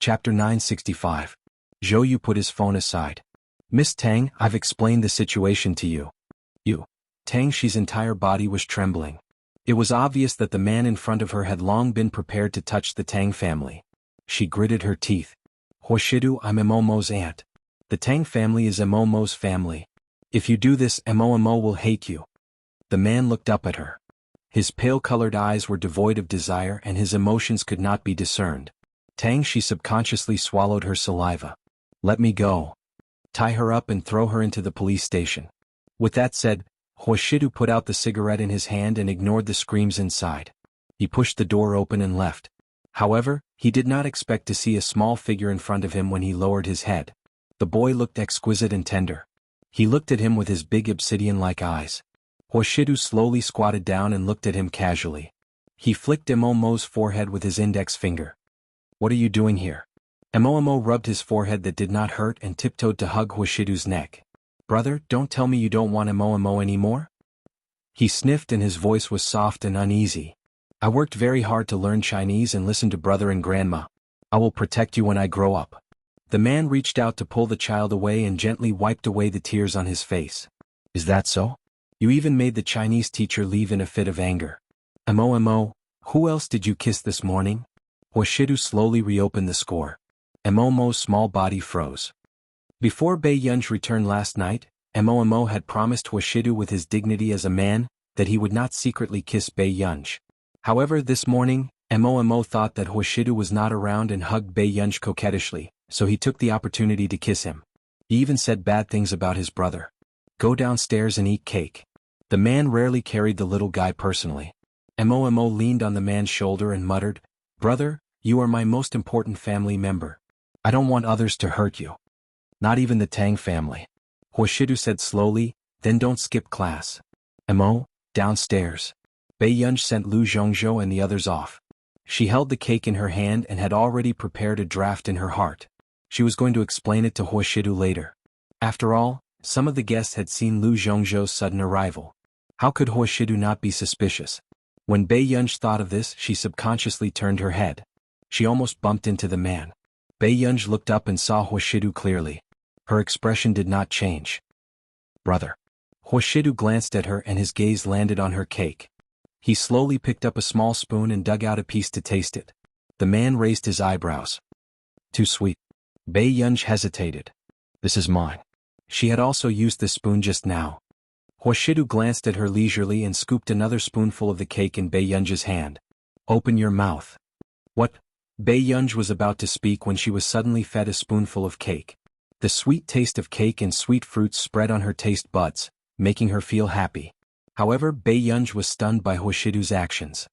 Chapter 965. Zhou Yu put his phone aside. Miss Tang, I've explained the situation to you. You. Tang Shi's entire body was trembling. It was obvious that the man in front of her had long been prepared to touch the Tang family. She gritted her teeth. Huoshidu, I'm Momo's aunt. The Tang family is Momo's family. If you do this, Momo will hate you. The man looked up at her. His pale-colored eyes were devoid of desire and his emotions could not be discerned. Tang Shi subconsciously swallowed her saliva. Let me go. Tie her up and throw her into the police station. With that said, Huoshidu put out the cigarette in his hand and ignored the screams inside. He pushed the door open and left. However, he did not expect to see a small figure in front of him when he lowered his head. The boy looked exquisite and tender. He looked at him with his big obsidian-like eyes. Huoshidu slowly squatted down and looked at him casually. He flicked Momo's forehead with his index finger. What are you doing here? Momo rubbed his forehead that did not hurt and tiptoed to hug Huoshidu's neck. Brother, don't tell me you don't want Momo anymore? He sniffed and his voice was soft and uneasy. I worked very hard to learn Chinese and listen to brother and grandma. I will protect you when I grow up. The man reached out to pull the child away and gently wiped away the tears on his face. Is that so? You even made the Chinese teacher leave in a fit of anger. Mo, who else did you kiss this morning? Huoshidu slowly reopened the score. Momo's small body froze. Before Bei Yunj returned last night, Mo had promised Huoshidu with his dignity as a man that he would not secretly kiss Bei Yunj. However, this morning, Mo thought that Huoshidu was not around and hugged Bei Yunj coquettishly, so he took the opportunity to kiss him. He even said bad things about his brother. Go downstairs and eat cake. The man rarely carried the little guy personally. Mo leaned on the man's shoulder and muttered, Brother, you are my most important family member. I don't want others to hurt you. Not even the Tang family. Huoshidu said slowly, then don't skip class. Mo, downstairs. Bei Yunj sent Lu Zhongzhou and the others off. She held the cake in her hand and had already prepared a draft in her heart. She was going to explain it to Huoshidu later. After all, some of the guests had seen Lu Zhongzhou's sudden arrival. How could Huoshidu not be suspicious? When Bei Yunj thought of this, she subconsciously turned her head. She almost bumped into the man. Bei Yunj looked up and saw Huoshidu clearly. Her expression did not change. Brother. Huoshidu glanced at her and his gaze landed on her cake. He slowly picked up a small spoon and dug out a piece to taste it. The man raised his eyebrows. Too sweet. Bei Yunj hesitated. This is mine. She had also used the spoon just now. Huoshidu glanced at her leisurely and scooped another spoonful of the cake in Bei Yunj's hand. Open your mouth. What? Bei Yunj was about to speak when she was suddenly fed a spoonful of cake. The sweet taste of cake and sweet fruits spread on her taste buds, making her feel happy. However, Bei Yunj was stunned by Huoshidu's actions.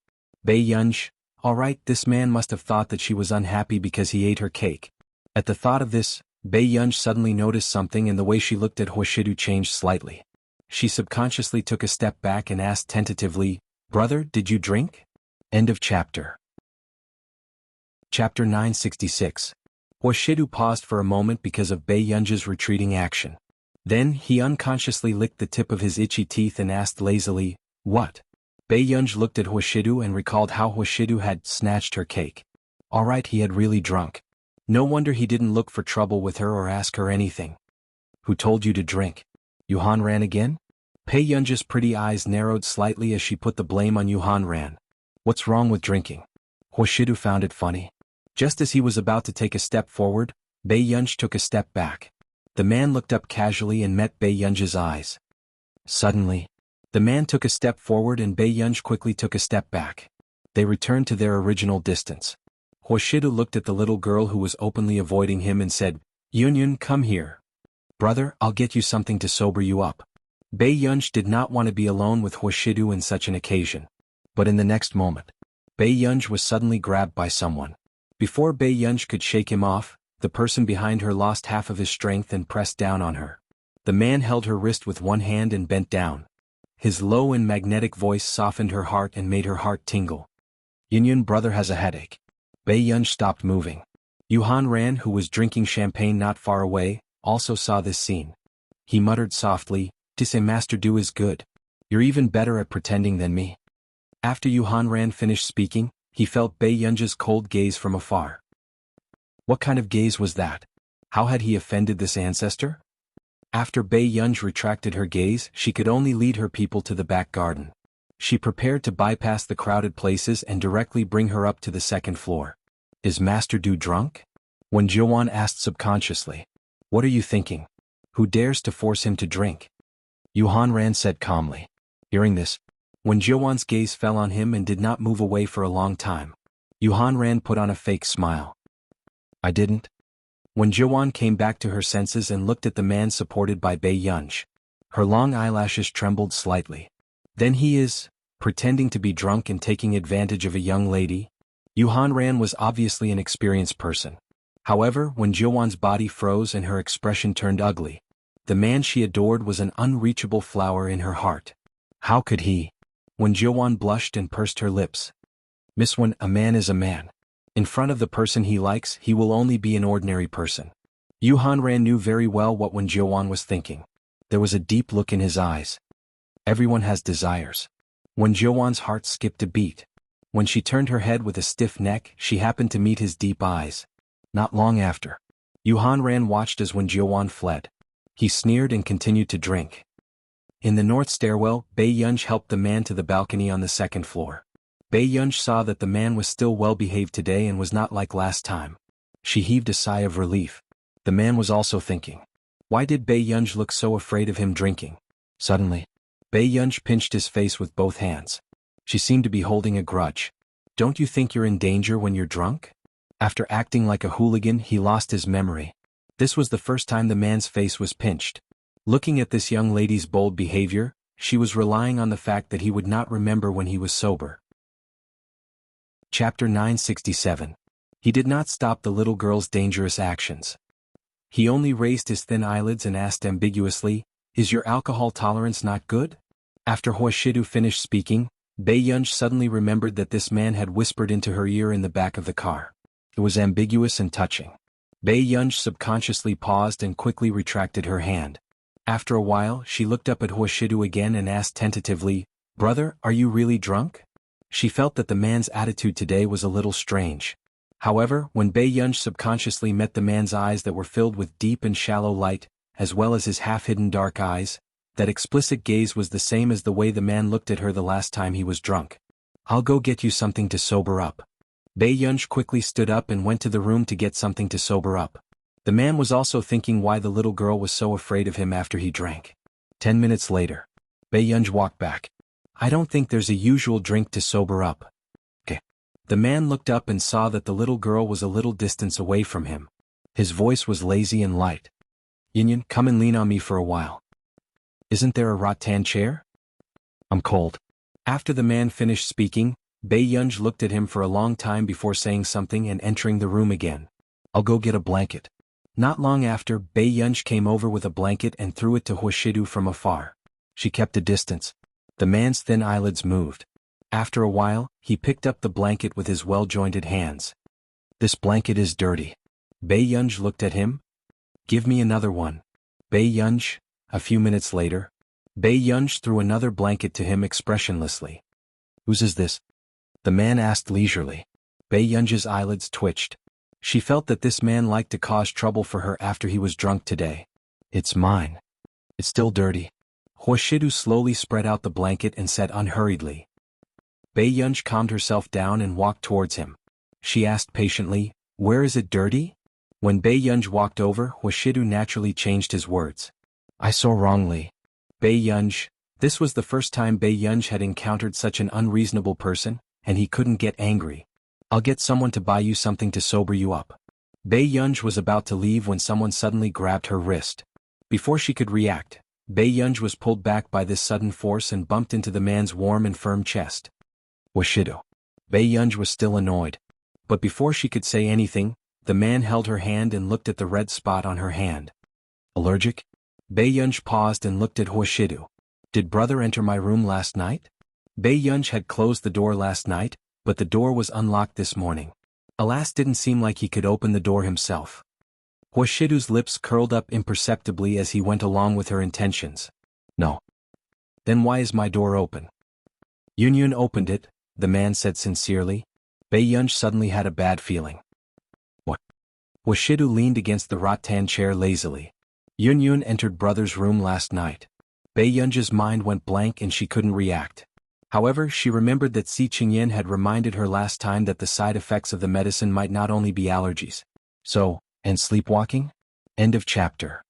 Bei Yunj, all right, this man must have thought that she was unhappy because he ate her cake. At the thought of this, Bei Yunj suddenly noticed something and the way she looked at Huoshidu changed slightly. She subconsciously took a step back and asked tentatively, Brother, did you drink? End of chapter. Chapter 966. Huoshidu paused for a moment because of Bei Yunj's retreating action. Then, he unconsciously licked the tip of his itchy teeth and asked lazily, What? Bei Yunj looked at Huoshidu and recalled how Huoshidu had snatched her cake. All right, he had really drunk. No wonder he didn't look for trouble with her or ask her anything. Who told you to drink? Yuhan Ran again? Bei Yunj's pretty eyes narrowed slightly as she put the blame on Yuhan Ran. What's wrong with drinking? Huoshidu found it funny. Just as he was about to take a step forward, Bei Yunj took a step back. The man looked up casually and met Bei Yunj's eyes. Suddenly, the man took a step forward and Bei Yunj quickly took a step back. They returned to their original distance. Huoshidu looked at the little girl who was openly avoiding him and said, Yunyun, come here. Brother, I'll get you something to sober you up. Bei Yunj did not want to be alone with Huoshidu in such an occasion. But in the next moment, Bei Yunj was suddenly grabbed by someone. Before Bei Yunj could shake him off, the person behind her lost half of his strength and pressed down on her. The man held her wrist with one hand and bent down. His low and magnetic voice softened her heart and made her heart tingle. Yunyun, brother has a headache. Bei Yunj stopped moving. Yuhan Ran, who was drinking champagne not far away, also saw this scene. He muttered softly, To say Master Du is good. You're even better at pretending than me. After Yuhan Ran finished speaking, he felt Bei Yunj's cold gaze from afar. What kind of gaze was that? How had he offended this ancestor? After Bei Yunj retracted her gaze, she could only lead her people to the back garden. She prepared to bypass the crowded places and directly bring her up to the second floor. Is Master Du drunk? Wen Jiuan asked subconsciously. What are you thinking? Who dares to force him to drink? Yuhan Ran said calmly. Hearing this, Wen Jiuan's gaze fell on him and did not move away for a long time. Yuhan Ran put on a fake smile. I didn't. When Jiuan came back to her senses and looked at the man supported by Bei Yunj, her long eyelashes trembled slightly. Then he is pretending to be drunk and taking advantage of a young lady? Yuhan Ran was obviously an experienced person. However, when Jiuan's body froze and her expression turned ugly, the man she adored was an unreachable flower in her heart. How could he? When Jiuan blushed and pursed her lips. Miss Wen, a man is a man. In front of the person he likes, he will only be an ordinary person. Yuhan Ran knew very well what Wen Jiuan was thinking. There was a deep look in his eyes. Everyone has desires. Wen Jiuan's heart skipped a beat. When she turned her head with a stiff neck, she happened to meet his deep eyes. Not long after, Yuhan Ran watched as Wen Jiuan fled. He sneered and continued to drink. In the north stairwell, Bei Yunj helped the man to the balcony on the second floor. Bei Yunj saw that the man was still well-behaved today and was not like last time. She heaved a sigh of relief. The man was also thinking. Why did Bei Yunj look so afraid of him drinking? Suddenly, Bei Yunj pinched his face with both hands. She seemed to be holding a grudge. Don't you think you're in danger when you're drunk? After acting like a hooligan, he lost his memory. This was the first time the man's face was pinched. Looking at this young lady's bold behavior, she was relying on the fact that he would not remember when he was sober. Chapter 967. He did not stop the little girl's dangerous actions. He only raised his thin eyelids and asked ambiguously, Is your alcohol tolerance not good? After Huashidu finished speaking, Bei Yunj suddenly remembered that this man had whispered into her ear in the back of the car. It was ambiguous and touching. Bei Yunj subconsciously paused and quickly retracted her hand. After a while, she looked up at Huashidu again and asked tentatively, Brother, are you really drunk? She felt that the man's attitude today was a little strange. However, when Bei Yunj subconsciously met the man's eyes that were filled with deep and shallow light, as well as his half-hidden dark eyes, that explicit gaze was the same as the way the man looked at her the last time he was drunk. I'll go get you something to sober up. Bei Yunj quickly stood up and went to the room to get something to sober up. The man was also thinking why the little girl was so afraid of him after he drank. 10 minutes later, Bei Yunj walked back. I don't think there's a usual drink to sober up. Okay. The man looked up and saw that the little girl was a little distance away from him. His voice was lazy and light. Yinyan, come and lean on me for a while. Isn't there a rattan chair? I'm cold. After the man finished speaking, Bei Yunj looked at him for a long time before saying something and entering the room again. I'll go get a blanket. Not long after, Bei Yunj came over with a blanket and threw it to Huashidu from afar. She kept a distance. The man's thin eyelids moved. After a while, he picked up the blanket with his well-jointed hands. This blanket is dirty. Bei Yunj looked at him. Give me another one. Bei Yunj. A few minutes later, Bei Yunj threw another blanket to him expressionlessly. Whose is this? The man asked leisurely. Bei Yunj's eyelids twitched. She felt that this man liked to cause trouble for her after he was drunk today. It's mine. It's still dirty. Huashidu slowly spread out the blanket and said unhurriedly. Bei Yunj calmed herself down and walked towards him. She asked patiently, Where is it dirty? When Bei Yunj walked over, Huashidu naturally changed his words. I saw wrongly. Bei Yunj. This was the first time Bei Yunj had encountered such an unreasonable person, and he couldn't get angry. I'll get someone to buy you something to sober you up. Bei Yunj was about to leave when someone suddenly grabbed her wrist. Before she could react, Bei Yunj was pulled back by this sudden force and bumped into the man's warm and firm chest. Washido. Bei Yunj was still annoyed. But before she could say anything, the man held her hand and looked at the red spot on her hand. Allergic? Bei Yunj paused and looked at Huashidu. Did brother enter my room last night? Bei Yunj had closed the door last night, but the door was unlocked this morning. Alas, didn't seem like he could open the door himself. Huashidu's lips curled up imperceptibly as he went along with her intentions. No. Then why is my door open? Yunyun opened it, the man said sincerely. Bei Yunj suddenly had a bad feeling. What? Washidu leaned against the rattan chair lazily. Yun entered brother's room last night. Baiyunji's mind went blank and she couldn't react. However, she remembered that Si Qingyan had reminded her last time that the side effects of the medicine might not only be allergies. So, and sleepwalking? End of chapter.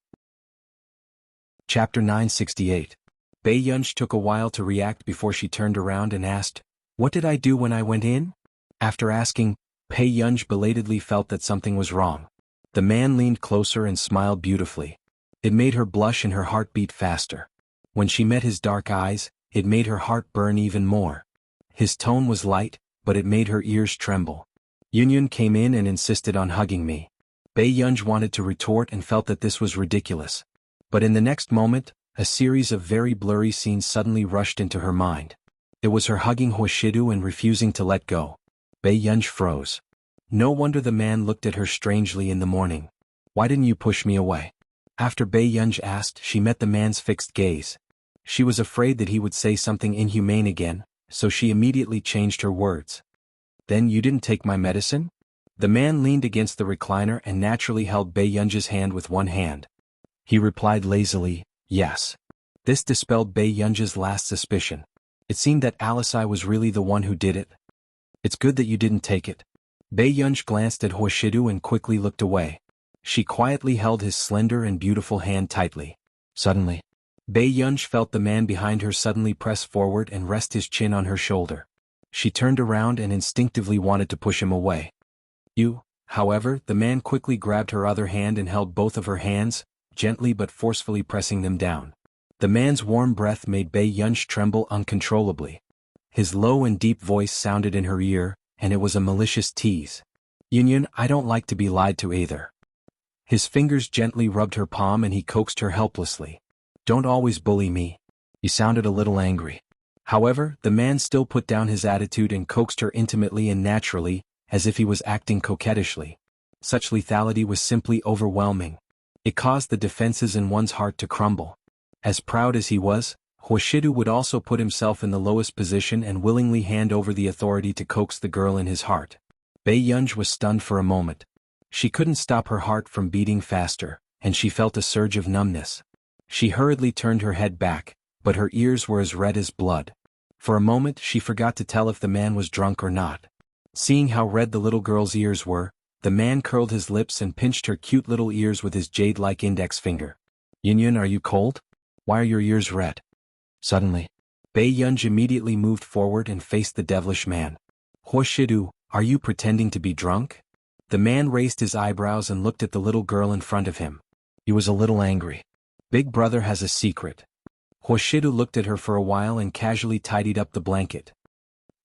Chapter 968. Baiyunj took a while to react before she turned around and asked, "What did I do when I went in?" After asking, Baiyunj belatedly felt that something was wrong. The man leaned closer and smiled beautifully. It made her blush and her heart beat faster. When she met his dark eyes, it made her heart burn even more. His tone was light, but it made her ears tremble. Yun came in and insisted on hugging me. Baiyunj wanted to retort and felt that this was ridiculous. But in the next moment, a series of very blurry scenes suddenly rushed into her mind. It was her hugging Hoshidu and refusing to let go. Baiyunj froze. No wonder the man looked at her strangely in the morning. "Why didn't you push me away?" After Baiyunj asked, she met the man's fixed gaze. She was afraid that he would say something inhumane again, so she immediately changed her words. "Then you didn't take my medicine?" The man leaned against the recliner and naturally held Baiyunj's hand with one hand. He replied lazily, "Yes." This dispelled Baiyunj's last suspicion. It seemed that Alisai was really the one who did it. "It's good that you didn't take it." Baiyunj glanced at Hoshidu and quickly looked away. She quietly held his slender and beautiful hand tightly. Suddenly, Baiyunj felt the man behind her suddenly press forward and rest his chin on her shoulder. She turned around and instinctively wanted to push him away. However, the man quickly grabbed her other hand and held both of her hands, gently but forcefully pressing them down. The man's warm breath made Baiyunj tremble uncontrollably. His low and deep voice sounded in her ear, and it was a malicious tease. "Yun, I don't like to be lied to either." His fingers gently rubbed her palm and he coaxed her helplessly. "Don't always bully me." He sounded a little angry. However, the man still put down his attitude and coaxed her intimately and naturally, as if he was acting coquettishly. Such lethality was simply overwhelming. It caused the defenses in one's heart to crumble. As proud as he was, Hoshidu would also put himself in the lowest position and willingly hand over the authority to coax the girl in his heart. Baiyunj was stunned for a moment. She couldn't stop her heart from beating faster, and she felt a surge of numbness. She hurriedly turned her head back, but her ears were as red as blood. For a moment she forgot to tell if the man was drunk or not. Seeing how red the little girl's ears were, the man curled his lips and pinched her cute little ears with his jade-like index finger. "Yun, are you cold? Why are your ears red?" Suddenly, Baiyunj immediately moved forward and faced the devilish man. "Hoshidu, are you pretending to be drunk?" The man raised his eyebrows and looked at the little girl in front of him. He was a little angry. "Big brother has a secret." Hoshidu looked at her for a while and casually tidied up the blanket.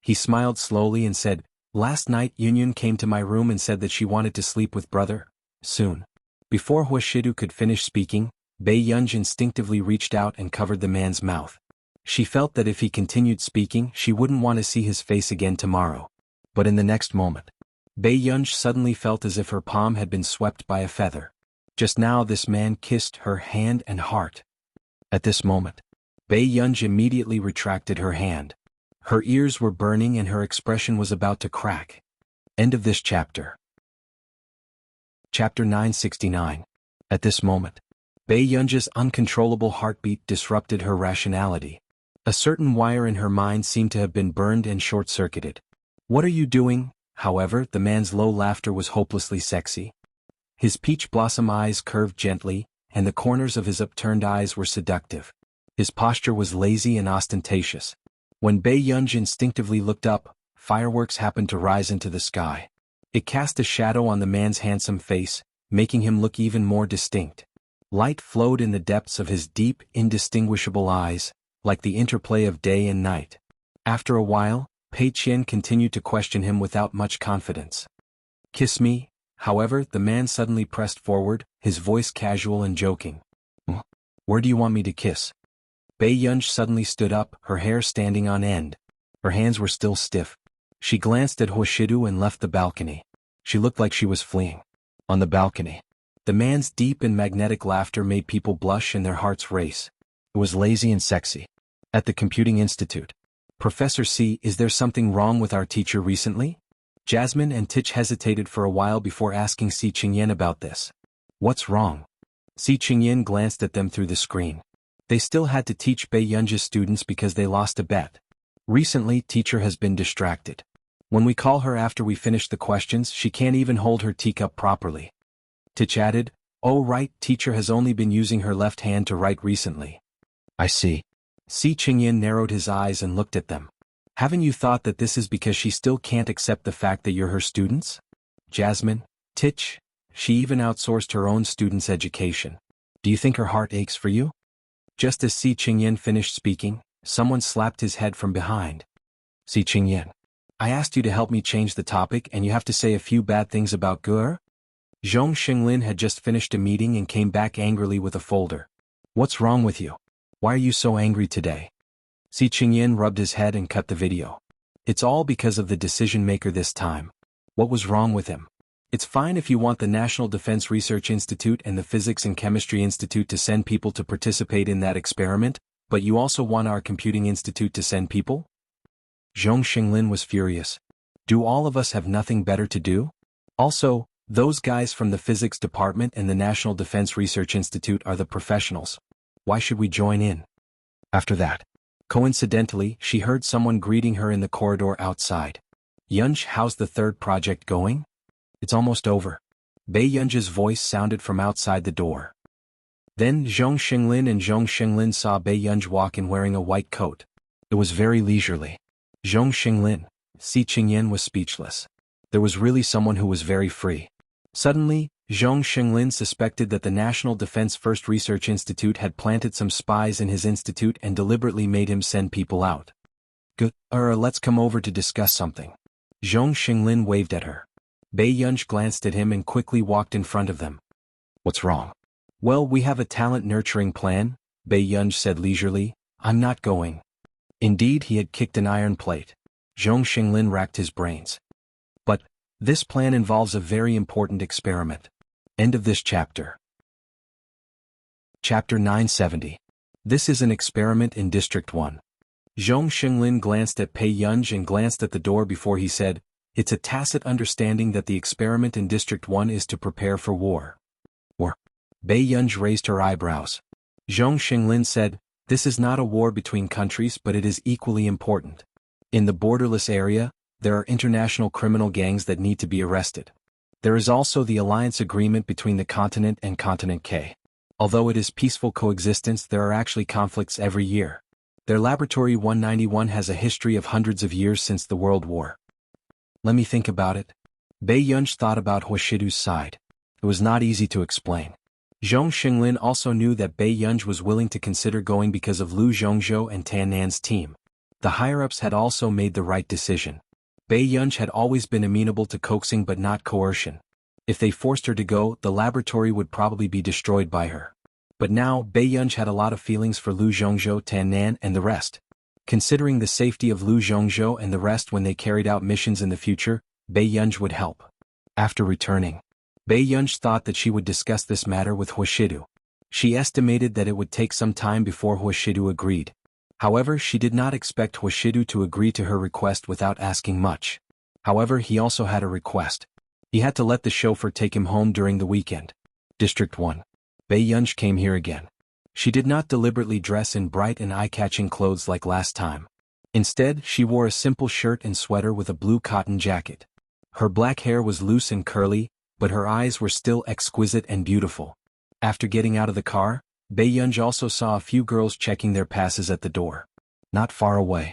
He smiled slowly and said, "Last night Yun came to my room and said that she wanted to sleep with brother soon." Before Hoshidu could finish speaking, Baiyunj instinctively reached out and covered the man's mouth. She felt that if he continued speaking, she wouldn't want to see his face again tomorrow. But in the next moment, Baiyunj suddenly felt as if her palm had been swept by a feather. Just now this man kissed her hand and heart. At this moment, Baiyunj immediately retracted her hand. Her ears were burning and her expression was about to crack. End of this chapter. Chapter 969. At this moment, Baiyunj's uncontrollable heartbeat disrupted her rationality. A certain wire in her mind seemed to have been burned and short-circuited. "What are you doing?" However, the man's low laughter was hopelessly sexy. His peach blossom eyes curved gently, and the corners of his upturned eyes were seductive. His posture was lazy and ostentatious. When Baiyunj instinctively looked up, fireworks happened to rise into the sky. It cast a shadow on the man's handsome face, making him look even more distinct. Light flowed in the depths of his deep, indistinguishable eyes, like the interplay of day and night. After a while, Pei Qian continued to question him without much confidence. "Kiss me?" However, the man suddenly pressed forward, his voice casual and joking. "Where do you want me to kiss?" Baiyunj suddenly stood up, her hair standing on end. Her hands were still stiff. She glanced at Hoshidu and left the balcony. She looked like she was fleeing. On the balcony, the man's deep and magnetic laughter made people blush and their hearts race. It was lazy and sexy. At the Computing Institute, "Professor C, is there something wrong with our teacher recently?" Jasmine and Tich hesitated for a while before asking Si Qingyan about this. What's wrong? Si Qingyan glanced at them through the screen. They still had to teach Bei Yunji's students because they lost a bet. Recently, teacher has been distracted. When we call her after we finish the questions, she can't even hold her teacup properly. Tich added, oh right, teacher has only been using her left hand to write recently. I see. Si Qingyan narrowed his eyes and looked at them. Haven't you thought that this is because she still can't accept the fact that you're her students? Jasmine, Tich, she even outsourced her own students' education. Do you think her heart aches for you? Just as Si Qingyan finished speaking, someone slapped his head from behind. Si Qingyan, I asked you to help me change the topic and you have to say a few bad things about Gur? Zhong Xinglin had just finished a meeting and came back angrily with a folder. What's wrong with you? Why are you so angry today? Si Qingyan rubbed his head and cut the video. It's all because of the decision-maker this time. What was wrong with him? It's fine if you want the National Defense Research Institute and the Physics and Chemistry Institute to send people to participate in that experiment, but you also want our Computing Institute to send people? Zhong Xinglin was furious. Do all of us have nothing better to do? Also, those guys from the Physics Department and the National Defense Research Institute are the professionals. Why should we join in? After that, coincidentally, she heard someone greeting her in the corridor outside. Yunj, how's the third project going? It's almost over. Bei Yunji's voice sounded from outside the door. Then Zhong Xinglin saw Bei Yunj walk in wearing a white coat. It was very leisurely. Zhong Xinglin, Si Qingyan was speechless. There was really someone who was very free. Suddenly, Zhong Xinglin suspected that the National Defense First Research Institute had planted some spies in his institute and deliberately made him send people out. Good, let's come over to discuss something. Zhong Xinglin waved at her. Bei Yunj glanced at him and quickly walked in front of them. What's wrong? Well, we have a talent nurturing plan, Bei Yunj said leisurely. I'm not going. Indeed, he had kicked an iron plate. Zhong Xinglin racked his brains. But this plan involves a very important experiment. End of this chapter. Chapter 970. This is an experiment in District 1. Zhong Xinglin glanced at Bei Yunj and glanced at the door before he said, it's a tacit understanding that the experiment in District 1 is to prepare for war. War. Bei Yunj raised her eyebrows. Zhong Xinglin said, this is not a war between countries but it is equally important. In the borderless area, there are international criminal gangs that need to be arrested. There is also the alliance agreement between the continent and Continent K. Although it is peaceful coexistence, there are actually conflicts every year. Their Laboratory 191 has a history of hundreds of years since the World War. Let me think about it. Bei Yunj thought about Huashidu's side. It was not easy to explain. Zhong Xinglin also knew that Bei Yunj was willing to consider going because of Lu Zhongzhou and Tan Nan's team. The higher-ups had also made the right decision. Bei Yunj had always been amenable to coaxing but not coercion. If they forced her to go, the laboratory would probably be destroyed by her. But now, Bei Yunj had a lot of feelings for Lu Zhongzhou, Tan Nan, and the rest. Considering the safety of Lu Zhongzhou and the rest when they carried out missions in the future, Bei Yunj would help. After returning, Bei Yunj thought that she would discuss this matter with Huashidu. She estimated that it would take some time before Huashidu agreed. However, she did not expect Huashidu to agree to her request without asking much. However, he also had a request. He had to let the chauffeur take him home during the weekend. District 1. Bei Yunj came here again. She did not deliberately dress in bright and eye-catching clothes like last time. Instead, she wore a simple shirt and sweater with a blue cotton jacket. Her black hair was loose and curly, but her eyes were still exquisite and beautiful. After getting out of the car, Bei Yunj also saw a few girls checking their passes at the door. Not far away.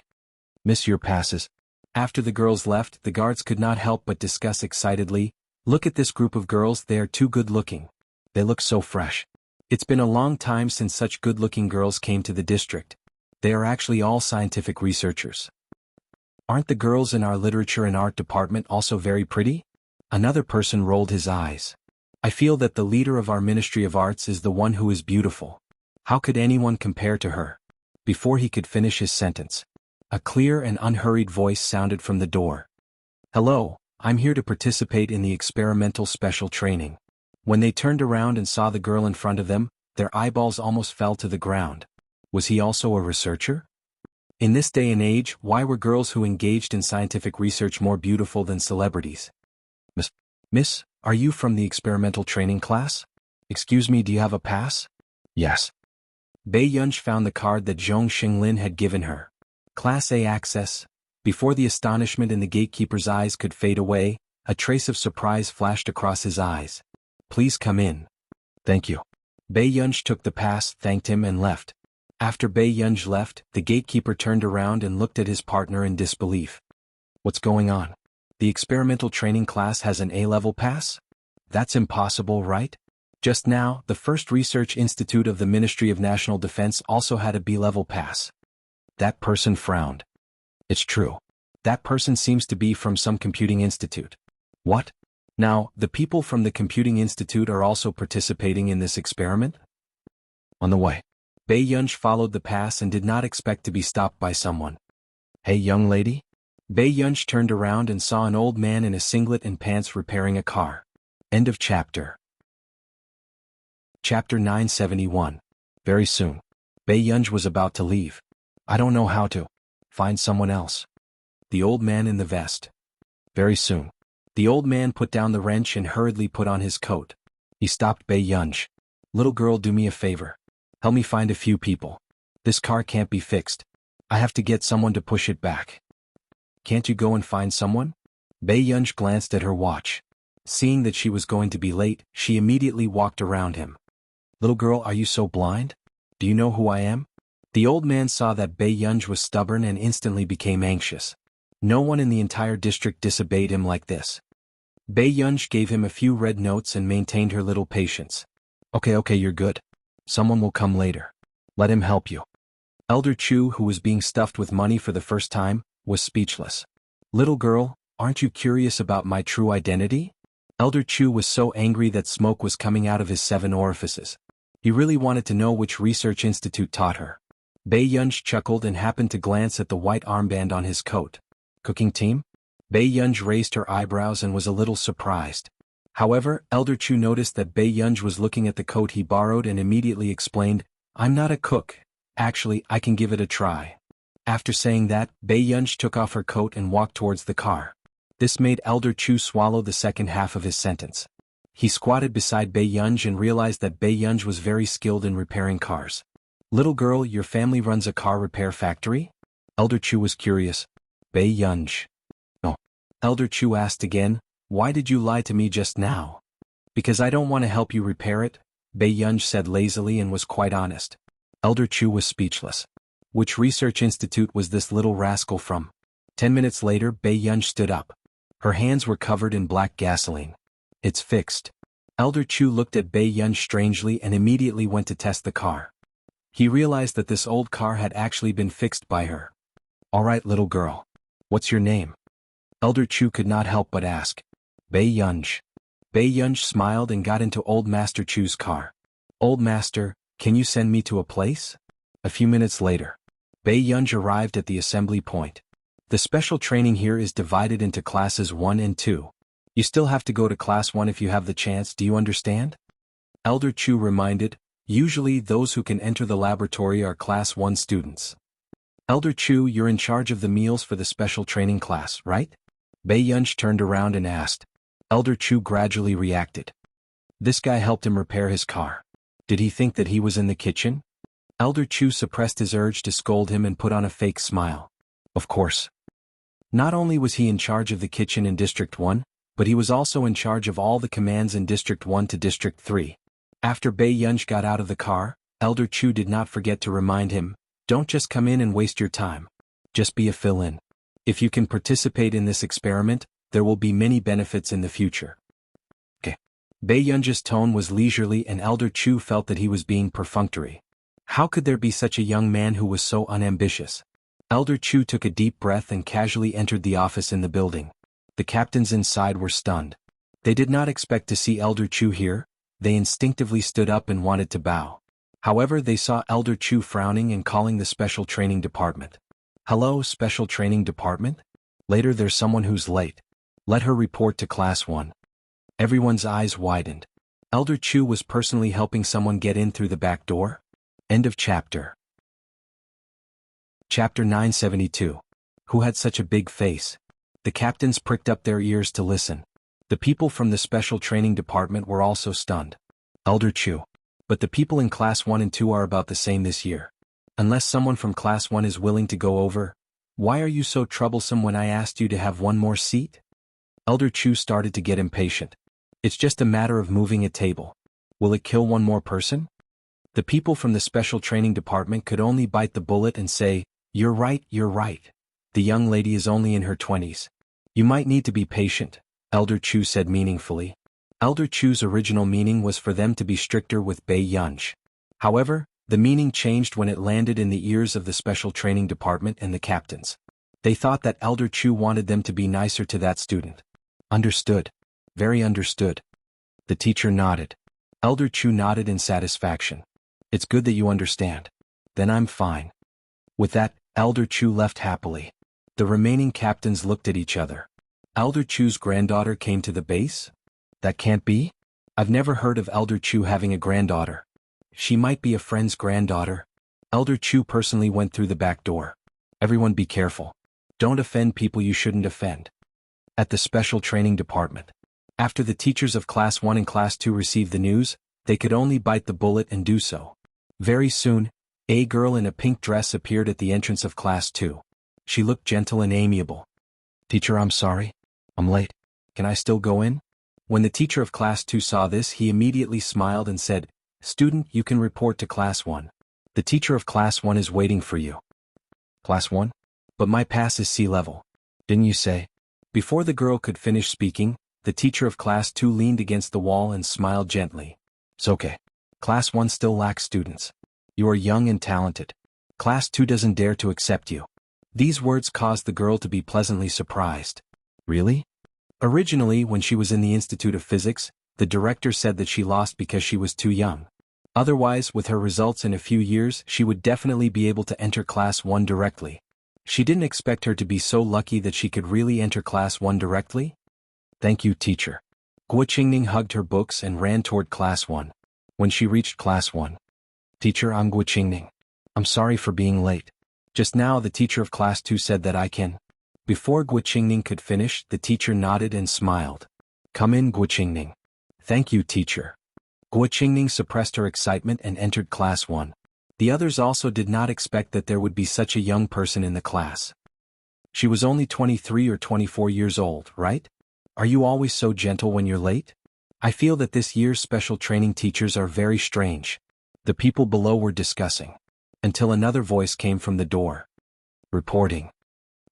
Miss your passes. After the girls left, the guards could not help but discuss excitedly, look at this group of girls, they are too good-looking. They look so fresh. It's been a long time since such good-looking girls came to the district. They are actually all scientific researchers. Aren't the girls in our literature and art department also very pretty? Another person rolled his eyes. I feel that the leader of our Ministry of Arts is the one who is beautiful. How could anyone compare to her? Before he could finish his sentence, a clear and unhurried voice sounded from the door. Hello, I'm here to participate in the experimental special training. When they turned around and saw the girl in front of them, their eyeballs almost fell to the ground. Was he also a researcher? In this day and age, why were girls who engaged in scientific research more beautiful than celebrities? Miss, are you from the experimental training class? Excuse me, do you have a pass? Yes. Bei Yunj found the card that Zhong Xinglin had given her. Class A access. Before the astonishment in the gatekeeper's eyes could fade away, a trace of surprise flashed across his eyes. Please come in. Thank you. Bei Yunj took the pass, thanked him and left. After Bei Yunj left, the gatekeeper turned around and looked at his partner in disbelief. What's going on? The experimental training class has an A-level pass? That's impossible, right? Just now, the first research institute of the Ministry of National Defense also had a B-level pass. That person frowned. It's true. That person seems to be from some computing institute. What? Now, the people from the computing institute are also participating in this experiment? On the way, Bei Yunj followed the pass and did not expect to be stopped by someone. Hey, young lady? Bei Yunj turned around and saw an old man in a singlet and pants repairing a car. End of chapter. Chapter 971. Very soon. Bei Yunj was about to leave. I don't know how to. Find someone else. The old man in the vest. Very soon. The old man put down the wrench and hurriedly put on his coat. He stopped Bei Yunj. Little girl, do me a favor. Help me find a few people. This car can't be fixed. I have to get someone to push it back. Can't you go and find someone? Bei Yunj glanced at her watch. Seeing that she was going to be late, she immediately walked around him. Little girl, are you so blind? Do you know who I am? The old man saw that Bei Yunj was stubborn and instantly became anxious. No one in the entire district disobeyed him like this. Bei Yunj gave him a few red notes and maintained her little patience. Okay, you're good. Someone will come later. Let him help you. Elder Chu, who was being stuffed with money for the first time, was speechless. Little girl, aren't you curious about my true identity? Elder Chu was so angry that smoke was coming out of his 7 orifices. He really wanted to know which research institute taught her. Bei Yunj chuckled and happened to glance at the white armband on his coat. Cooking team? Bei Yunj raised her eyebrows and was a little surprised. However, Elder Chu noticed that Bei Yunj was looking at the coat he borrowed and immediately explained, I'm not a cook. Actually, I can give it a try. After saying that, Bei Yunj took off her coat and walked towards the car. This made Elder Chu swallow the second half of his sentence. He squatted beside Bei Yunj and realized that Bei Yunj was very skilled in repairing cars. Little girl, your family runs a car repair factory? Elder Chu was curious. Bei Yunj. No. Elder Chu asked again, why did you lie to me just now? Because I don't want to help you repair it, Bei Yunj said lazily and was quite honest. Elder Chu was speechless. Which research institute was this little rascal from? 10 minutes later, Bei Yunj stood up. Her hands were covered in black gasoline. It's fixed. Elder Chu looked at Bei Yunj strangely and immediately went to test the car. He realized that this old car had actually been fixed by her. All right, little girl. What's your name? Elder Chu could not help but ask. Bei Yunj. Bei Yunj smiled and got into Old Master Chu's car. Old Master, can you send me to a place? A few minutes later. Bei Yunj arrived at the assembly point. The special training here is divided into classes 1 and 2. You still have to go to class 1 if you have the chance, do you understand? Elder Chu reminded, usually those who can enter the laboratory are class 1 students. Elder Chu, you're in charge of the meals for the special training class, right? Bei Yunj turned around and asked. Elder Chu gradually reacted. This guy helped him repair his car. Did he think that he was in the kitchen? Elder Chu suppressed his urge to scold him and put on a fake smile. Of course. Not only was he in charge of the kitchen in District 1, but he was also in charge of all the commands in District 1 to District 3. After Bei Yunj got out of the car, Elder Chu did not forget to remind him, don't just come in and waste your time. Just be a fill-in. If you can participate in this experiment, there will be many benefits in the future. Okay. Bei Yunj's tone was leisurely and Elder Chu felt that he was being perfunctory. How could there be such a young man who was so unambitious? Elder Chu took a deep breath and casually entered the office in the building. The captains inside were stunned. They did not expect to see Elder Chu here. They instinctively stood up and wanted to bow. However, they saw Elder Chu frowning and calling the Special Training Department. Hello, Special Training Department? Later there's someone who's late. Let her report to Class 1. Everyone's eyes widened. Elder Chu was personally helping someone get in through the back door? End of chapter. Chapter 972. Who had such a big face? The captains pricked up their ears to listen. The people from the special training department were also stunned. Elder Chu. But the people in Class 1 and 2 are about the same this year. Unless someone from Class 1 is willing to go over, why are you so troublesome when I asked you to have one more seat? Elder Chu started to get impatient. It's just a matter of moving a table. Will it kill one more person? The people from the special training department could only bite the bullet and say, you're right, you're right. The young lady is only in her 20s. You might need to be patient, Elder Chu said meaningfully. Elder Chu's original meaning was for them to be stricter with Bei Yunj. However, the meaning changed when it landed in the ears of the special training department and the captains. They thought that Elder Chu wanted them to be nicer to that student. Understood. Very understood. The teacher nodded. Elder Chu nodded in satisfaction. It's good that you understand. Then I'm fine. With that, Elder Chu left happily. The remaining captains looked at each other. Elder Chu's granddaughter came to the base? That can't be? I've never heard of Elder Chu having a granddaughter. She might be a friend's granddaughter. Elder Chu personally went through the back door. Everyone be careful. Don't offend people you shouldn't offend. At the special training department. After the teachers of Class 1 and Class 2 received the news, they could only bite the bullet and do so. Very soon, a girl in a pink dress appeared at the entrance of Class 2. She looked gentle and amiable. Teacher, I'm sorry. I'm late. Can I still go in? When the teacher of Class 2 saw this, he immediately smiled and said, Student, you can report to Class 1. The teacher of Class 1 is waiting for you. Class 1? But my pass is sea level. Didn't you say? Before the girl could finish speaking, the teacher of Class 2 leaned against the wall and smiled gently. It's okay. Class 1 still lacks students. You are young and talented. Class 2 doesn't dare to accept you. These words caused the girl to be pleasantly surprised. Really? Originally, when she was in the Institute of Physics, the director said that she lost because she was too young. Otherwise, with her results in a few years, she would definitely be able to enter Class 1 directly. She didn't expect her to be so lucky that she could really enter Class 1 directly. Thank you, teacher. Guo Qingning hugged her books and ran toward Class 1. When she reached Class 1. Teacher, I'm Guo Qingning. I'm sorry for being late. Just now the teacher of Class 2 said that I can. Before Guo Qingning could finish, the teacher nodded and smiled. Come in, Guo Qingning. Thank you, teacher. Guo Qingning suppressed her excitement and entered Class 1. The others also did not expect that there would be such a young person in the class. She was only 23 or 24 years old, right? Are you always so gentle when you're late? I feel that this year's special training teachers are very strange. The people below were discussing. Until another voice came from the door. Reporting.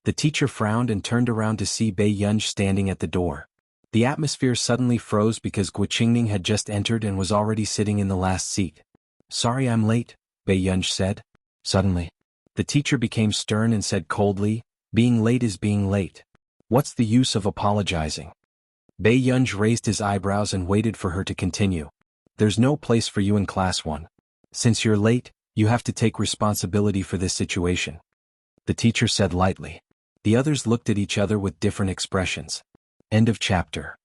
The teacher frowned and turned around to see Bei Yunj standing at the door. The atmosphere suddenly froze because Guo Qingning had just entered and was already sitting in the last seat. Sorry I'm late, Bei Yunj said. Suddenly, the teacher became stern and said coldly, being late is being late. What's the use of apologizing? Bei Yunj raised his eyebrows and waited for her to continue. There's no place for you in Class 1. Since you're late, you have to take responsibility for this situation. The teacher said lightly. The others looked at each other with different expressions. End of chapter.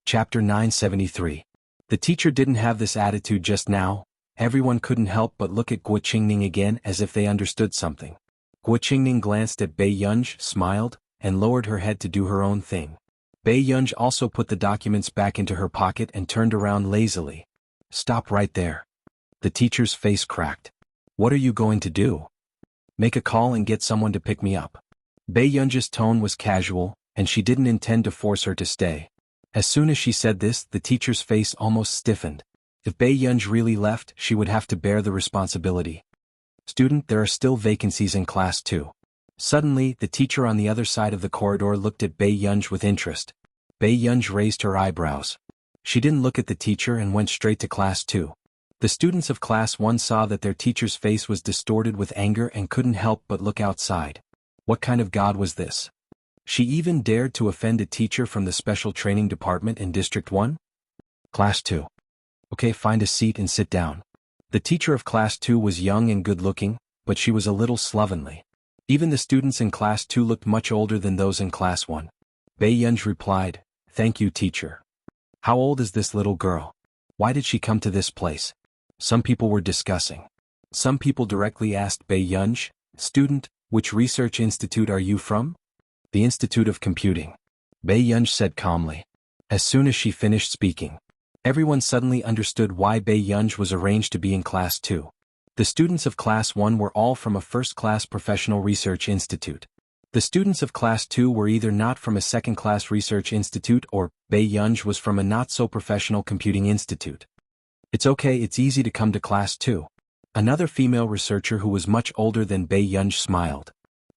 Chapter 973. The teacher didn't have this attitude just now. Everyone couldn't help but look at Guo Qingning again as if they understood something. Guo Qingning glanced at Bei Yunj, smiled, and lowered her head to do her own thing. Bei Yunj also put the documents back into her pocket and turned around lazily. Stop right there. The teacher's face cracked. What are you going to do? Make a call and get someone to pick me up. Bei Yunj's tone was casual, and she didn't intend to force her to stay. As soon as she said this, the teacher's face almost stiffened. If Bei Yunj really left, she would have to bear the responsibility. Student, there are still vacancies in Class 2. Suddenly, the teacher on the other side of the corridor looked at Bei Yunj with interest. Bei Yunj raised her eyebrows. She didn't look at the teacher and went straight to Class 2. The students of Class 1 saw that their teacher's face was distorted with anger and couldn't help but look outside. What kind of god was this? She even dared to offend a teacher from the special training department in District 1? Class 2. Okay, find a seat and sit down. The teacher of Class 2 was young and good-looking, but she was a little slovenly. Even the students in Class 2 looked much older than those in Class 1. Bei Yunj replied, Thank you, teacher. How old is this little girl? Why did she come to this place? Some people were discussing. Some people directly asked Bei Yunj, "Student, which research institute are you from?" "The Institute of Computing," Bei Yunj said calmly. As soon as she finished speaking, everyone suddenly understood why Bei Yunj was arranged to be in Class 2. The students of Class 1 were all from a first-class professional research institute. The students of Class 2 were either not from a second-class research institute or Bei Yunj was from a not-so-professional computing institute. "It's okay, it's easy to come to Class 2. Another female researcher who was much older than Bei Yunj smiled.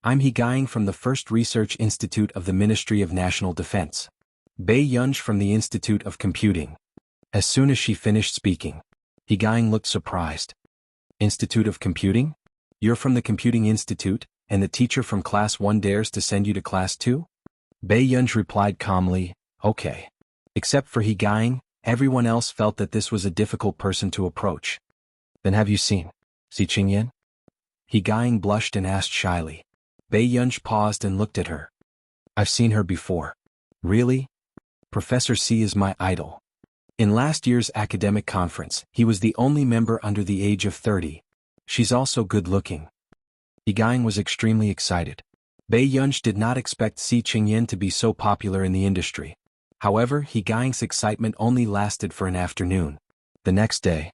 "I'm Higuang from the First Research Institute of the Ministry of National Defense." Bei Yunj from the Institute of Computing. As soon as she finished speaking, Higuang looked surprised. "Institute of Computing? You're from the Computing Institute, and the teacher from Class 1 dares to send you to Class 2? Bei Yunj replied calmly, "Okay." Except for Higuang, everyone else felt that this was a difficult person to approach. "Then have you seen Si Qingyan?" Higuang blushed and asked shyly. Bei Yunj paused and looked at her. "I've seen her before." "Really? Professor C is my idol." In last year's academic conference, he was the only member under the age of 30. "She's also good-looking." Higuang was extremely excited. Bei Yunj did not expect Si Qingyan to be so popular in the industry. However, Higuang's excitement only lasted for an afternoon. The next day,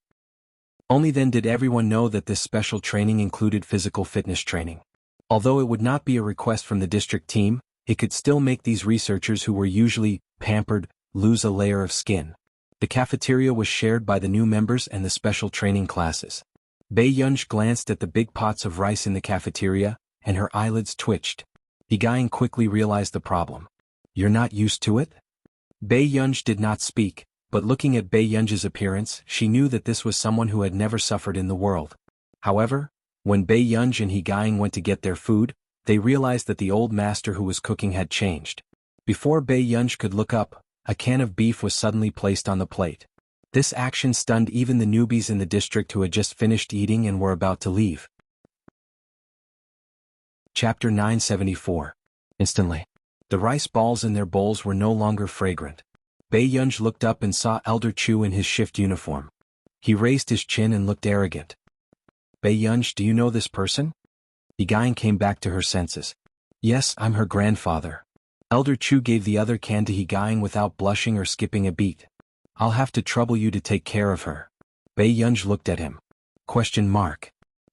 only then did everyone know that this special training included physical fitness training. Although it would not be a request from the district team, it could still make these researchers who were usually pampered lose a layer of skin. The cafeteria was shared by the new members and the special training classes. Bei Yunj glanced at the big pots of rice in the cafeteria, and her eyelids twitched. Higuang quickly realized the problem. "You're not used to it?" Bei Yunj did not speak, but looking at Bei Yunj's appearance, she knew that this was someone who had never suffered in the world. However, when Bei Yunj and Higuang went to get their food, they realized that the old master who was cooking had changed. Before Bei Yunj could look up, a can of beef was suddenly placed on the plate. This action stunned even the newbies in the district who had just finished eating and were about to leave. Chapter 974. Instantly, the rice balls in their bowls were no longer fragrant. Bei Yunj looked up and saw Elder Chu in his shift uniform. He raised his chin and looked arrogant. "Bei Yunj, do you know this person?" Higuang came back to her senses. "Yes, I'm her grandfather." Elder Chu gave the other can to Higuang without blushing or skipping a beat. "I'll have to trouble you to take care of her." Bei Yunj looked at him.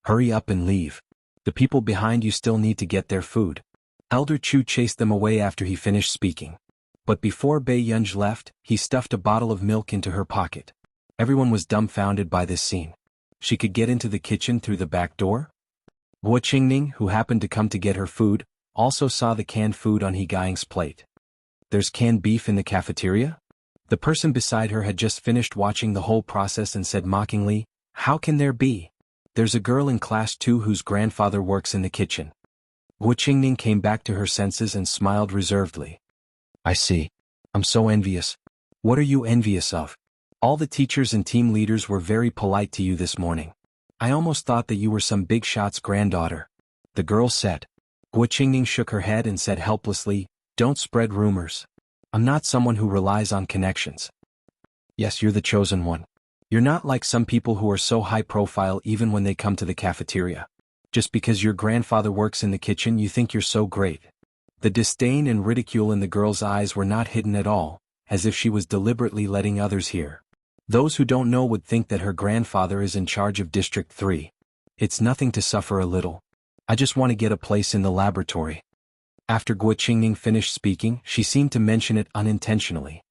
Hurry up and leave. The people behind you still need to get their food. Elder Chu chased them away after he finished speaking. But before Bei Yunj left, he stuffed a bottle of milk into her pocket. Everyone was dumbfounded by this scene. She could get into the kitchen through the back door? Guo Qingning, who happened to come to get her food, also saw the canned food on Higuang's plate. "There's canned beef in the cafeteria?" The person beside her had just finished watching the whole process and said mockingly, "How can there be? There's a girl in Class 2 whose grandfather works in the kitchen." Guo Qingning came back to her senses and smiled reservedly. "I see. I'm so envious." "What are you envious of? All the teachers and team leaders were very polite to you this morning. I almost thought that you were some big shot's granddaughter," the girl said. Guo Qingning shook her head and said helplessly, "Don't spread rumors. I'm not someone who relies on connections." "Yes, you're the chosen one. You're not like some people who are so high profile even when they come to the cafeteria. Just because your grandfather works in the kitchen you think you're so great." The disdain and ridicule in the girl's eyes were not hidden at all, as if she was deliberately letting others hear. Those who don't know would think that her grandfather is in charge of District 3. "It's nothing to suffer a little. I just want to get a place in the laboratory." After Guo Qingning finished speaking, she seemed to mention it unintentionally.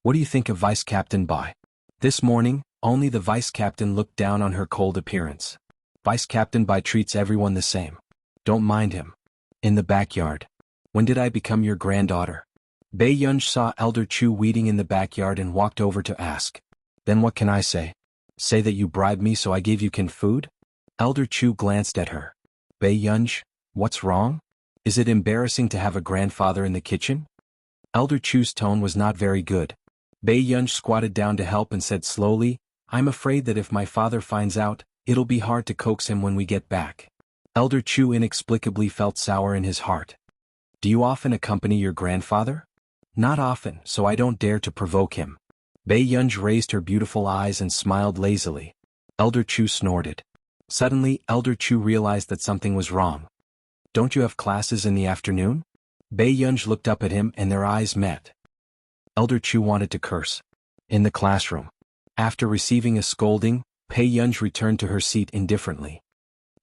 "What do you think of Vice Captain Bai?" This morning, only the Vice Captain looked down on her cold appearance. "Vice Captain Bai treats everyone the same. Don't mind him." "In the backyard." "When did I become your granddaughter?" Bei Yunj saw Elder Chu weeding in the backyard and walked over to ask. "Then what can I say? Say that you bribed me so I gave you canned food?" Elder Chu glanced at her. "Bei Yunj, what's wrong? Is it embarrassing to have a grandfather in the kitchen?" Elder Chu's tone was not very good. Bei Yunj squatted down to help and said slowly, "I'm afraid that if my father finds out, it'll be hard to coax him when we get back." Elder Chu inexplicably felt sour in his heart. "Do you often accompany your grandfather?" "Not often, so I don't dare to provoke him." Bei Yunj raised her beautiful eyes and smiled lazily. Elder Chu snorted. Suddenly, Elder Chu realized that something was wrong. Don't you have classes in the afternoon? Bei Yunj looked up at him and their eyes met. Elder Chu wanted to curse. In the classroom. After receiving a scolding, Bei Yunj returned to her seat indifferently.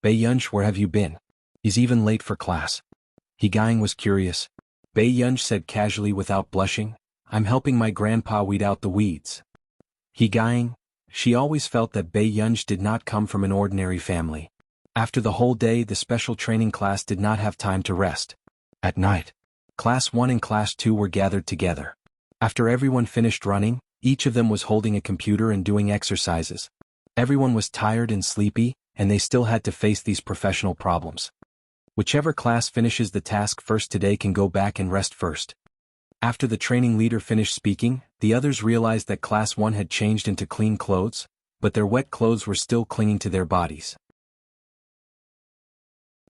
Bei Yunj, where have you been? He's even late for class. He Gying was curious. Bei Yunj said casually without blushing, I'm helping my grandpa weed out the weeds. He Gying, she always felt that Bei Yunj did not come from an ordinary family. After the whole day, the special training class did not have time to rest. At night, Class 1 and Class 2 were gathered together. After everyone finished running, each of them was holding a computer and doing exercises. Everyone was tired and sleepy, and they still had to face these professional problems. Whichever class finishes the task first today can go back and rest first. After the training leader finished speaking, the others realized that Class 1 had changed into clean clothes, but their wet clothes were still clinging to their bodies.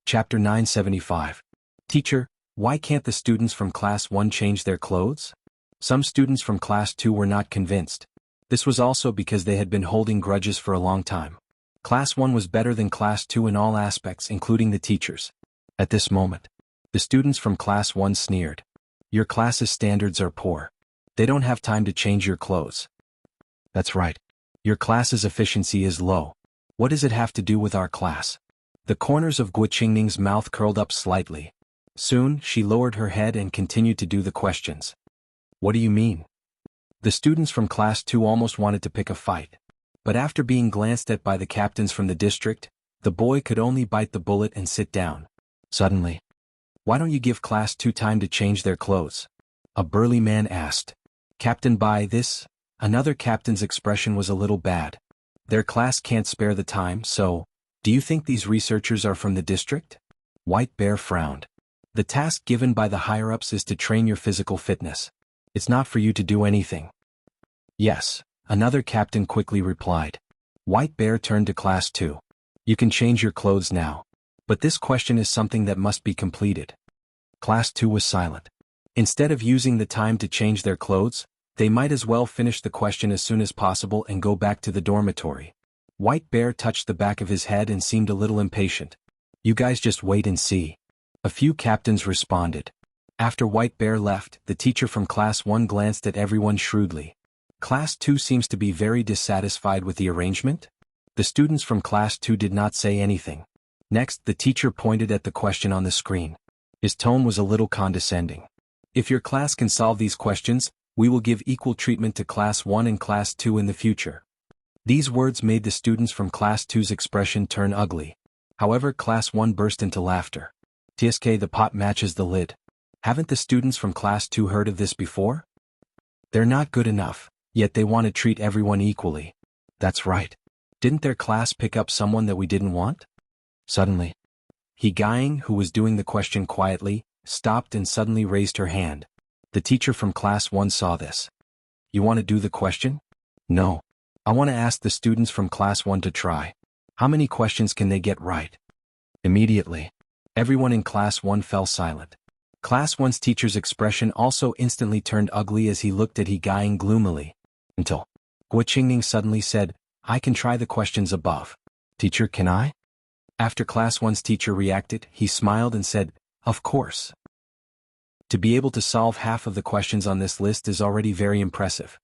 Chapter 975. Teacher, why can't the students from Class 1 change their clothes? Some students from Class 2 were not convinced. This was also because they had been holding grudges for a long time. Class 1 was better than Class 2 in all aspects, including the teachers. At this moment, the students from Class 1 sneered. Your class's standards are poor. They don't have time to change your clothes. That's right. Your class's efficiency is low. What does it have to do with our class? The corners of Guo Qingning's mouth curled up slightly. Soon, she lowered her head and continued to do the questions. What do you mean? The students from Class 2 almost wanted to pick a fight. But after being glanced at by the captains from the district, the boy could only bite the bullet and sit down. Suddenly, why don't you give Class 2 time to change their clothes? A burly man asked. Captain Bai, this? Another captain's expression was a little bad. Their class can't spare the time, so, do you think these researchers are from the district? White Bear frowned. The task given by the higher-ups is to train your physical fitness. It's not for you to do anything. Yes, another captain quickly replied. White Bear turned to Class 2. You can change your clothes now. But this question is something that must be completed. Class 2 was silent. Instead of using the time to change their clothes, they might as well finish the question as soon as possible and go back to the dormitory. White Bear touched the back of his head and seemed a little impatient. You guys just wait and see. A few captains responded. After White Bear left, the teacher from Class 1 glanced at everyone shrewdly. Class 2 seems to be very dissatisfied with the arrangement? The students from Class 2 did not say anything. Next, the teacher pointed at the question on the screen. His tone was a little condescending. If your class can solve these questions, we will give equal treatment to Class 1 and Class 2 in the future. These words made the students from Class 2's expression turn ugly. However, Class 1 burst into laughter. TSK, the pot matches the lid. Haven't the students from Class 2 heard of this before? They're not good enough, yet they want to treat everyone equally. That's right. Didn't their class pick up someone that we didn't want? Suddenly, He Gying, who was doing the question quietly, stopped and suddenly raised her hand. The teacher from Class 1 saw this. You want to do the question? No. I want to ask the students from Class 1 to try. How many questions can they get right? Immediately, everyone in Class 1 fell silent. Class 1's teacher's expression also instantly turned ugly as he looked at He Gying gloomily. Until Guo Qingning suddenly said, I can try the questions above. Teacher, can I? After Class 1's teacher reacted, he smiled and said, Of course. To be able to solve half of the questions on this list is already very impressive.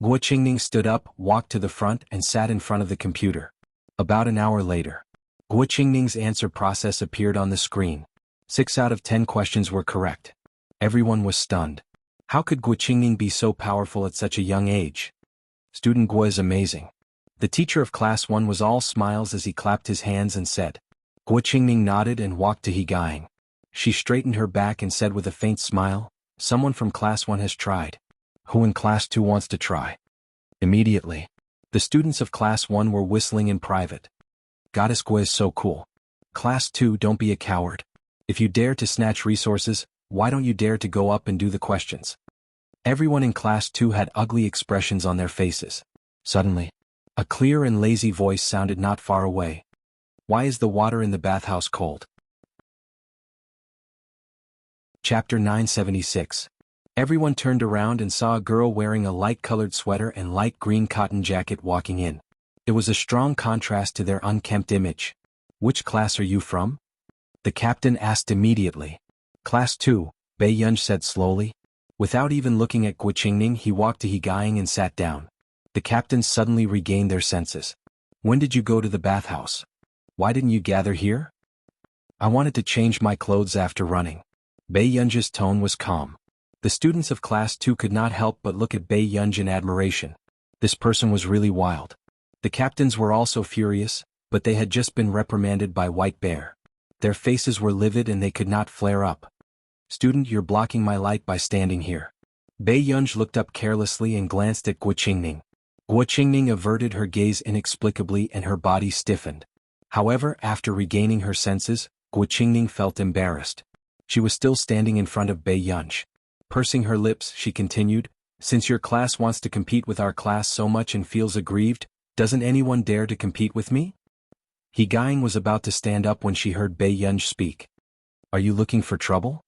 Guo Qingning stood up, walked to the front, and sat in front of the computer. About an hour later, Guo Qingning's answer process appeared on the screen. 6 out of 10 questions were correct. Everyone was stunned. How could Guo Qingning be so powerful at such a young age? Student Guo is amazing. The teacher of Class 1 was all smiles as he clapped his hands and said. Guo Qingning nodded and walked to He Gying. She straightened her back and said with a faint smile, Someone from Class 1 has tried. Who in Class 2 wants to try? Immediately, the students of Class 1 were whistling in private. Goddess Guo is so cool. Class 2, don't be a coward. If you dare to snatch resources, why don't you dare to go up and do the questions? Everyone in Class 2 had ugly expressions on their faces. Suddenly, a clear and lazy voice sounded not far away. Why is the water in the bathhouse cold? Chapter 976. Everyone turned around and saw a girl wearing a light-colored sweater and light green cotton jacket walking in. It was a strong contrast to their unkempt image. Which class are you from? The captain asked immediately. Class 2, Bei Yunj said slowly. Without even looking at Guo Qingning, he walked to He Guiying and sat down. The captains suddenly regained their senses. When did you go to the bathhouse? Why didn't you gather here? I wanted to change my clothes after running. Bei Yunj's tone was calm. The students of Class 2 could not help but look at Bei Yunj in admiration. This person was really wild. The captains were also furious, but they had just been reprimanded by White Bear. Their faces were livid and they could not flare up. Student, you're blocking my light by standing here. Bei Yunj looked up carelessly and glanced at Guo Qingning. Guo Qingning averted her gaze inexplicably and her body stiffened. However, after regaining her senses, Guo Qingning felt embarrassed. She was still standing in front of Bei Yunj. Pursing her lips, she continued, since your class wants to compete with our class so much and feels aggrieved, doesn't anyone dare to compete with me? He Guiying was about to stand up when she heard Bei Yunj speak. Are you looking for trouble?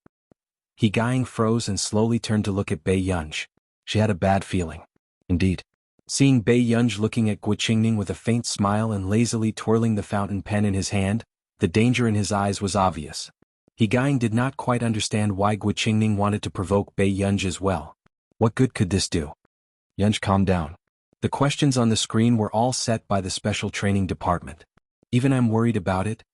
He Guiying froze and slowly turned to look at Bei Yunj. She had a bad feeling. Indeed. Seeing Bei Yunj looking at Guo Qingning with a faint smile and lazily twirling the fountain pen in his hand, the danger in his eyes was obvious. He Guiying did not quite understand why Guo Qingning wanted to provoke Bei Yunj as well. What good could this do? Yunj, calm down. The questions on the screen were all set by the special training department. Even I'm worried about it.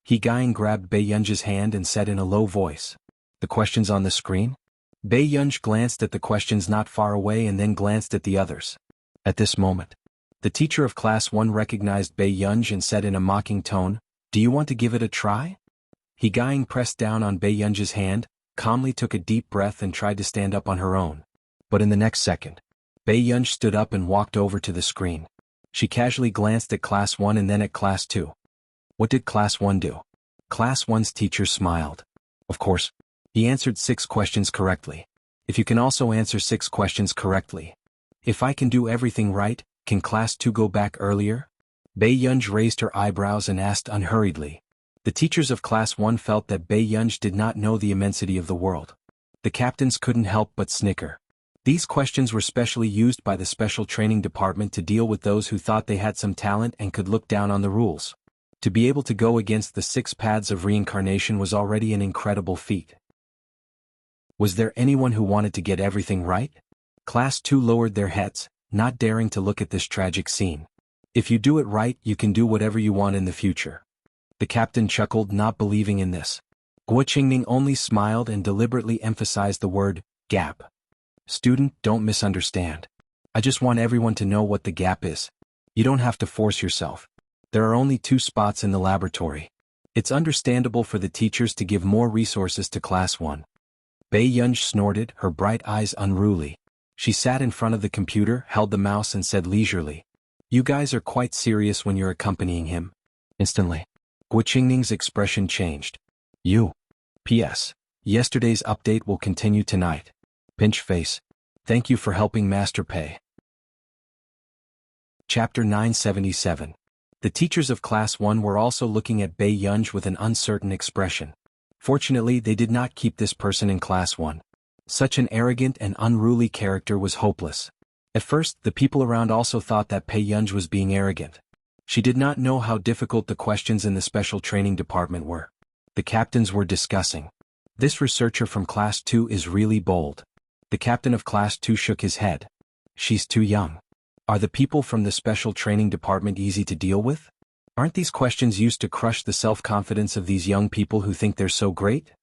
He Guiying grabbed Bei Yunj's hand and said in a low voice. The questions on the screen? Bei Yunj glanced at the questions not far away and then glanced at the others. At this moment, the teacher of Class 1 recognized Bei Yunj and said in a mocking tone, Do you want to give it a try? He Guiying pressed down on Bei Yunj's hand, calmly took a deep breath and tried to stand up on her own. But in the next second, Bei Yunj stood up and walked over to the screen. She casually glanced at Class 1 and then at Class 2. What did Class 1 do? Class 1's teacher smiled. Of course. He answered 6 questions correctly. If you can also answer 6 questions correctly. If I can do everything right, can Class 2 go back earlier? Bei Yunj raised her eyebrows and asked unhurriedly. The teachers of Class 1 felt that Bei Yunj did not know the immensity of the world. The captains couldn't help but snicker. These questions were specially used by the special training department to deal with those who thought they had some talent and could look down on the rules. To be able to go against the 6 paths of reincarnation was already an incredible feat. Was there anyone who wanted to get everything right? Class 2 lowered their heads, not daring to look at this tragic scene. If you do it right, you can do whatever you want in the future. The captain chuckled, not believing in this. Guo Qingning only smiled and deliberately emphasized the word, gap. Student, don't misunderstand. I just want everyone to know what the gap is. You don't have to force yourself. There are only 2 spots in the laboratory. It's understandable for the teachers to give more resources to Class 1. Bei Yunj snorted, her bright eyes unruly. She sat in front of the computer, held the mouse and said leisurely, You guys are quite serious when you're accompanying him. Instantly, Guo Qingning's expression changed. P.S. Yesterday's update will continue tonight. Pinch face. Thank you for helping Master Pei. Chapter 977. The teachers of Class 1 were also looking at Bei Yunj with an uncertain expression. Fortunately, they did not keep this person in Class 1. Such an arrogant and unruly character was hopeless. At first, the people around also thought that Bei Yunj was being arrogant. She did not know how difficult the questions in the special training department were. The captains were discussing. This researcher from Class 2 is really bold. The captain of Class 2 shook his head. She's too young. Are the people from the special training department easy to deal with? Aren't these questions used to crush the self-confidence of these young people who think they're so great?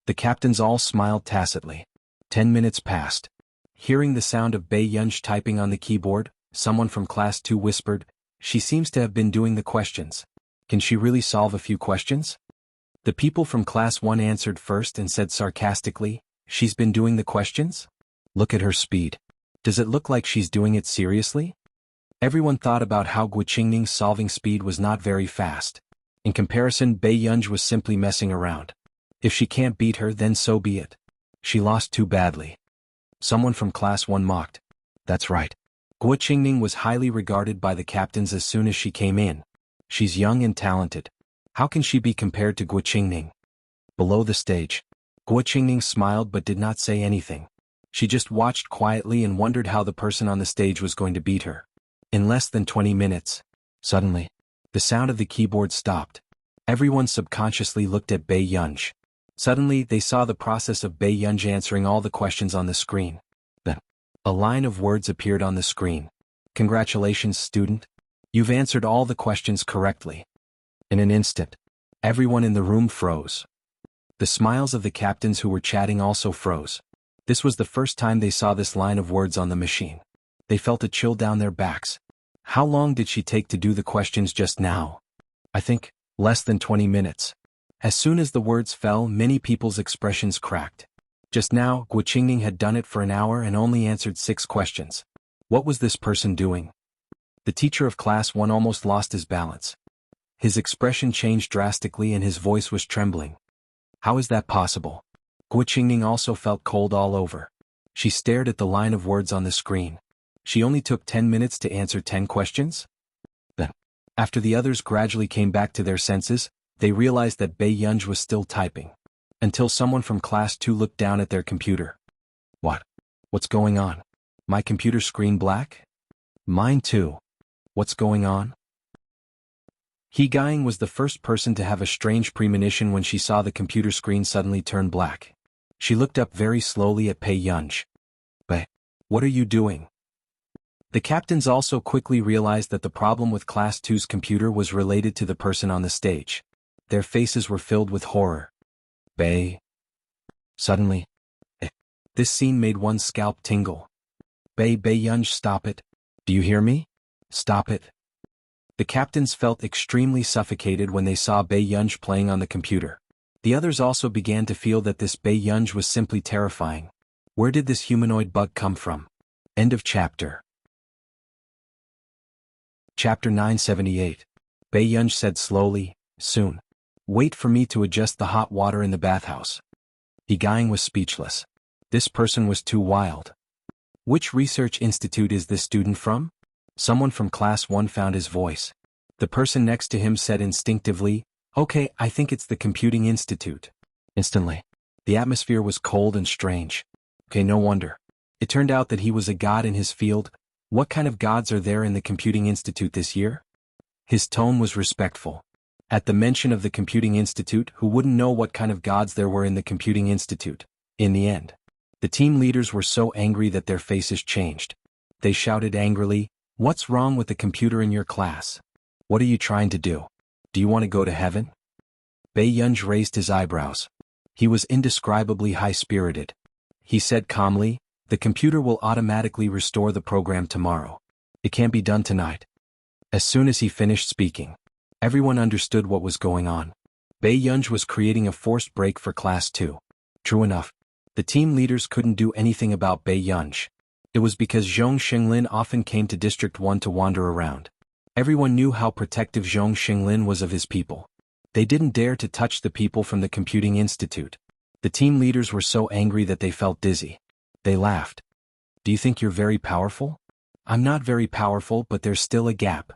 The captains all smiled tacitly. 10 minutes passed. Hearing the sound of Bei Yunj typing on the keyboard, someone from Class 2 whispered, She seems to have been doing the questions. Can she really solve a few questions? The people from Class 1 answered first and said sarcastically, She's been doing the questions? Look at her speed. Does it look like she's doing it seriously? Everyone thought about how Guo Qingning's solving speed was not very fast. In comparison, Bei Yunj was simply messing around. If she can't beat her, then so be it. She lost too badly. Someone from Class 1 mocked. That's right. Guo Qingning was highly regarded by the captains as soon as she came in. She's young and talented. How can she be compared to Guo Qingning? Below the stage, Guo Qingning smiled but did not say anything. She just watched quietly and wondered how the person on the stage was going to beat her. In less than 20 minutes, suddenly, the sound of the keyboard stopped. Everyone subconsciously looked at Bei Yunj. Suddenly, they saw the process of Bei Yunj answering all the questions on the screen. Then, a line of words appeared on the screen. "Congratulations, student. You've answered all the questions correctly." In an instant, everyone in the room froze. The smiles of the captains who were chatting also froze. This was the first time they saw this line of words on the machine. They felt a chill down their backs. How long did she take to do the questions just now? I think, less than 20 minutes. As soon as the words fell, many people's expressions cracked. Just now, Guo Qingning had done it for an hour and only answered 6 questions. What was this person doing? The teacher of class 1 almost lost his balance. His expression changed drastically and his voice was trembling. How is that possible? Guo Qingning also felt cold all over. She stared at the line of words on the screen. She only took 10 minutes to answer 10 questions? Then, after the others gradually came back to their senses, they realized that Bei Yunj was still typing. Until someone from class 2 looked down at their computer. What? What's going on? My computer screen black? Mine too. What's going on? He Gying was the first person to have a strange premonition when she saw the computer screen suddenly turn black. She looked up very slowly at Bei Yunj. Bei, what are you doing? The captains also quickly realized that the problem with Class 2's computer was related to the person on the stage. Their faces were filled with horror. Bei. Suddenly, this scene made one's scalp tingle. Bei Yunj, stop it. Do you hear me? Stop it. The captains felt extremely suffocated when they saw Bei Yunj playing on the computer. The others also began to feel that this Bei Yunj was simply terrifying. Where did this humanoid bug come from? End of chapter. Chapter 978. Bei Yunj said slowly, soon. Wait for me to adjust the hot water in the bathhouse. He Gying was speechless. This person was too wild. Which research institute is this student from? Someone from class 1 found his voice. The person next to him said instinctively, okay, I think it's the Computing Institute. Instantly, the atmosphere was cold and strange. Okay, no wonder. It turned out that he was a god in his field. What kind of gods are there in the Computing Institute this year? His tone was respectful. At the mention of the Computing Institute, who wouldn't know what kind of gods there were in the Computing Institute? In the end, the team leaders were so angry that their faces changed. They shouted angrily, what's wrong with the computer in your class? What are you trying to do? Do you want to go to heaven? Bei Yunj raised his eyebrows. He was indescribably high-spirited. He said calmly, the computer will automatically restore the program tomorrow. It can't be done tonight. As soon as he finished speaking, everyone understood what was going on. Bei Yunj was creating a forced break for Class 2. True enough, the team leaders couldn't do anything about Bei Yunj. It was because Zhong Xinglin often came to District 1 to wander around. Everyone knew how protective Zhong Xinglin was of his people. They didn't dare to touch the people from the Computing Institute. The team leaders were so angry that they felt dizzy. They laughed. Do you think you're very powerful? I'm not very powerful, but there's still a gap.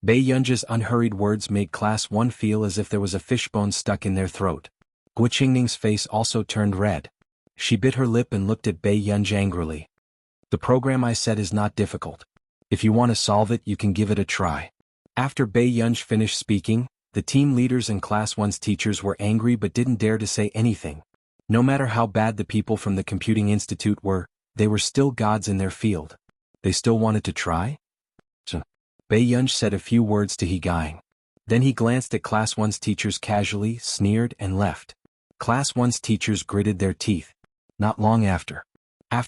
Bei Yunj's unhurried words made Class 1 feel as if there was a fishbone stuck in their throat. Guo Qingning's face also turned red. She bit her lip and looked at Bei Yunj angrily. The program I said is not difficult. If you want to solve it, you can give it a try. After Bei Yunj finished speaking, the team leaders and Class 1's teachers were angry but didn't dare to say anything. No matter how bad the people from the Computing Institute were, they were still gods in their field. They still wanted to try? So, Bei Yunj said a few words to He Gying. Then he glanced at Class 1's teachers casually, sneered, and left. Class 1's teachers gritted their teeth. Not long after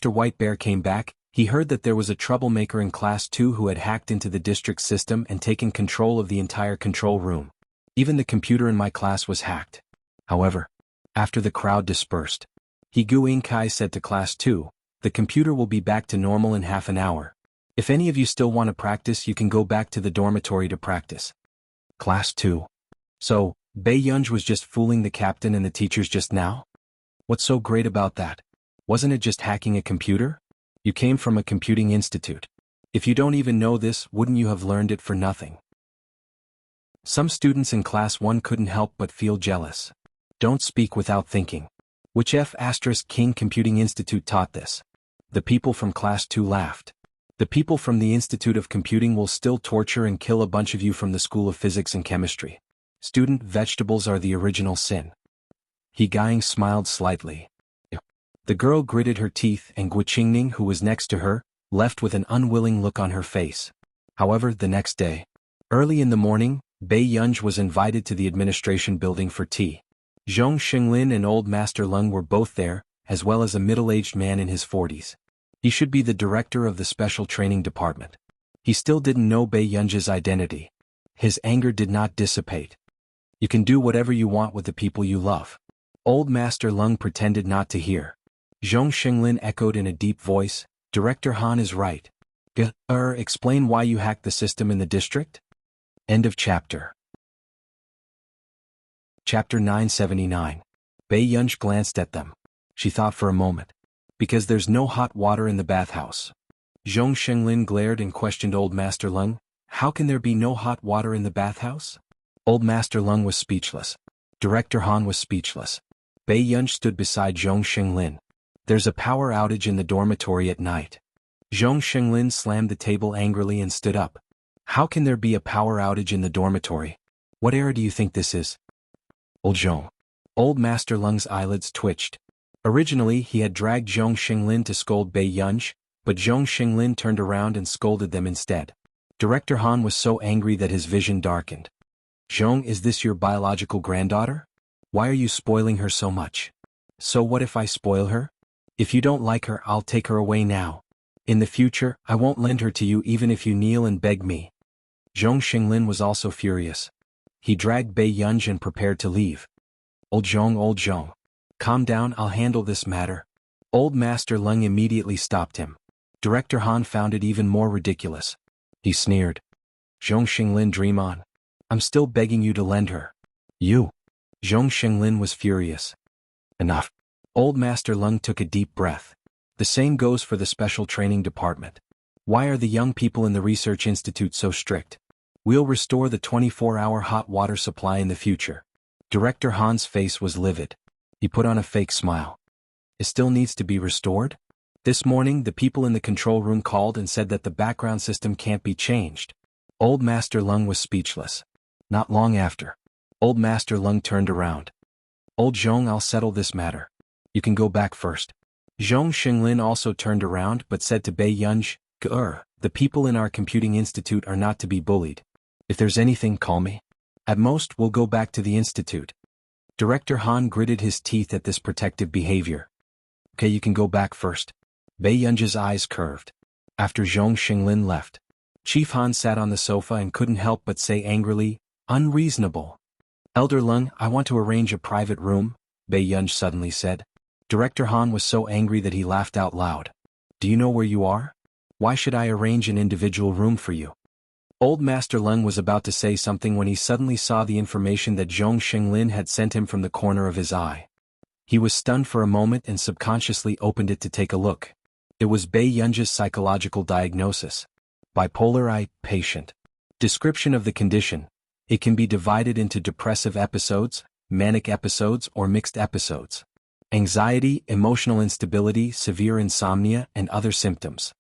White Bear came back, he heard that there was a troublemaker in Class 2 who had hacked into the district system and taken control of the entire control room. Even the computer in my class was hacked. However, after the crowd dispersed, He Guingkai said to Class 2, the computer will be back to normal in half an hour. If any of you still want to practice, you can go back to the dormitory to practice. Class 2. So, Bei Yunj was just fooling the captain and the teachers just now? What's so great about that? Wasn't it just hacking a computer? You came from a computing institute. If you don't even know this, wouldn't you have learned it for nothing? Some students in Class 1 couldn't help but feel jealous. Don't speak without thinking. Which King Computing Institute taught this? The people from Class 2 laughed. The people from the Institute of Computing will still torture and kill a bunch of you from the School of Physics and Chemistry. Student, vegetables are the original sin. He Guying smiled slightly. The girl gritted her teeth and Guqingning, who was next to her, left with an unwilling look on her face. However, the next day, early in the morning, Bei Yunj was invited to the administration building for tea. Zhong Xinglin and Old Master Lung were both there, as well as a middle-aged man in his 40s. He should be the director of the special training department. He still didn't know Bei Yunj's identity. His anger did not dissipate. You can do whatever you want with the people you love. Old Master Lung pretended not to hear. Zhong Xinglin echoed in a deep voice, Director Han is right. Explain why you hacked the system in the district? End of chapter. Chapter 979. Bei Yunj glanced at them. She thought for a moment. Because there's no hot water in the bathhouse. Zhong Xinglin glared and questioned Old Master Lung, how can there be no hot water in the bathhouse? Old Master Lung was speechless. Director Han was speechless. Bei Yunj stood beside Zhong Xinglin. There's a power outage in the dormitory at night. Zhong Xinglin slammed the table angrily and stood up. How can there be a power outage in the dormitory? What era do you think this is? Old Zhong. Old Master Lung's eyelids twitched. Originally he had dragged Zhong Xinglin to scold Bei Yunj, but Zhong Xinglin turned around and scolded them instead. Director Han was so angry that his vision darkened. Zhong, is this your biological granddaughter? Why are you spoiling her so much? So what if I spoil her? If you don't like her, I'll take her away now. In the future, I won't lend her to you even if you kneel and beg me. Zhong Xinglin was also furious. He dragged Bei Yunj and prepared to leave. Old Zhong. Calm down, I'll handle this matter. Old Master Lung immediately stopped him. Director Han found it even more ridiculous. He sneered. Zhong Xinglin, dream on. I'm still begging you to lend her. You. Zhong Xinglin was furious. Enough. Old Master Lung took a deep breath. The same goes for the special training department. Why are the young people in the research institute so strict? We'll restore the 24-hour hot water supply in the future. Director Han's face was livid. He put on a fake smile. It still needs to be restored? This morning the people in the control room called and said that the background system can't be changed. Old Master Lung was speechless. Not long after, Old Master Lung turned around. Old Zhong, I'll settle this matter. You can go back first. Zhong Xinglin also turned around but said to Bei Yunj, the people in our computing institute are not to be bullied. If there's anything, call me. At most, we'll go back to the institute. Director Han gritted his teeth at this protective behavior. Okay, you can go back first. Bei Yunj's eyes curved. After Zhong Xinglin left, Chief Han sat on the sofa and couldn't help but say angrily, unreasonable. Elder Lung, I want to arrange a private room, Bei Yunj suddenly said. Director Han was so angry that he laughed out loud. Do you know where you are? Why should I arrange an individual room for you? Old Master Lung was about to say something when he suddenly saw the information that Zhong Xinglin had sent him from the corner of his eye. He was stunned for a moment and subconsciously opened it to take a look. It was Bei Yunj's psychological diagnosis. Bipolar I, patient. Description of the condition. It can be divided into depressive episodes, manic episodes, or mixed episodes. Anxiety, emotional instability, severe insomnia, and other symptoms.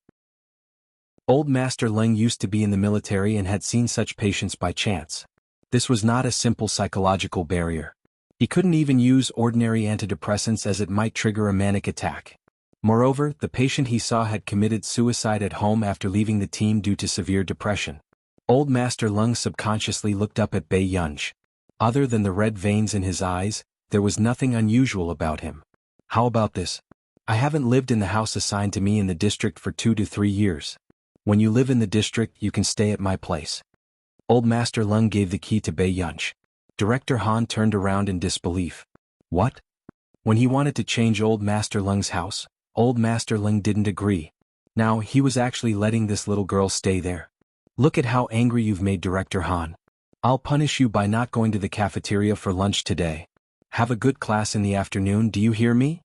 Old Master Lung used to be in the military and had seen such patients by chance. This was not a simple psychological barrier. He couldn't even use ordinary antidepressants as it might trigger a manic attack. Moreover, the patient he saw had committed suicide at home after leaving the team due to severe depression. Old Master Lung subconsciously looked up at Bei Yunj. Other than the red veins in his eyes, there was nothing unusual about him. How about this? I haven't lived in the house assigned to me in the district for 2 to 3 years. When you live in the district, you can stay at my place. Old Master Lung gave the key to Bei Yunj. Director Han turned around in disbelief. What? When he wanted to change Old Master Lung's house, Old Master Lung didn't agree. Now he was actually letting this little girl stay there. Look at how angry you've made Director Han. I'll punish you by not going to the cafeteria for lunch today. Have a good class in the afternoon, do you hear me?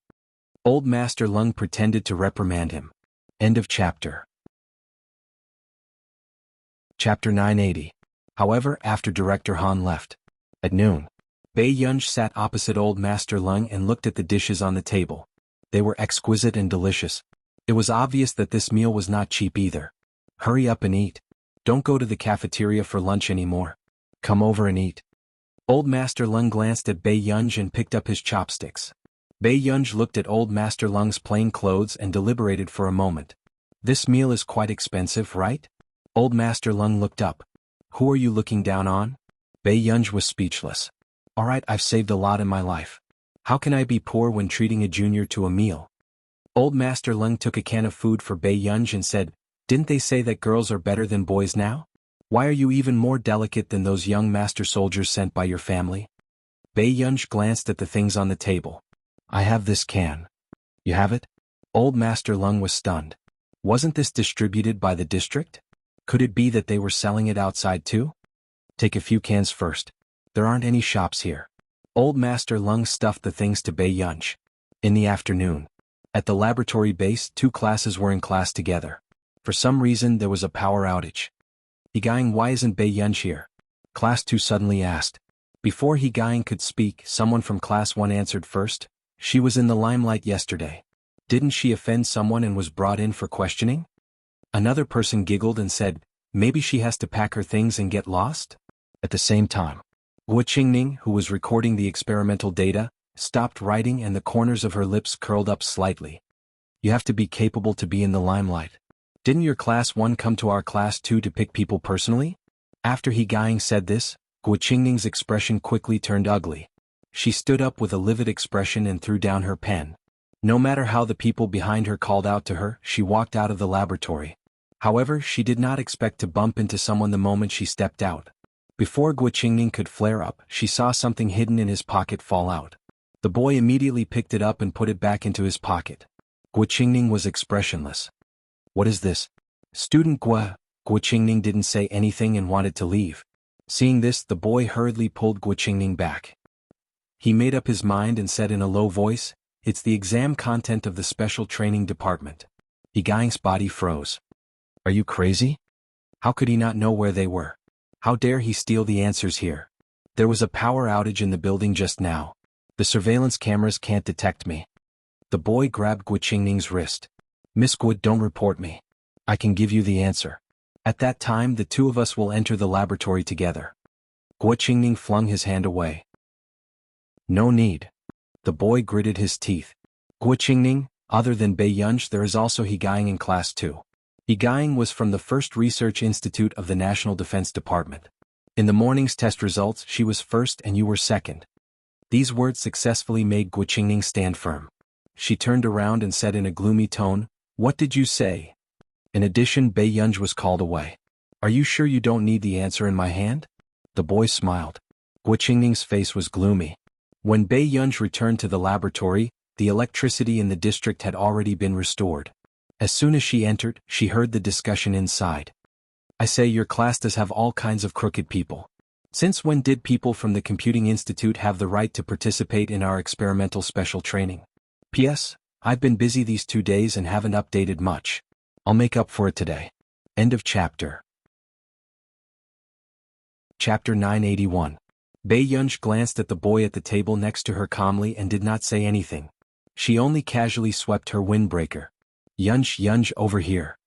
Old Master Lung pretended to reprimand him. End of chapter. Chapter 980. However, after Director Han left, at noon, Bei Yunj sat opposite Old Master Lung and looked at the dishes on the table. They were exquisite and delicious. It was obvious that this meal was not cheap either. Hurry up and eat. Don't go to the cafeteria for lunch anymore. Come over and eat. Old Master Lung glanced at Bei Yunj and picked up his chopsticks. Bei Yunj looked at Old Master Lung's plain clothes and deliberated for a moment. This meal is quite expensive, right? Old Master Lung looked up. Who are you looking down on? Bei Yunj was speechless. Alright, I've saved a lot in my life. How can I be poor when treating a junior to a meal? Old Master Lung took a can of food for Bei Yunj and said, Didn't they say that girls are better than boys now? Why are you even more delicate than those young master soldiers sent by your family? Bei Yunj glanced at the things on the table. I have this can. You have it? Old Master Lung was stunned. Wasn't this distributed by the district? Could it be that they were selling it outside too? Take a few cans first. There aren't any shops here. Old Master Lung stuffed the things to Bei Yunj. In the afternoon, at the laboratory base, 2 classes were in class together. For some reason there was a power outage. Higaing, why isn't Bei Yunj here? Class 2 suddenly asked. Before Higaing could speak, someone from Class 1 answered first. She was in the limelight yesterday. Didn't she offend someone and was brought in for questioning? Another person giggled and said, maybe she has to pack her things and get lost? At the same time, Guo Qingning, who was recording the experimental data, stopped writing and the corners of her lips curled up slightly. You have to be capable to be in the limelight. Didn't your Class 1 come to our Class 2 to pick people personally? After Higaing said this, Guo Qingning's expression quickly turned ugly. She stood up with a livid expression and threw down her pen. No matter how the people behind her called out to her, she walked out of the laboratory. However, she did not expect to bump into someone the moment she stepped out. Before Guo Qingning could flare up, she saw something hidden in his pocket fall out. The boy immediately picked it up and put it back into his pocket. Guo Qingning was expressionless. What is this? Student Guo. Guo Qingning didn't say anything and wanted to leave. Seeing this, the boy hurriedly pulled Guo Qingning back. He made up his mind and said in a low voice, It's the exam content of the special training department. Higaing's body froze. Are you crazy? How could he not know where they were? How dare he steal the answers here? There was a power outage in the building just now. The surveillance cameras can't detect me. The boy grabbed Guo Qingning's wrist. Miss Guo, don't report me. I can give you the answer. At that time the 2 of us will enter the laboratory together. Guo Qingning flung his hand away. No need. The boy gritted his teeth. Guo Qingning, other than Bei Yunj there is also Higaing in Class 2. Higaing was from the 1st Research Institute of the National Defense Department. In the morning's test results she was first and you were second. These words successfully made Guo Qingning stand firm. She turned around and said in a gloomy tone, What did you say? In addition, Bei Yunj was called away. Are you sure you don't need the answer in my hand? The boy smiled. Guo Qingning's face was gloomy. When Bei Yunj returned to the laboratory, the electricity in the district had already been restored. As soon as she entered, she heard the discussion inside. I say, your class does have all kinds of crooked people. Since when did people from the Computing Institute have the right to participate in our experimental special training? P.S. I've been busy these 2 days and haven't updated much. I'll make up for it today. End of chapter. Chapter 981. Bei Yunj glanced at the boy at the table next to her calmly and did not say anything. She only casually swept her windbreaker. Yunj, over here.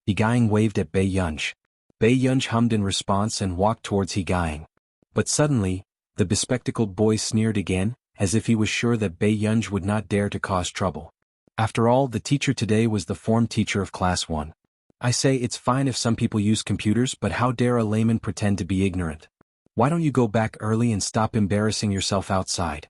Higaing waved at Bei Yunj. Bei Yunj hummed in response and walked towards Higaing. But suddenly, the bespectacled boy sneered again, as if he was sure that Bei Yunj would not dare to cause trouble. After all, the teacher today was the form teacher of Class 1. I say it's fine if some people use computers, but how dare a layman pretend to be ignorant? Why don't you go back early and stop embarrassing yourself outside?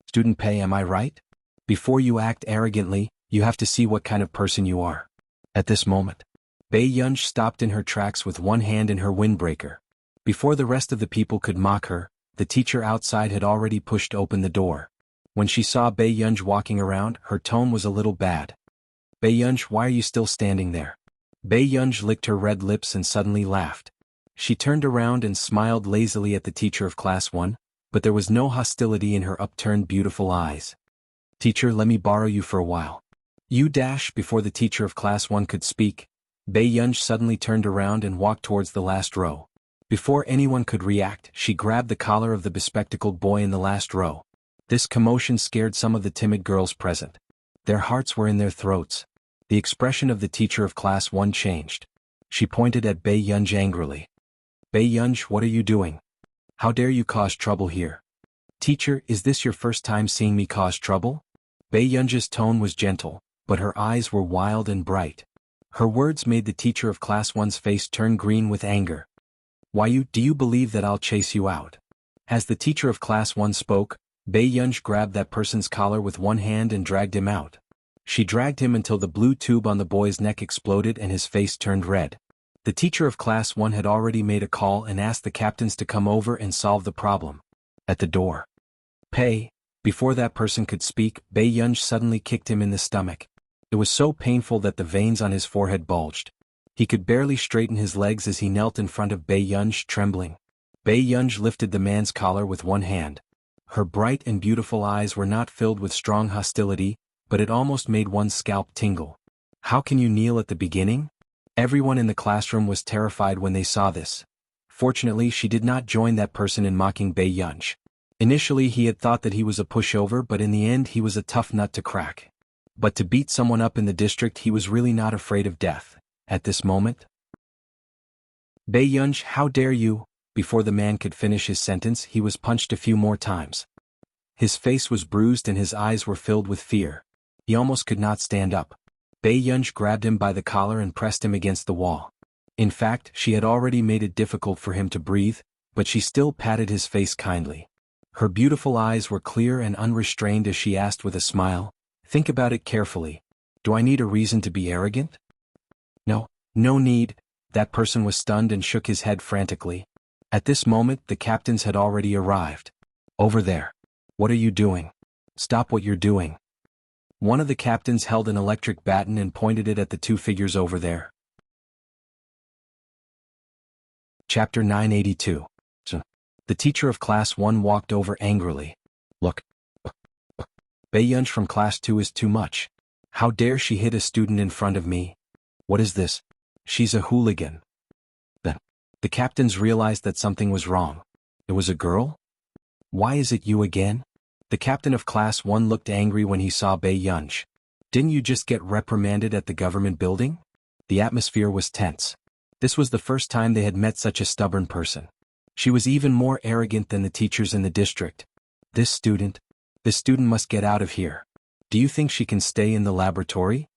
Student Pei, am I right? Before you act arrogantly, you have to see what kind of person you are. At this moment, Bei Yunj stopped in her tracks with one hand in her windbreaker. Before the rest of the people could mock her, the teacher outside had already pushed open the door. When she saw Bei Yunj walking around, her tone was a little bad. Bei Yunj, why are you still standing there? Bei Yunj licked her red lips and suddenly laughed. She turned around and smiled lazily at the teacher of Class 1, but there was no hostility in her upturned beautiful eyes. Teacher, let me borrow you for a while. You dash. Before the teacher of Class 1 could speak, Bei Yunj suddenly turned around and walked towards the last row. Before anyone could react, she grabbed the collar of the bespectacled boy in the last row. This commotion scared some of the timid girls present. Their hearts were in their throats. The expression of the teacher of Class 1 changed. She pointed at Bei Yunj angrily. Bei Yunj, what are you doing? How dare you cause trouble here? Teacher, is this your first time seeing me cause trouble? Bei Yunji's tone was gentle, but her eyes were wild and bright. Her words made the teacher of Class 1's face turn green with anger. Do you believe that I'll chase you out? As the teacher of Class 1 spoke, Bei Yunji grabbed that person's collar with one hand and dragged him out. She dragged him until the blue tube on the boy's neck exploded and his face turned red. The teacher of Class 1 had already made a call and asked the captains to come over and solve the problem. At the door. Before that person could speak, Bei Yunji suddenly kicked him in the stomach. It was so painful that the veins on his forehead bulged. He could barely straighten his legs as he knelt in front of Bei Yunji, trembling. Bei Yunji lifted the man's collar with one hand. Her bright and beautiful eyes were not filled with strong hostility, but it almost made one's scalp tingle. How can you kneel at the beginning? Everyone in the classroom was terrified when they saw this. Fortunately, she did not join that person in mocking Bei Yunji. Initially he had thought that he was a pushover, but in the end he was a tough nut to crack. But to beat someone up in the district, he was really not afraid of death. At this moment, Bei Yunji, how dare you? Before the man could finish his sentence, he was punched a few more times. His face was bruised and his eyes were filled with fear. He almost could not stand up. Bei Yunji grabbed him by the collar and pressed him against the wall. In fact, she had already made it difficult for him to breathe, but she still patted his face kindly. Her beautiful eyes were clear and unrestrained as she asked with a smile, "Think about it carefully. Do I need a reason to be arrogant?" No need. That person was stunned and shook his head frantically. At this moment, the captains had already arrived. "Over there. What are you doing? Stop what you're doing." One of the captains held an electric baton and pointed it at the two figures over there. Chapter 982. The teacher of Class 1 walked over angrily. "Look. Bei Yunji from Class 2 is too much. How dare she hit a student in front of me? What is this? She's a hooligan." Then, the captains realized that something was wrong. It was a girl? "Why is it you again?" The captain of Class 1 looked angry when he saw Bei Yunji. "Didn't you just get reprimanded at the government building?" The atmosphere was tense. This was the first time they had met such a stubborn person. She was even more arrogant than the teachers in the district. This student must get out of here. Do you think she can stay in the laboratory?"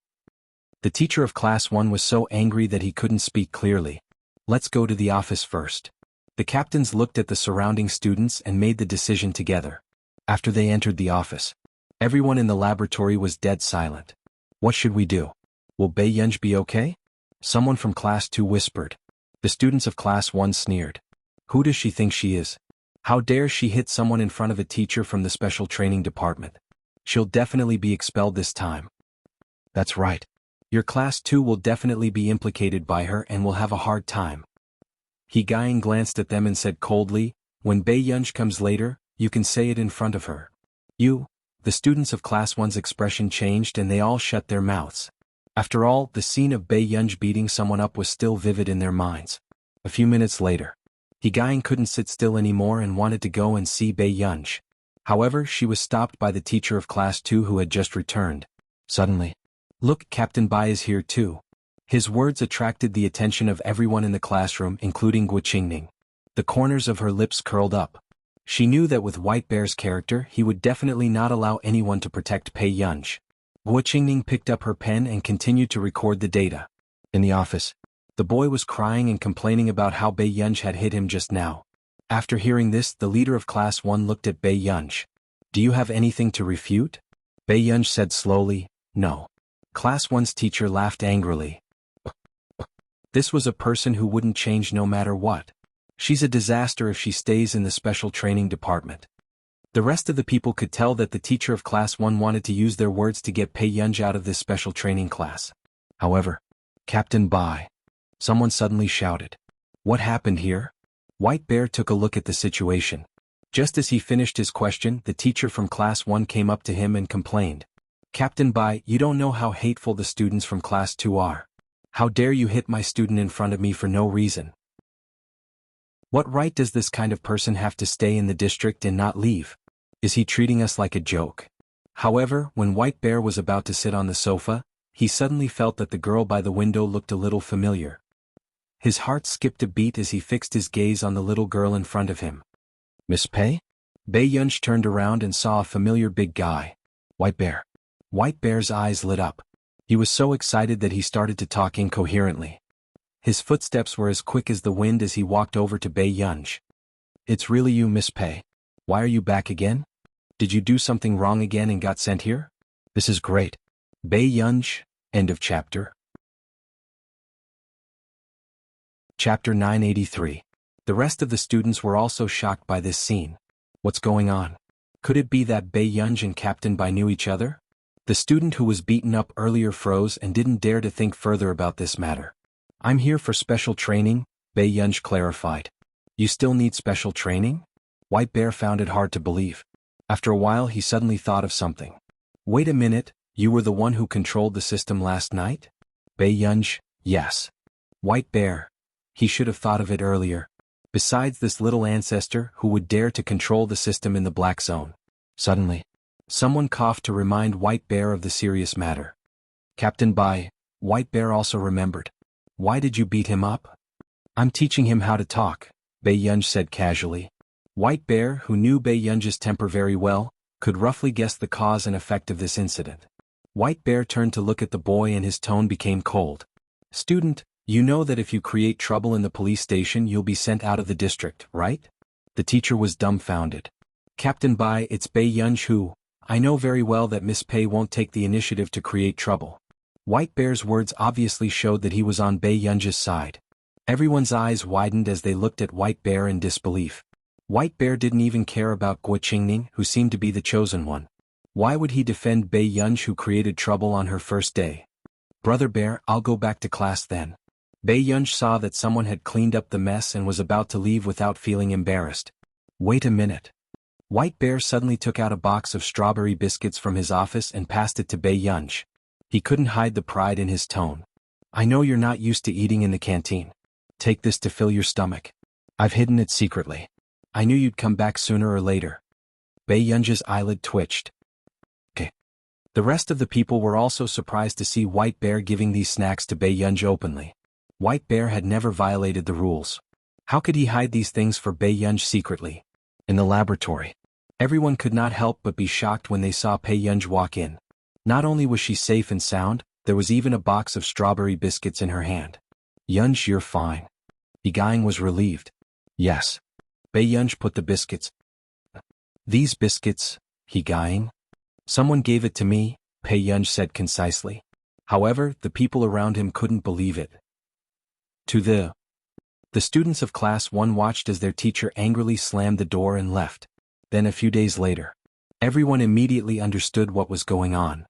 The teacher of Class 1 was so angry that he couldn't speak clearly. "Let's go to the office first." The captains looked at the surrounding students and made the decision together. After they entered the office, everyone in the laboratory was dead silent. "What should we do? Will Bei Yunji be okay?" Someone from Class 2 whispered. The students of Class 1 sneered. "Who does she think she is? How dare she hit someone in front of a teacher from the special training department? She'll definitely be expelled this time." "That's right. Your Class 2 will definitely be implicated by her and will have a hard time." Higain glanced at them and said coldly, "When Bei Yunji comes later, you can say it in front of her." The students of Class 1's expression changed and they all shut their mouths. After all, the scene of Bei Yunji beating someone up was still vivid in their minds. A few minutes later, Higain couldn't sit still anymore and wanted to go and see Bei Yunji. However, she was stopped by the teacher of Class 2 who had just returned. Suddenly, "Look, Captain Bai is here too." His words attracted the attention of everyone in the classroom, including Guqingning. The corners of her lips curled up. She knew that with White Bear's character he would definitely not allow anyone to protect Bei Yunji. Guqingning picked up her pen and continued to record the data. In the office, the boy was crying and complaining about how Bei Yunji had hit him just now. After hearing this, the leader of Class 1 looked at Bei Yunji. "Do you have anything to refute?" Bei Yunji said slowly, "No." Class 1's teacher laughed angrily. This was a person who wouldn't change no matter what. She's a disaster if she stays in the special training department. The rest of the people could tell that the teacher of Class 1 wanted to use their words to get Bei Yunji out of this special training class. However, "Captain Bai," someone suddenly shouted. "What happened here?" White Bear took a look at the situation. Just as he finished his question, the teacher from Class 1 came up to him and complained. "Captain Bai, you don't know how hateful the students from Class 2 are. How dare you hit my student in front of me for no reason? What right does this kind of person have to stay in the district and not leave? Is he treating us like a joke?" However, when White Bear was about to sit on the sofa, he suddenly felt that the girl by the window looked a little familiar. His heart skipped a beat as he fixed his gaze on the little girl in front of him. Miss Pei? Bei Yunj turned around and saw a familiar big guy. White Bear. White Bear's eyes lit up. He was so excited that he started to talk incoherently. His footsteps were as quick as the wind as he walked over to Bei Yunj. It's really you, Miss Pei. Why are you back again? Did you do something wrong again and got sent here? This is great. Bei Yunj, end of chapter. Chapter 983. The rest of the students were also shocked by this scene. What's going on? Could it be that Bei Yunj and Captain Bai knew each other? The student who was beaten up earlier froze and didn't dare to think further about this matter. I'm here for special training, Bei Yunj clarified. You still need special training? White Bear found it hard to believe. After a while he suddenly thought of something. Wait a minute, you were the one who controlled the system last night? Bei Yunj, yes. White Bear. He should have thought of it earlier. Besides this little ancestor who would dare to control the system in the black zone. Suddenly, someone coughed to remind White Bear of the serious matter. Captain Bai, White Bear also remembered. Why did you beat him up? I'm teaching him how to talk, Bei Yunj said casually. White Bear, who knew Bei Yunj's temper very well, could roughly guess the cause and effect of this incident. White Bear turned to look at the boy and his tone became cold. Student, you know that if you create trouble in the police station you'll be sent out of the district, right? The teacher was dumbfounded. Captain Bai, it's Bei Yunj who, I know very well that Miss Pei won't take the initiative to create trouble. White Bear's words obviously showed that he was on Bei Yunj's side. Everyone's eyes widened as they looked at White Bear in disbelief. White Bear didn't even care about Guo Qingning, who seemed to be the chosen one. Why would he defend Bei Yunj who created trouble on her first day? Brother Bear, I'll go back to class then. Bei Yunj saw that someone had cleaned up the mess and was about to leave without feeling embarrassed. Wait a minute. White Bear suddenly took out a box of strawberry biscuits from his office and passed it to Bei Yunj. He couldn't hide the pride in his tone. I know you're not used to eating in the canteen. Take this to fill your stomach. I've hidden it secretly. I knew you'd come back sooner or later. Bei Yunj's eyelid twitched. Okay. The rest of the people were also surprised to see White Bear giving these snacks to Bei Yunj openly. White Bear had never violated the rules. How could he hide these things for Bei Yunj secretly? In the laboratory. Everyone could not help but be shocked when they saw Bei Yunj walk in. Not only was she safe and sound, there was even a box of strawberry biscuits in her hand. Yunj, you're fine. Yigang was relieved. Yes. Bei Yunj put the biscuits. These biscuits, Yigang? Someone gave it to me, Bei Yunj said concisely. However, the people around him couldn't believe it. The students of Class 1 watched as their teacher angrily slammed the door and left. Then a few days later, everyone immediately understood what was going on.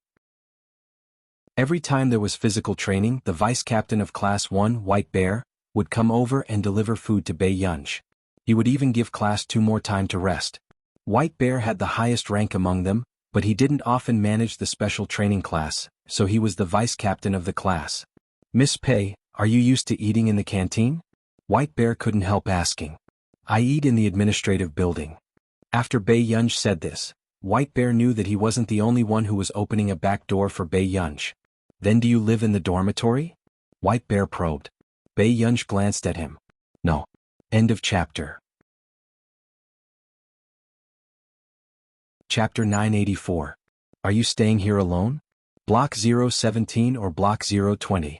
Every time there was physical training, the vice captain of Class 1, White Bear, would come over and deliver food to Bei Yunj. He would even give Class 2 more time to rest. White Bear had the highest rank among them, but he didn't often manage the special training class, so he was the vice captain of the class. Miss Pei, are you used to eating in the canteen? White Bear couldn't help asking. I eat in the administrative building. After Bei Yunj said this, White Bear knew that he wasn't the only one who was opening a back door for Bei Yunj. Then do you live in the dormitory? White Bear probed. Bei Yunj glanced at him. No. End of chapter. Chapter 984. Are you staying here alone? Block 017 or Block 020?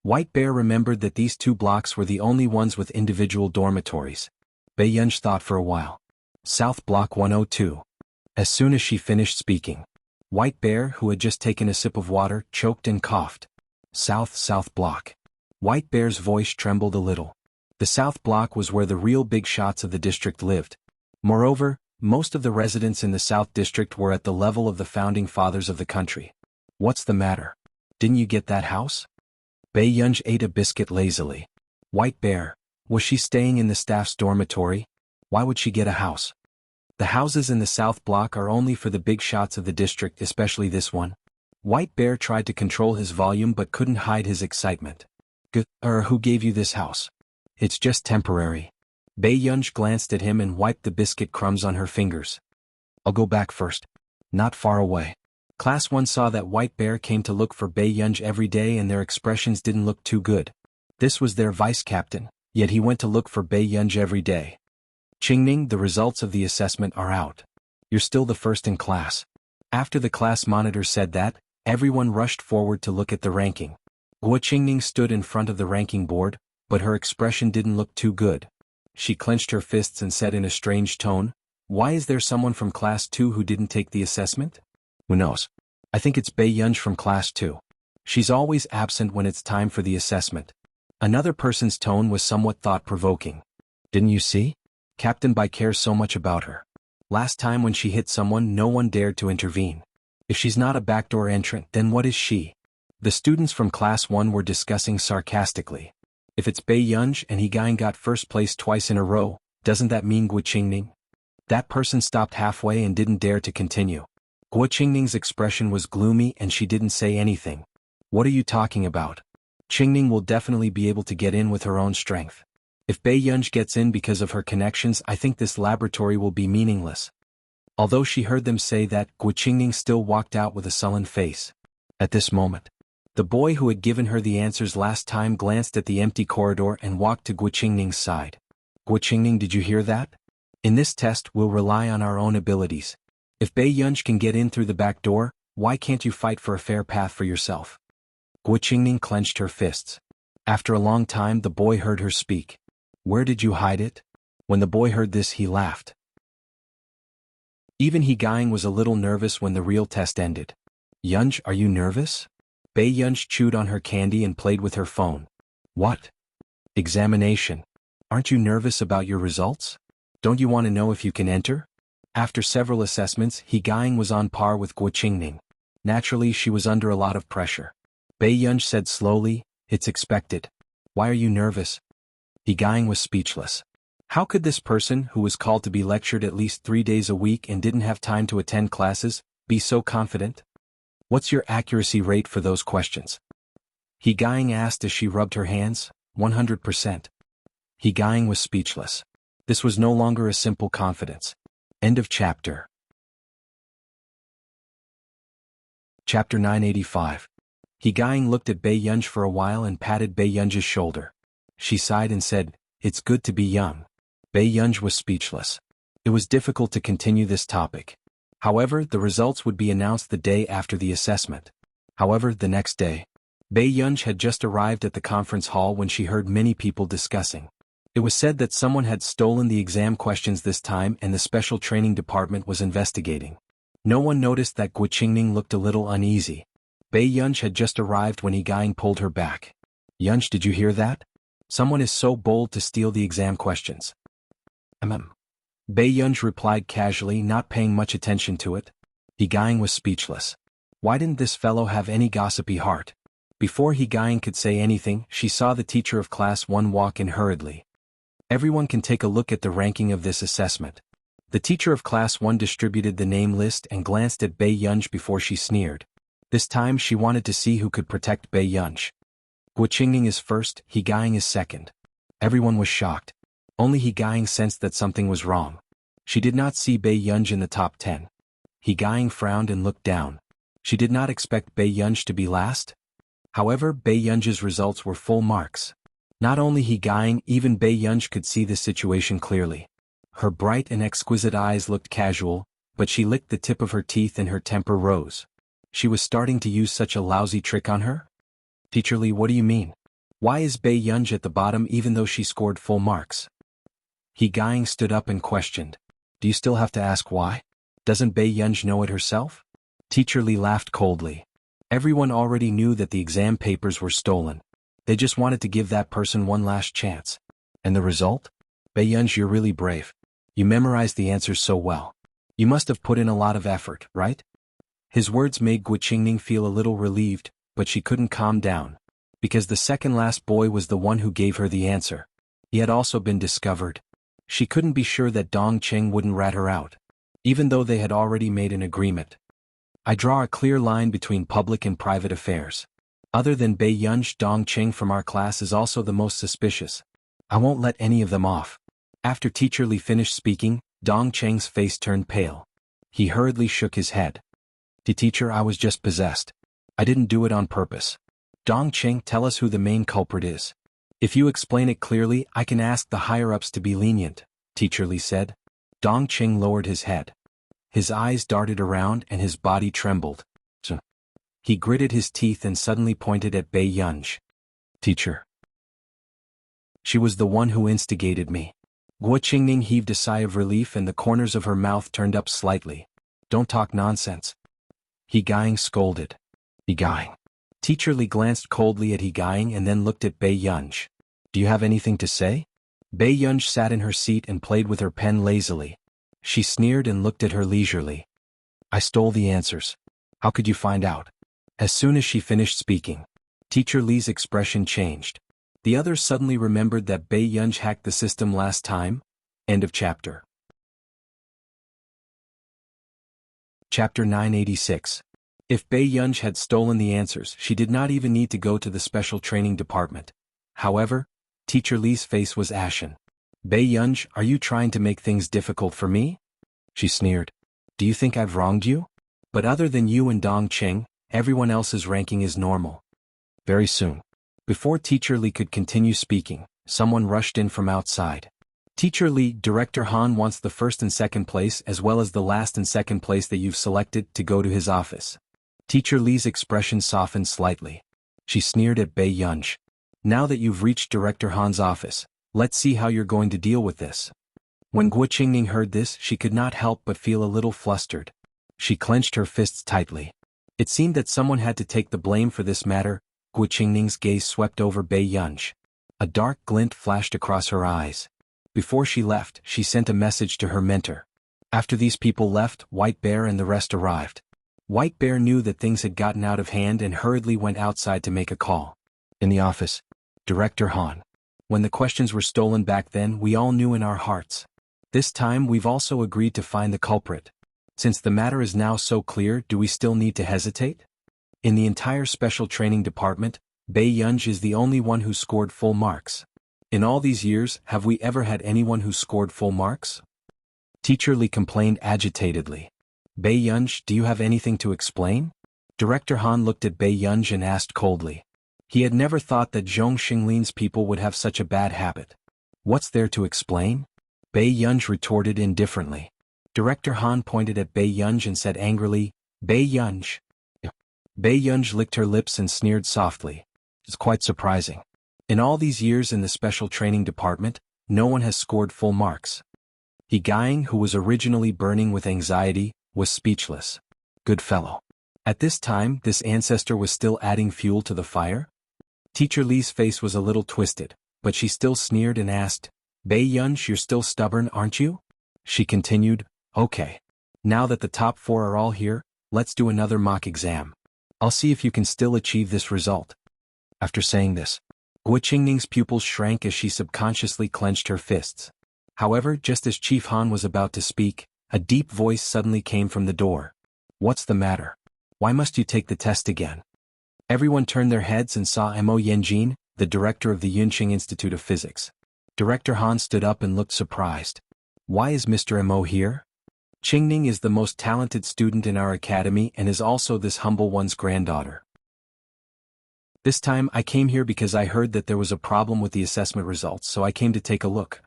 White Bear remembered that these two blocks were the only ones with individual dormitories. Bei Yunj thought for a while. South Block 102. As soon as she finished speaking, White Bear, who had just taken a sip of water, choked and coughed. South Block. White Bear's voice trembled a little. The South Block was where the real big shots of the district lived. Moreover, most of the residents in the South District were at the level of the founding fathers of the country. What's the matter? Didn't you get that house? Bei Yunj ate a biscuit lazily. White Bear, was she staying in the staff's dormitory? Why would she get a house? The houses in the South Block are only for the big shots of the district, especially this one. White Bear tried to control his volume but couldn't hide his excitement. Who gave you this house? It's just temporary. Bei Yunj glanced at him and wiped the biscuit crumbs on her fingers. I'll go back first. Not far away. Class 1 saw that White Bear came to look for Bei Yunj every day and their expressions didn't look too good. This was their vice captain, yet he went to look for Bei Yunj every day. Qingning, the results of the assessment are out. You're still the first in class. After the class monitor said that, everyone rushed forward to look at the ranking. Guo Qingning stood in front of the ranking board, but her expression didn't look too good. She clenched her fists and said in a strange tone, "Why is there someone from class 2 who didn't take the assessment? Who knows? I think it's Bei Yunj from class 2. She's always absent when it's time for the assessment." Another person's tone was somewhat thought-provoking. "Didn't you see? Captain Bai cares so much about her. Last time when she hit someone, no one dared to intervene. If she's not a backdoor entrant, then what is she?" The students from class 1 were discussing sarcastically. If it's Bei Yunj and He Gaing got first place twice in a row, doesn't that mean Guo Qingning? That person stopped halfway and didn't dare to continue. Guo Qingning's expression was gloomy and she didn't say anything. "What are you talking about? Qingning will definitely be able to get in with her own strength. If Bei Yunj gets in because of her connections, I think this laboratory will be meaningless." Although she heard them say that, Guo Qingning still walked out with a sullen face. At this moment, the boy who had given her the answers last time glanced at the empty corridor and walked to Guo Qingning's side. "Guo Qingning, did you hear that? In this test, we'll rely on our own abilities. If Bei Yunj can get in through the back door, why can't you fight for a fair path for yourself?" Guo Qingning clenched her fists. After a long time, the boy heard her speak. "Where did you hide it?" When the boy heard this, he laughed. Even He Gaing was a little nervous when the real test ended. "Yunj, are you nervous?" Bei Yunj chewed on her candy and played with her phone. "What? Examination. Aren't you nervous about your results? Don't you want to know if you can enter?" After several assessments, He Gaing was on par with Guo Qingning. Naturally, she was under a lot of pressure. Bei Yunj said slowly, "It's expected. Why are you nervous?" He Gaing was speechless. How could this person, who was called to be lectured at least 3 days a week and didn't have time to attend classes, be so confident? "What's your accuracy rate for those questions?" He Gaing asked as she rubbed her hands. 100%. He Gaing was speechless. This was no longer a simple confidence. End of chapter. Chapter 985. He Gaing looked at Bei Yunj for a while and patted Bei Yunj's shoulder. She sighed and said, "It's good to be young." Bei Yunj was speechless. It was difficult to continue this topic. However, the results would be announced the day after the assessment. However, the next day, Bei Yunj had just arrived at the conference hall when she heard many people discussing. It was said that someone had stolen the exam questions this time and the special training department was investigating. No one noticed that Guo Qingning looked a little uneasy. Bei Yunj had just arrived when He Gaing pulled her back. "Yunj, did you hear that? Someone is so bold to steal the exam questions." Bei Yunj replied casually, not paying much attention to it. He Gaing was speechless. Why didn't this fellow have any gossipy heart? Before He Gaing could say anything, she saw the teacher of class 1 walk in hurriedly. Everyone can take a look at the ranking of this assessment. The teacher of class 1 distributed the name list and glanced at Bei Yunj before she sneered. This time she wanted to see who could protect Bei Yunj. Guo Qingning is first, He Gaing is second. Everyone was shocked. Only He Gaing sensed that something was wrong. She did not see Bei Yunj in the top 10. He Gaing frowned and looked down. She did not expect Bei Yunj to be last. However, Bei Yunj's results were full marks. Not only He Gaing, even Bei Yunj could see the situation clearly. Her bright and exquisite eyes looked casual, but she licked the tip of her teeth and her temper rose. She was starting to use such a lousy trick on her? "Teacher Lee, what do you mean? Why is Bei Yunj at the bottom even though she scored full marks?" He Gaing stood up and questioned. "Do you still have to ask why? Doesn't Bei Yunj know it herself?" Teacher Lee laughed coldly. Everyone already knew that the exam papers were stolen. They just wanted to give that person one last chance. And the result? Bei Yunj, you're really brave. You memorized the answers so well. You must have put in a lot of effort, right? His words made Guo Qingning feel a little relieved, but she couldn't calm down. Because the second last boy was the one who gave her the answer. He had also been discovered. She couldn't be sure that Dong Cheng wouldn't rat her out. Even though they had already made an agreement. I draw a clear line between public and private affairs. Other than Bei Yunj, Dong Cheng from our class is also the most suspicious. I won't let any of them off. After Teacher Li finished speaking, Dong Cheng's face turned pale. He hurriedly shook his head. Teacher, I was just possessed. I didn't do it on purpose. Dong Cheng, tell us who the main culprit is. If you explain it clearly, I can ask the higher-ups to be lenient. Teacher Li said. Dong Qing lowered his head. His eyes darted around and his body trembled. He gritted his teeth and suddenly pointed at Bei Yunj. Teacher. She was the one who instigated me. Guo Qingning heaved a sigh of relief and the corners of her mouth turned up slightly. Don't talk nonsense. He Gaiing scolded. He Gaiing. Teacher Li glanced coldly at He Gaiing and then looked at Bei Yunj. Do you have anything to say? Bei Yunj sat in her seat and played with her pen lazily. She sneered and looked at her leisurely. I stole the answers. How could you find out? As soon as she finished speaking, Teacher Li's expression changed. The others suddenly remembered that Bei Yunj hacked the system last time. End of chapter. Chapter 986. If Bei Yunj had stolen the answers, she did not even need to go to the special training department. However, Teacher Li's face was ashen. Bei Yunj, are you trying to make things difficult for me? She sneered. Do you think I've wronged you? But other than you and Dong Qing, everyone else's ranking is normal. Very soon. Before Teacher Li could continue speaking, someone rushed in from outside. Teacher Li, Director Han wants the first and second place as well as the last and second place that you've selected to go to his office. Teacher Li's expression softened slightly. She sneered at Bei Yunj. Now that you've reached Director Han's office, let's see how you're going to deal with this. When Guo Qingning heard this, she could not help but feel a little flustered. She clenched her fists tightly. It seemed that someone had to take the blame for this matter. Guo Qingning's gaze swept over Bei Yunj. A dark glint flashed across her eyes. Before she left, she sent a message to her mentor. After these people left, White Bear and the rest arrived. White Bear knew that things had gotten out of hand and hurriedly went outside to make a call. In the office, Director Han. When the questions were stolen back then, we all knew in our hearts. This time we've also agreed to find the culprit. Since the matter is now so clear, do we still need to hesitate? In the entire special training department, Bei Yunj is the only one who scored full marks. In all these years, have we ever had anyone who scored full marks? Teacher Li complained agitatedly. Bei Yunj, do you have anything to explain? Director Han looked at Bei Yunj and asked coldly. He had never thought that Zhong Xinglin's people would have such a bad habit. What's there to explain? Bei Yunj retorted indifferently. Director Han pointed at Bei Yunj and said angrily, Bei Yunj. Bei Yunj licked her lips and sneered softly. It's quite surprising. In all these years in the special training department, no one has scored full marks. He Gaiing, who was originally burning with anxiety, was speechless. Good fellow. At this time, this ancestor was still adding fuel to the fire? Teacher Li's face was a little twisted, but she still sneered and asked, Bei Yunj, you're still stubborn, aren't you? She continued, okay. Now that the top 4 are all here, let's do another mock exam. I'll see if you can still achieve this result. After saying this, Guo Qingning's pupils shrank as she subconsciously clenched her fists. However, just as Chief Han was about to speak, a deep voice suddenly came from the door. What's the matter? Why must you take the test again? Everyone turned their heads and saw Mo Yanjin, the director of the Yunqing Institute of Physics. Director Han stood up and looked surprised. Why is Mr. Mo here? Qingning is the most talented student in our academy and is also this humble one's granddaughter. This time I came here because I heard that there was a problem with the assessment results, so I came to take a look.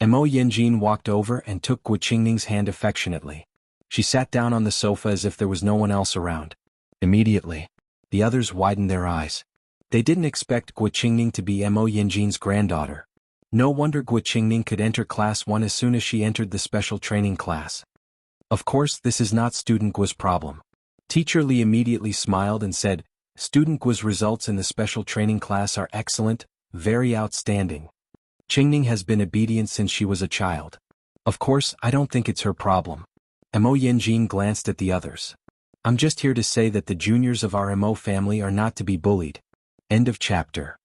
Mo Yanjin walked over and took Guo Qingning's hand affectionately. She sat down on the sofa as if there was no one else around. Immediately, the others widened their eyes. They didn't expect Guo Qingning to be Mo Yanjin's granddaughter. No wonder Guo Qingning could enter class 1 as soon as she entered the special training class. Of course, this is not Student Guo's problem. Teacher Li immediately smiled and said, Student Guo's results in the special training class are excellent, very outstanding. Qingning has been obedient since she was a child. Of course, I don't think it's her problem. Mo Yanjin glanced at the others. I'm just here to say that the juniors of our Mo family are not to be bullied. End of chapter.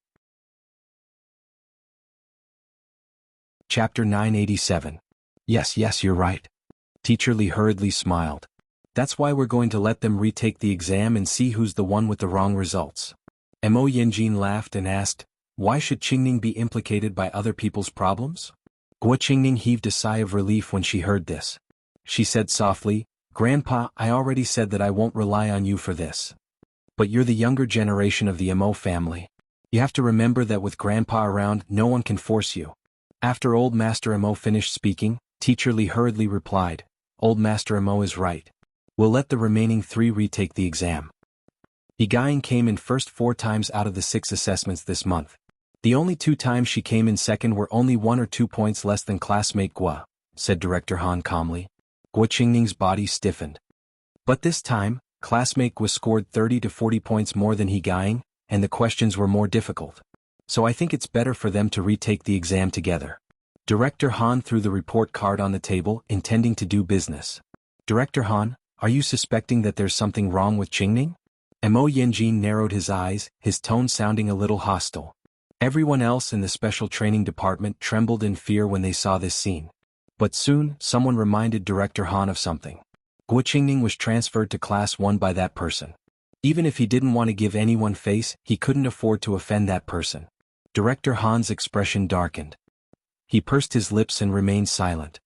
Chapter 987. Yes, you're right. Teacher Li hurriedly smiled. That's why we're going to let them retake the exam and see who's the one with the wrong results. Mo Yanjin laughed and asked, why should Qingning be implicated by other people's problems? Guo Qingning heaved a sigh of relief when she heard this. She said softly, Grandpa, I already said that I won't rely on you for this. But you're the younger generation of the Mo family. You have to remember that with Grandpa around, no one can force you. After Old Master Mo finished speaking, Teacher Li hurriedly replied, Old Master Mo is right. We'll let the remaining 3 retake the exam. Yigaing came in first 4 times out of the 6 assessments this month. The only 2 times she came in second were only 1 or 2 points less than classmate Gua, said Director Han calmly. Gua Qingning's body stiffened. But this time, classmate Gua scored 30 to 40 points more than Yigaing, and the questions were more difficult. So I think it's better for them to retake the exam together. Director Han threw the report card on the table, intending to do business. Director Han, are you suspecting that there's something wrong with Qingning? Mo Yanjin narrowed his eyes, his tone sounding a little hostile. Everyone else in the special training department trembled in fear when they saw this scene. But soon, someone reminded Director Han of something. Gua Qingning was transferred to Class 1 by that person. Even if he didn't want to give anyone face, he couldn't afford to offend that person. Director Han's expression darkened. He pursed his lips and remained silent.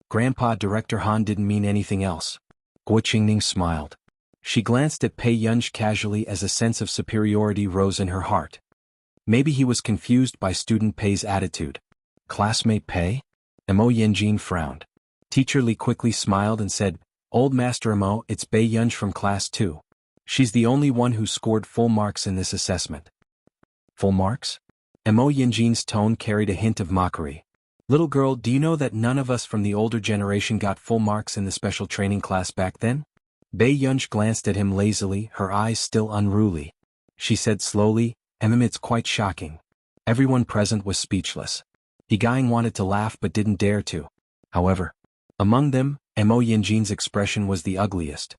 Grandpa, Director Han didn't mean anything else. Gua Qingning smiled. She glanced at Pei Yunj casually as a sense of superiority rose in her heart. Maybe he was confused by student Pei's attitude. Classmate Pei? Mo Yanjin frowned. Teacher Li quickly smiled and said, Old Master Mo, it's Pei Yunj from Class 2. She's the only one who scored full marks in this assessment. Full marks? Mo Yanjin's tone carried a hint of mockery. Little girl, do you know that none of us from the older generation got full marks in the special training class back then? Pei Yunj glanced at him lazily, her eyes still unruly. She said slowly, it's quite shocking. Everyone present was speechless. Yigaing wanted to laugh but didn't dare to. However, among them, Mo Yanjin's expression was the ugliest.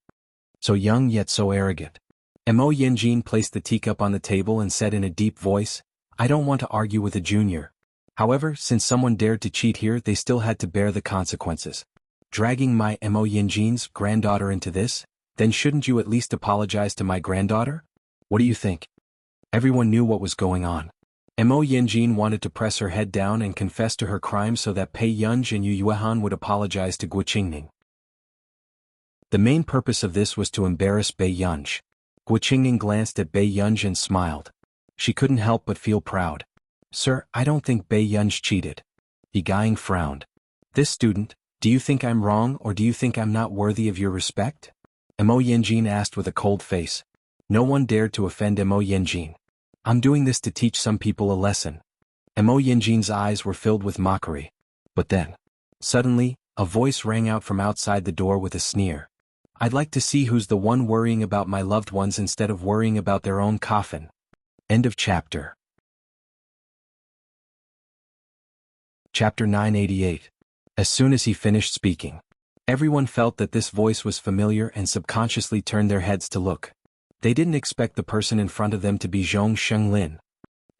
So young yet so arrogant. Mo Yanjin placed the teacup on the table and said in a deep voice, I don't want to argue with a junior. However, since someone dared to cheat here, they still had to bear the consequences. Dragging my Mo Yanjin's granddaughter into this? Then shouldn't you at least apologize to my granddaughter? What do you think? Everyone knew what was going on. Mo Yanjin wanted to press her head down and confess to her crime so that Pei Yunj and Yu Yuehan would apologize to Gua Qingning. The main purpose of this was to embarrass Pei Yunj. Gua Qingning glanced at Pei Yunj and smiled. She couldn't help but feel proud. Sir, I don't think Pei Yunj cheated. Yigaing frowned. This student, do you think I'm wrong or do you think I'm not worthy of your respect? Mo Yanjin asked with a cold face. No one dared to offend Mo Yanjin. I'm doing this to teach some people a lesson. Mo Yanjin's eyes were filled with mockery. But then, suddenly, a voice rang out from outside the door with a sneer. I'd like to see who's the one worrying about my loved ones instead of worrying about their own coffin. End of chapter. Chapter 988. As soon as he finished speaking, everyone felt that this voice was familiar and subconsciously turned their heads to look. They didn't expect the person in front of them to be Zhong Shenglin.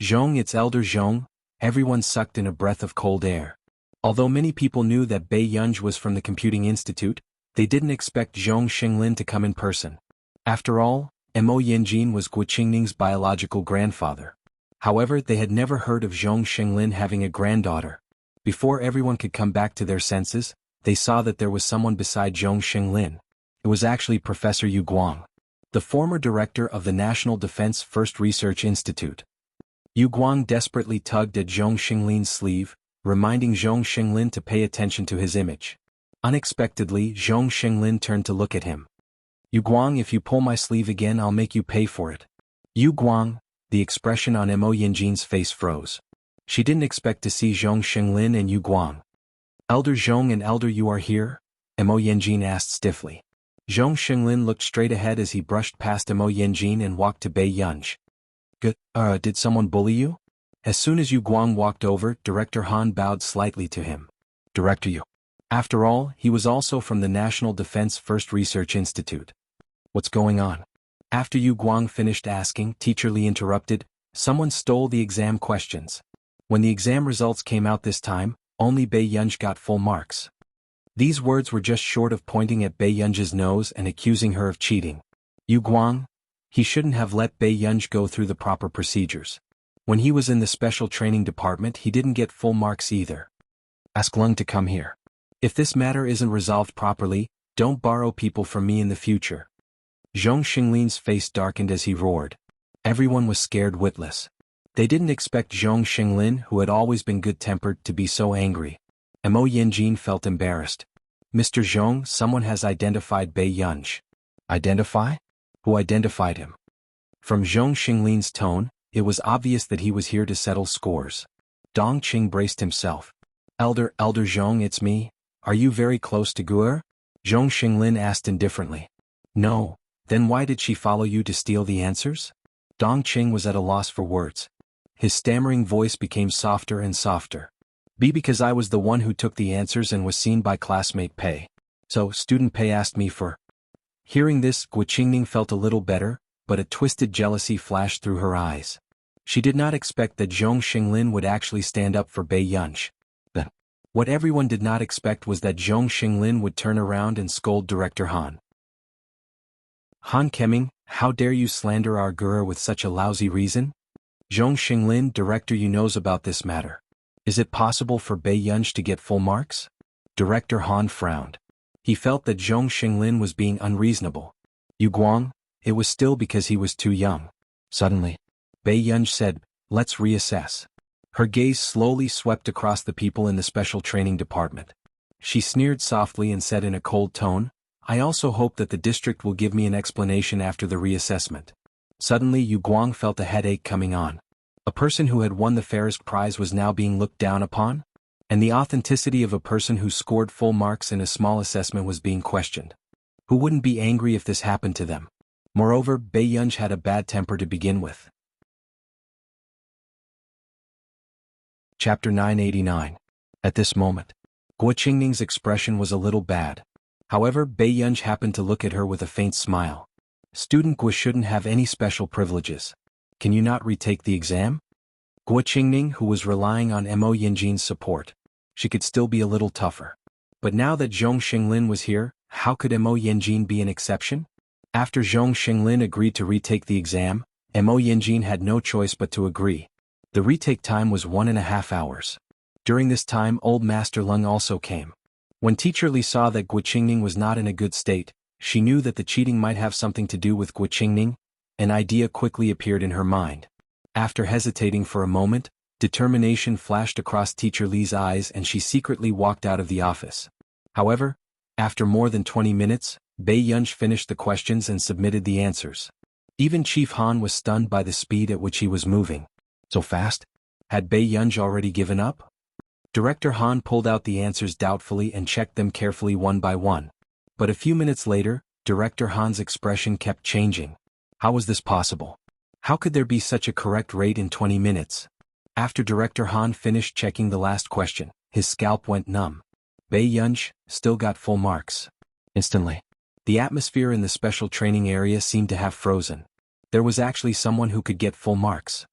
Zhong, its elder Zhong. Everyone sucked in a breath of cold air. Although many people knew that Pei Yunj was from the Computing Institute, they didn't expect Zhong Shenglin to come in person. After all, Mo Yanjin was Gua Qingning's biological grandfather. However, they had never heard of Zhong Shenglin having a granddaughter. Before everyone could come back to their senses, they saw that there was someone beside Zhong Shenglin. It was actually Professor Yu Guang, the former director of the National Defense First Research Institute. Yu Guang desperately tugged at Zhong Shenglin's sleeve, reminding Zhong Shenglin to pay attention to his image. Unexpectedly, Zhong Shenglin turned to look at him. Yu Guang, if you pull my sleeve again, I'll make you pay for it. Yu Guang, the expression on Mo Yanjin's face froze. She didn't expect to see Zhong Shenglin and Yu Guang. Elder Zhong and Elder Yu are here? Mo Yanjin asked stiffly. Zhong Shenglin looked straight ahead as he brushed past Mo Yanjin and walked to Pei Yunj. Did someone bully you? As soon as Yu Guang walked over, Director Han bowed slightly to him. Director Yu. After all, he was also from the National Defense First Research Institute. What's going on? After Yu Guang finished asking, Teacher Li interrupted, someone stole the exam questions. When the exam results came out this time, only Pei Yunj got full marks. These words were just short of pointing at Pei Yunj's nose and accusing her of cheating. Yu Guang? He shouldn't have let Pei Yunj go through the proper procedures. When he was in the special training department, he didn't get full marks either. Ask Lung to come here. If this matter isn't resolved properly, don't borrow people from me in the future. Zhong Shenglin's face darkened as he roared. Everyone was scared witless. They didn't expect Zhong Xinglin, who had always been good-tempered, to be so angry. Mo Yanjin felt embarrassed. Mr. Zhong, someone has identified Bei Yunj. Identify? Who identified him? From Zhong Xinglin's tone, it was obvious that he was here to settle scores. Dong Qing braced himself. Elder Zhong, it's me. Are you very close to Guer? Zhong Xinglin asked indifferently. No. Then why did she follow you to steal the answers? Dong Qing was at a loss for words. His stammering voice became softer and softer. Because I was the one who took the answers and was seen by classmate Pei. So, student Pei asked me for. Hearing this, Guo Qingning felt a little better, but a twisted jealousy flashed through her eyes. She did not expect that Zhong Xinglin would actually stand up for Bei Yunj. What everyone did not expect was that Zhong Xinglin would turn around and scold Director Han. Han Kemming, how dare you slander our Guru with such a lousy reason? Zhong Xinglin, Director, you knows about this matter. Is it possible for Bei Yunj to get full marks? Director Han frowned. He felt that Zhong Xinglin was being unreasonable. Yu Guang, it was still because he was too young. Suddenly, Bei Yunj said, let's reassess. Her gaze slowly swept across the people in the special training department. She sneered softly and said in a cold tone, I also hope that the district will give me an explanation after the reassessment. Suddenly Yu Guang felt a headache coming on. A person who had won the fairest prize was now being looked down upon? And the authenticity of a person who scored full marks in a small assessment was being questioned. Who wouldn't be angry if this happened to them? Moreover, Bei Yunj had a bad temper to begin with. Chapter 989. At this moment, Guo Qingning's expression was a little bad. However, Bei Yunj happened to look at her with a faint smile. Student Guo shouldn't have any special privileges. Can you not retake the exam? Guo Qingning, who was relying on Mo Yanjin's support. She could still be a little tougher. But now that Zhong Xinglin was here, how could Mo Yanjin be an exception? After Zhong Xinglin agreed to retake the exam, Mo Yanjin had no choice but to agree. The retake time was 1.5 hours. During this time, old Master Lung also came. When Teacher Li saw that Guo Qingning was not in a good state, she knew that the cheating might have something to do with Guo Qingning. An idea quickly appeared in her mind. After hesitating for a moment, determination flashed across Teacher Li's eyes and she secretly walked out of the office. However, after more than 20 minutes, Bei Yunj finished the questions and submitted the answers. Even Chief Han was stunned by the speed at which he was moving. So fast? Had Bei Yunj already given up? Director Han pulled out the answers doubtfully and checked them carefully one by one. But a few minutes later, Director Han's expression kept changing. How was this possible? How could there be such a correct rate in 20 minutes? After Director Han finished checking the last question, his scalp went numb. Bei Yunj still got full marks. Instantly, the atmosphere in the special training area seemed to have frozen. There was actually someone who could get full marks.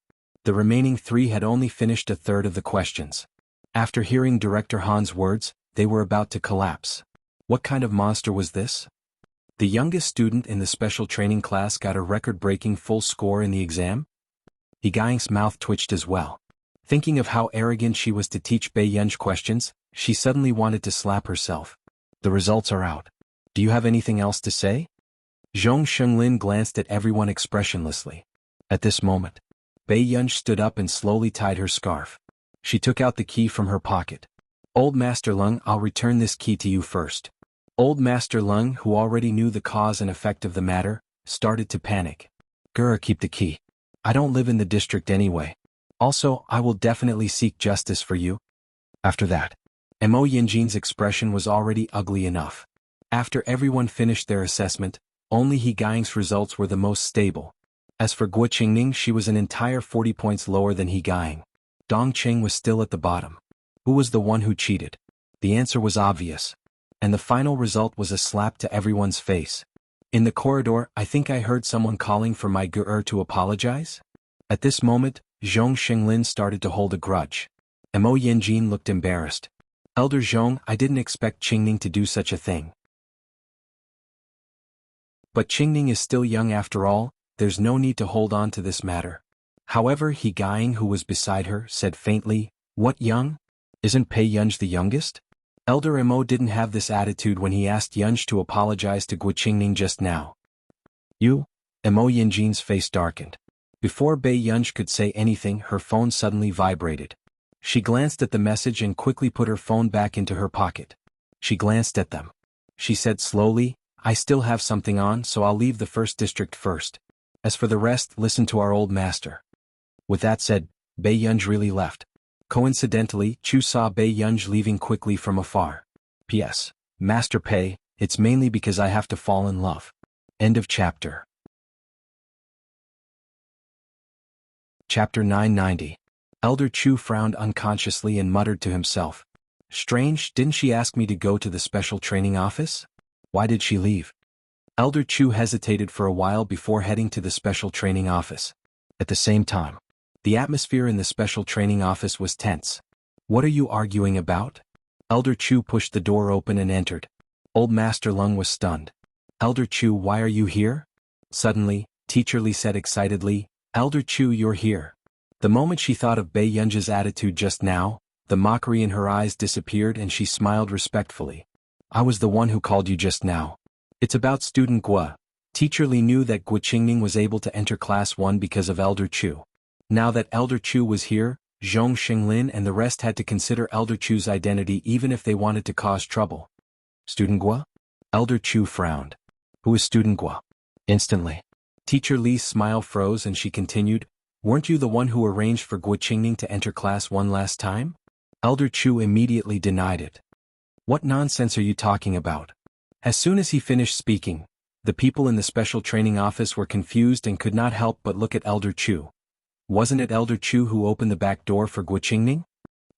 The remaining 3 had only finished a third of the questions. After hearing Director Han's words, they were about to collapse. What kind of monster was this? The youngest student in the special training class got a record-breaking full score in the exam? He Gaing's mouth twitched as well. Thinking of how arrogant she was to teach Bei Yunj questions, she suddenly wanted to slap herself. The results are out. Do you have anything else to say? Zhong Xinglin glanced at everyone expressionlessly. At this moment, Bei Yunj stood up and slowly tied her scarf. She took out the key from her pocket. Old Master Lung, I'll return this key to you first. Old Master Lung, who already knew the cause and effect of the matter, started to panic. Gura, keep the key. I don't live in the district anyway. Also, I will definitely seek justice for you. After that, Mo Yanjin's expression was already ugly enough. After everyone finished their assessment, only He Gaing's results were the most stable. As for Guo Qingning, she was an entire 40 points lower than He Gaing. Dong Qing was still at the bottom. Who was the one who cheated? The answer was obvious. And the final result was a slap to everyone's face. In the corridor, I think I heard someone calling for my Guru to apologize. At this moment, Zhong Xinglin started to hold a grudge. Mo Yanjin looked embarrassed. Elder Zhong, I didn't expect Qingning to do such a thing. But Qingning is still young after all, there's no need to hold on to this matter. However, He Gaing, who was beside her, said faintly, What young? Isn't Bei Yunj the youngest? Elder Mo didn't have this attitude when he asked Yunj to apologize to Guo Qingning just now. You? Mo Yanjin's face darkened. Before Bei Yunj could say anything, her phone suddenly vibrated. She glanced at the message and quickly put her phone back into her pocket. She glanced at them. She said slowly, I still have something on, so I'll leave the first district first. As for the rest, listen to our old master. With that said, Bei Yunj really left. Coincidentally, Chu saw Bei Yunj leaving quickly from afar. P.S. Master Pei, it's mainly because I have to fall in love. End of chapter. Chapter 990. Elder Chu frowned unconsciously and muttered to himself. Strange, didn't she ask me to go to the special training office? Why did she leave? Elder Chu hesitated for a while before heading to the special training office. At the same time, the atmosphere in the special training office was tense. What are you arguing about? Elder Chu pushed the door open and entered. Old Master Lung was stunned. Elder Chu, why are you here? Suddenly, Teacher Li said excitedly, Elder Chu, you're here. The moment she thought of Bei Yunj's attitude just now, the mockery in her eyes disappeared and she smiled respectfully. I was the one who called you just now. It's about student Gua. Teacher Li knew that Gua Qingning was able to enter class 1 because of Elder Chu. Now that Elder Chu was here, Zhong Xinglin and the rest had to consider Elder Chu's identity even if they wanted to cause trouble. Student Gua? Elder Chu frowned. Who is Student Gua? Instantly, Teacher Li's smile froze and she continued, weren't you the one who arranged for Gua Qingning to enter class 1 last time? Elder Chu immediately denied it. What nonsense are you talking about? As soon as he finished speaking, the people in the special training office were confused and could not help but look at Elder Chu. Wasn't it Elder Chu who opened the back door for Gua Qingning?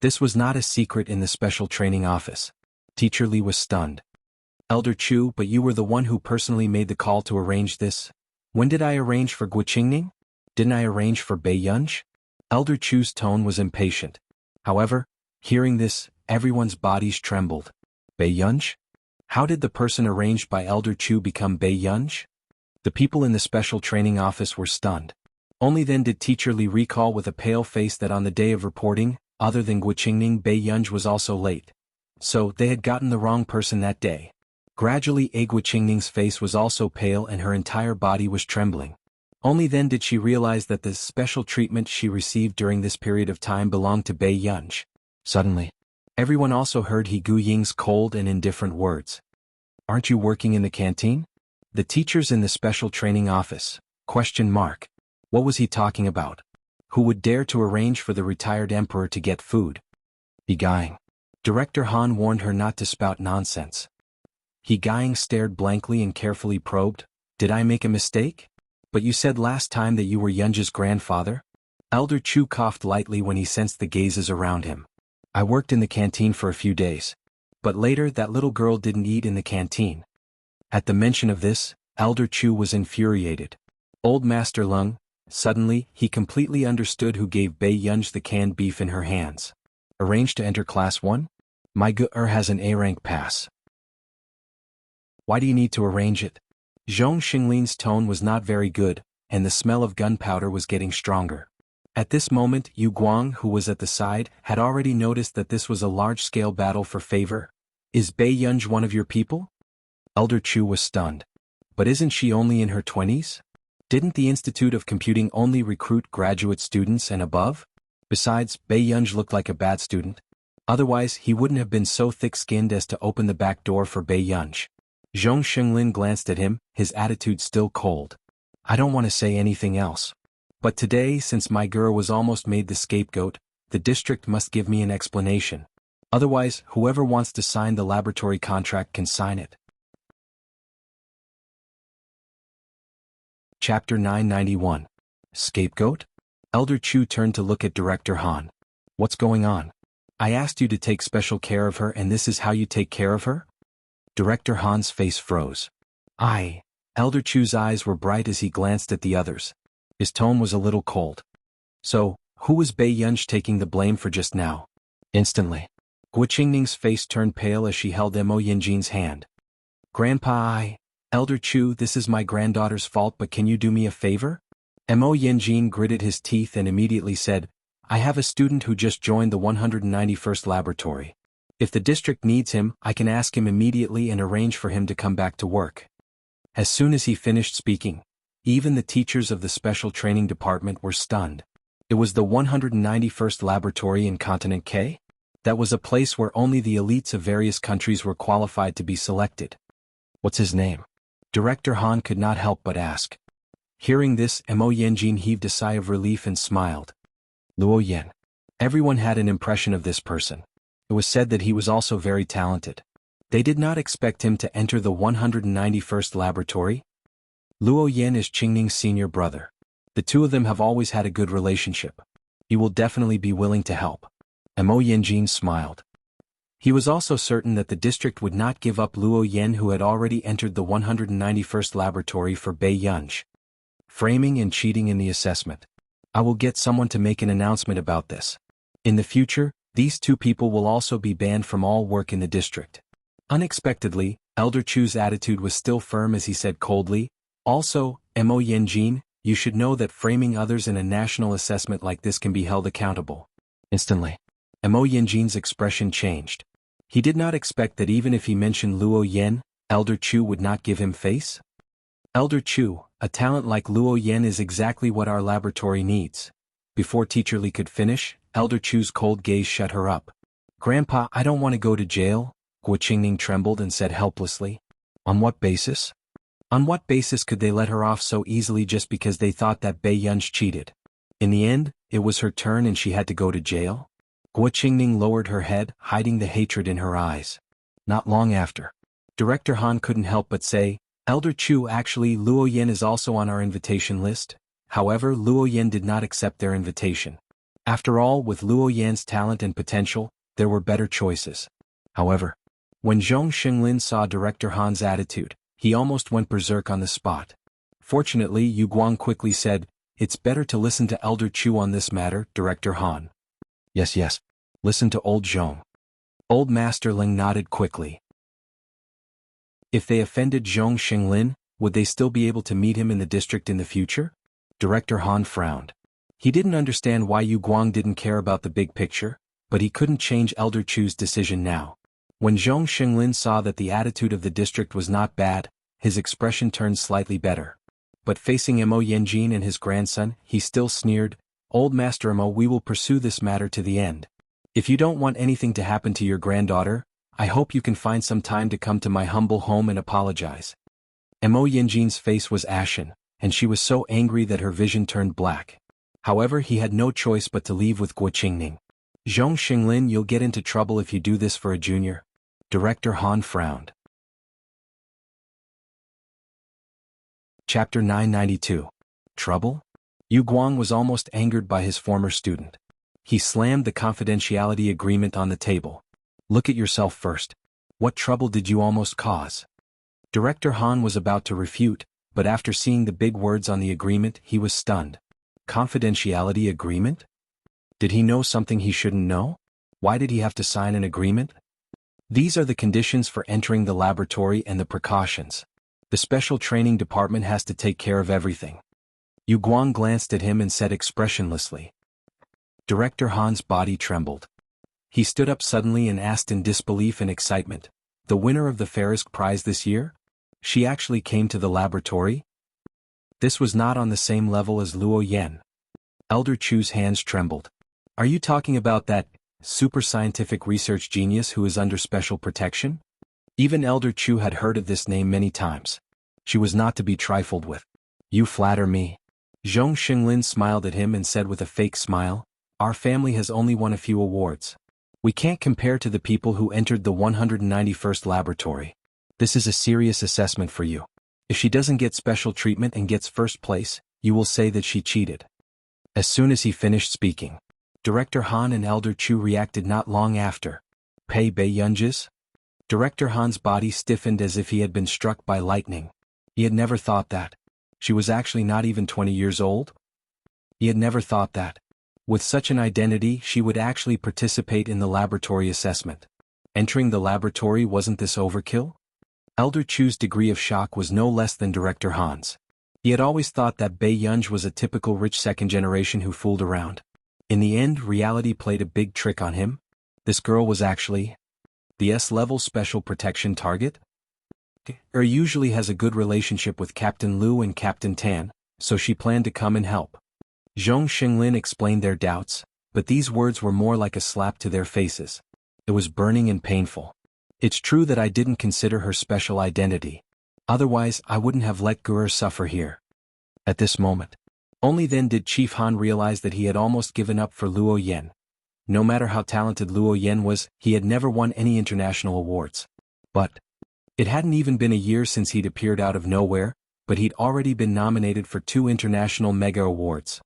This was not a secret in the special training office. Teacher Li was stunned. Elder Chu, but you were the one who personally made the call to arrange this. When did I arrange for Gua Qingning? Didn't I arrange for Bei Yunj? Elder Chu's tone was impatient. However, hearing this, everyone's bodies trembled. Bei Yunj? How did the person arranged by Elder Chu become Bei Yunj? The people in the special training office were stunned. Only then did Teacher Li recall with a pale face that on the day of reporting, other than Gua Qingning, Bei Yunj was also late. So, they had gotten the wrong person that day. Gradually, Gua Qingning's face was also pale and her entire body was trembling. Only then did she realize that the special treatment she received during this period of time belonged to Bei Yunj. Suddenly, everyone also heard He Gu Ying's cold and indifferent words. Aren't you working in the canteen? The teachers in the special training office. ? What was he talking about? Who would dare to arrange for the retired emperor to get food? He Guying. Director Han warned her not to spout nonsense. He Guying stared blankly and carefully probed. Did I make a mistake? But you said last time that you were Yunj's grandfather? Elder Chu coughed lightly when he sensed the gazes around him. I worked in the canteen for a few days. But later that little girl didn't eat in the canteen. At the mention of this, Elder Chu was infuriated. Old Master Lung, suddenly, he completely understood who gave Bei Yunj the canned beef in her hands. Arranged to enter class 1? My Gu-er has an A-rank pass. Why do you need to arrange it? Zhong Xinglin's tone was not very good, and the smell of gunpowder was getting stronger. At this moment, Yu Guang, who was at the side, had already noticed that this was a large-scale battle for favor. Is Bei Yunj one of your people? Elder Chu was stunned. But isn't she only in her 20s? Didn't the Institute of Computing only recruit graduate students and above? Besides, Bei Yunj looked like a bad student. Otherwise, he wouldn't have been so thick-skinned as to open the back door for Bei Yunj. Zhong Xinglin glanced at him, his attitude still cold. I don't want to say anything else. But today, since my girl was almost made the scapegoat, the district must give me an explanation. Otherwise, whoever wants to sign the laboratory contract can sign it. Chapter 991. Scapegoat? Elder Chu turned to look at Director Han. What's going on? I asked you to take special care of her and this is how you take care of her? Director Han's face froze. Elder Chu's eyes were bright as he glanced at the others. His tone was a little cold. So, who was Bei Yunj taking the blame for just now? Instantly, Gua Qingning's face turned pale as she held Mo Yanjin's hand. Grandpa, Elder Chu, this is my granddaughter's fault, but can you do me a favor? Mo Yanjin gritted his teeth and immediately said, I have a student who just joined the 191st laboratory. If the district needs him, I can ask him immediately and arrange for him to come back to work. As soon as he finished speaking, Even the teachers of the special training department were stunned. It was the 191st laboratory in Continent K? That was a place where only the elites of various countries were qualified to be selected. What's his name? Director Han could not help but ask. Hearing this, Mo Yanjin heaved a sigh of relief and smiled. Luo Yan. Everyone had an impression of this person. It was said that he was also very talented. They did not expect him to enter the 191st laboratory. Luo Yan is Qingning's senior brother. The two of them have always had a good relationship. He will definitely be willing to help. Mo Yanjin smiled. He was also certain that the district would not give up Luo Yan, who had already entered the 191st laboratory for Bei Yunj. Framing and cheating in the assessment. I will get someone to make an announcement about this. In the future, these two people will also be banned from all work in the district. Unexpectedly, Elder Chu's attitude was still firm as he said coldly, also, Mo Yanjin, you should know that framing others in a national assessment like this can be held accountable. Instantly, Mo Yanjin's expression changed. He did not expect that even if he mentioned Luo Yan, Elder Chu would not give him face. Elder Chu, a talent like Luo Yan is exactly what our laboratory needs. Before Teacher Li could finish, Elder Chu's cold gaze shut her up. Grandpa, I don't want to go to jail, Guo Qingning trembled and said helplessly. On what basis? On what basis could they let her off so easily just because they thought that Bei Yunj cheated? In the end, it was her turn and she had to go to jail? Guo Qingning lowered her head, hiding the hatred in her eyes. Not long after. Director Han couldn't help but say, Elder Chu, actually Luo Yan is also on our invitation list. However, Luo Yan did not accept their invitation. After all, with Luo Yan's talent and potential, there were better choices. However, when Zhong Xinglin saw Director Han's attitude, he almost went berserk on the spot. Fortunately, Yu Guang quickly said, it's better to listen to Elder Chu on this matter, Director Han. Yes. Listen to old Zhong. Old Master Ling nodded quickly. If they offended Zhong Xinglin, would they still be able to meet him in the district in the future? Director Han frowned. He didn't understand why Yu Guang didn't care about the big picture, but he couldn't change Elder Chu's decision now. When Zhong Xinglin saw that the attitude of the district was not bad, his expression turned slightly better. But facing Mo Yanjin and his grandson, he still sneered, Old Master Mo, we will pursue this matter to the end. If you don't want anything to happen to your granddaughter, I hope you can find some time to come to my humble home and apologize. Mo Yanjin's face was ashen, and she was so angry that her vision turned black. However, he had no choice but to leave with Guo Qingning. Zhong Xinglin, you'll get into trouble if you do this for a junior. Director Han frowned. Chapter 992. Trouble? Yu Guang was almost angered by his former student. He slammed the confidentiality agreement on the table. Look at yourself first. What trouble did you almost cause? Director Han was about to refute, but after seeing the big words on the agreement, he was stunned. Confidentiality agreement? Did he know something he shouldn't know? Why did he have to sign an agreement? These are the conditions for entering the laboratory and the precautions. The special training department has to take care of everything. Yu Guang glanced at him and said expressionlessly. Director Han's body trembled. He stood up suddenly and asked in disbelief and excitement, the winner of the Farisk Prize this year? She actually came to the laboratory? This was not on the same level as Luo Yan. Elder Chu's hands trembled. Are you talking about that super scientific research genius who is under special protection? Even Elder Chu had heard of this name many times. She was not to be trifled with. You flatter me. Zhong Xinglin smiled at him and said with a fake smile, our family has only won a few awards. We can't compare to the people who entered the 191st laboratory. This is a serious assessment for you. If she doesn't get special treatment and gets first place, you will say that she cheated. As soon as he finished speaking, Director Han and Elder Chu reacted not long after. Bei Yunj's? Director Han's body stiffened as if he had been struck by lightning. He had never thought that. She was actually not even 20 years old? He had never thought that. With such an identity, she would actually participate in the laboratory assessment. Entering the laboratory, wasn't this overkill? Elder Chu's degree of shock was no less than Director Han's. He had always thought that Bei Yunj was a typical rich second generation who fooled around. In the end, reality played a big trick on him. This girl was actually the S-level special protection target? usually has a good relationship with Captain Liu and Captain Tan, so she planned to come and help. Zhong Xinglin explained their doubts, but these words were more like a slap to their faces. It was burning and painful. It's true that I didn't consider her special identity. Otherwise, I wouldn't have let Guru suffer here. At this moment. Only then did Chief Han realize that he had almost given up for Luo Yan. No matter how talented Luo Yan was, he had never won any international awards. But it hadn't even been a year since he'd appeared out of nowhere, but he'd already been nominated for 2 international mega awards.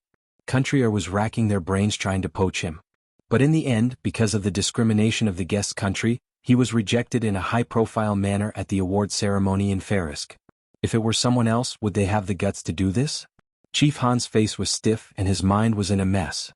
Country was racking their brains trying to poach him. But in the end, because of the discrimination of the guest country, he was rejected in a high-profile manner at the award ceremony in Farisk. If it were someone else, would they have the guts to do this? Chief Han's face was stiff and his mind was in a mess.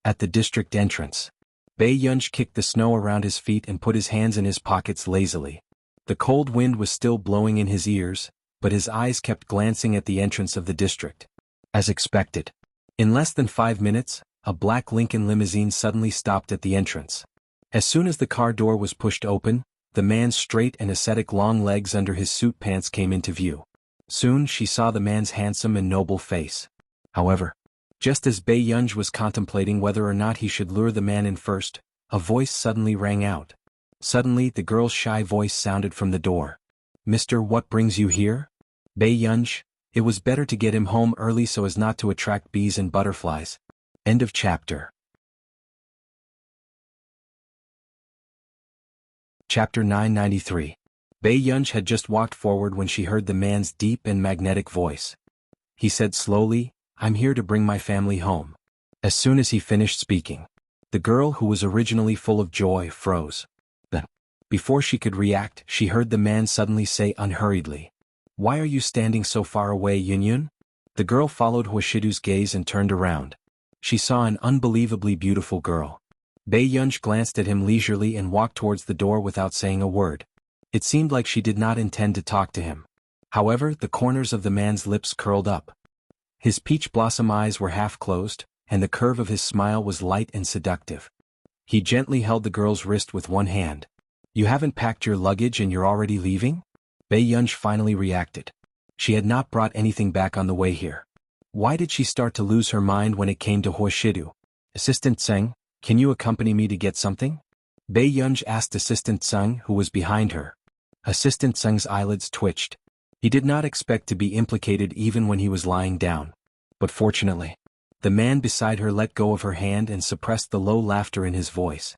At the district entrance, Bei Yunj kicked the snow around his feet and put his hands in his pockets lazily. The cold wind was still blowing in his ears, but his eyes kept glancing at the entrance of the district. As expected. In less than 5 minutes, a black Lincoln limousine suddenly stopped at the entrance. As soon as the car door was pushed open, the man's straight and ascetic long legs under his suit pants came into view. Soon she saw the man's handsome and noble face. However, just as Bei Yunj was contemplating whether or not he should lure the man in first, a voice suddenly rang out. Suddenly the girl's shy voice sounded from the door. "Mister, what brings you here?" "Bei Yunj, it was better to get him home early so as not to attract bees and butterflies." End of chapter. Chapter 993. Bei Yunj had just walked forward when she heard the man's deep and magnetic voice. He said slowly, "I'm here to bring my family home." As soon as he finished speaking, the girl, who was originally full of joy, froze. Then, before she could react, she heard the man suddenly say unhurriedly, "Why are you standing so far away, Yunyun?" The girl followed Huashidu's gaze and turned around. She saw an unbelievably beautiful girl. Bei Yunj glanced at him leisurely and walked towards the door without saying a word. It seemed like she did not intend to talk to him. However, the corners of the man's lips curled up. His peach blossom eyes were half closed, and the curve of his smile was light and seductive. He gently held the girl's wrist with one hand. "You haven't packed your luggage and you're already leaving?" Bei Yunj finally reacted. She had not brought anything back on the way here. Why did she start to lose her mind when it came to Huashidu? "Assistant Tseng, can you accompany me to get something?" Bei Yunj asked Assistant Tseng, who was behind her. Assistant Tseng's eyelids twitched. He did not expect to be implicated even when he was lying down. But fortunately, the man beside her let go of her hand and suppressed the low laughter in his voice.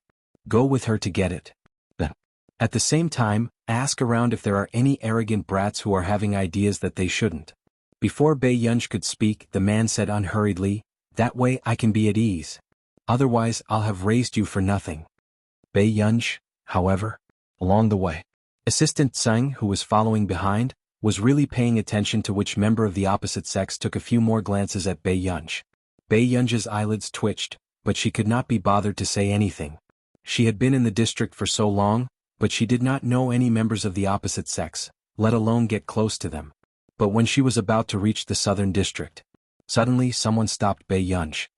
"Go with her to get it. Then, at the same time, ask around if there are any arrogant brats who are having ideas that they shouldn't." Before Bei Yunj could speak, the man said unhurriedly, "That way I can be at ease. Otherwise I'll have raised you for nothing." Bei Yunj, however, along the way, Assistant Tseng, who was following behind, was really paying attention to which member of the opposite sex took a few more glances at Bei Yunj. Bei Yunj's eyelids twitched, but she could not be bothered to say anything. She had been in the district for so long, but she did not know any members of the opposite sex, let alone get close to them. But when she was about to reach the southern district, suddenly someone stopped Bei Yunj.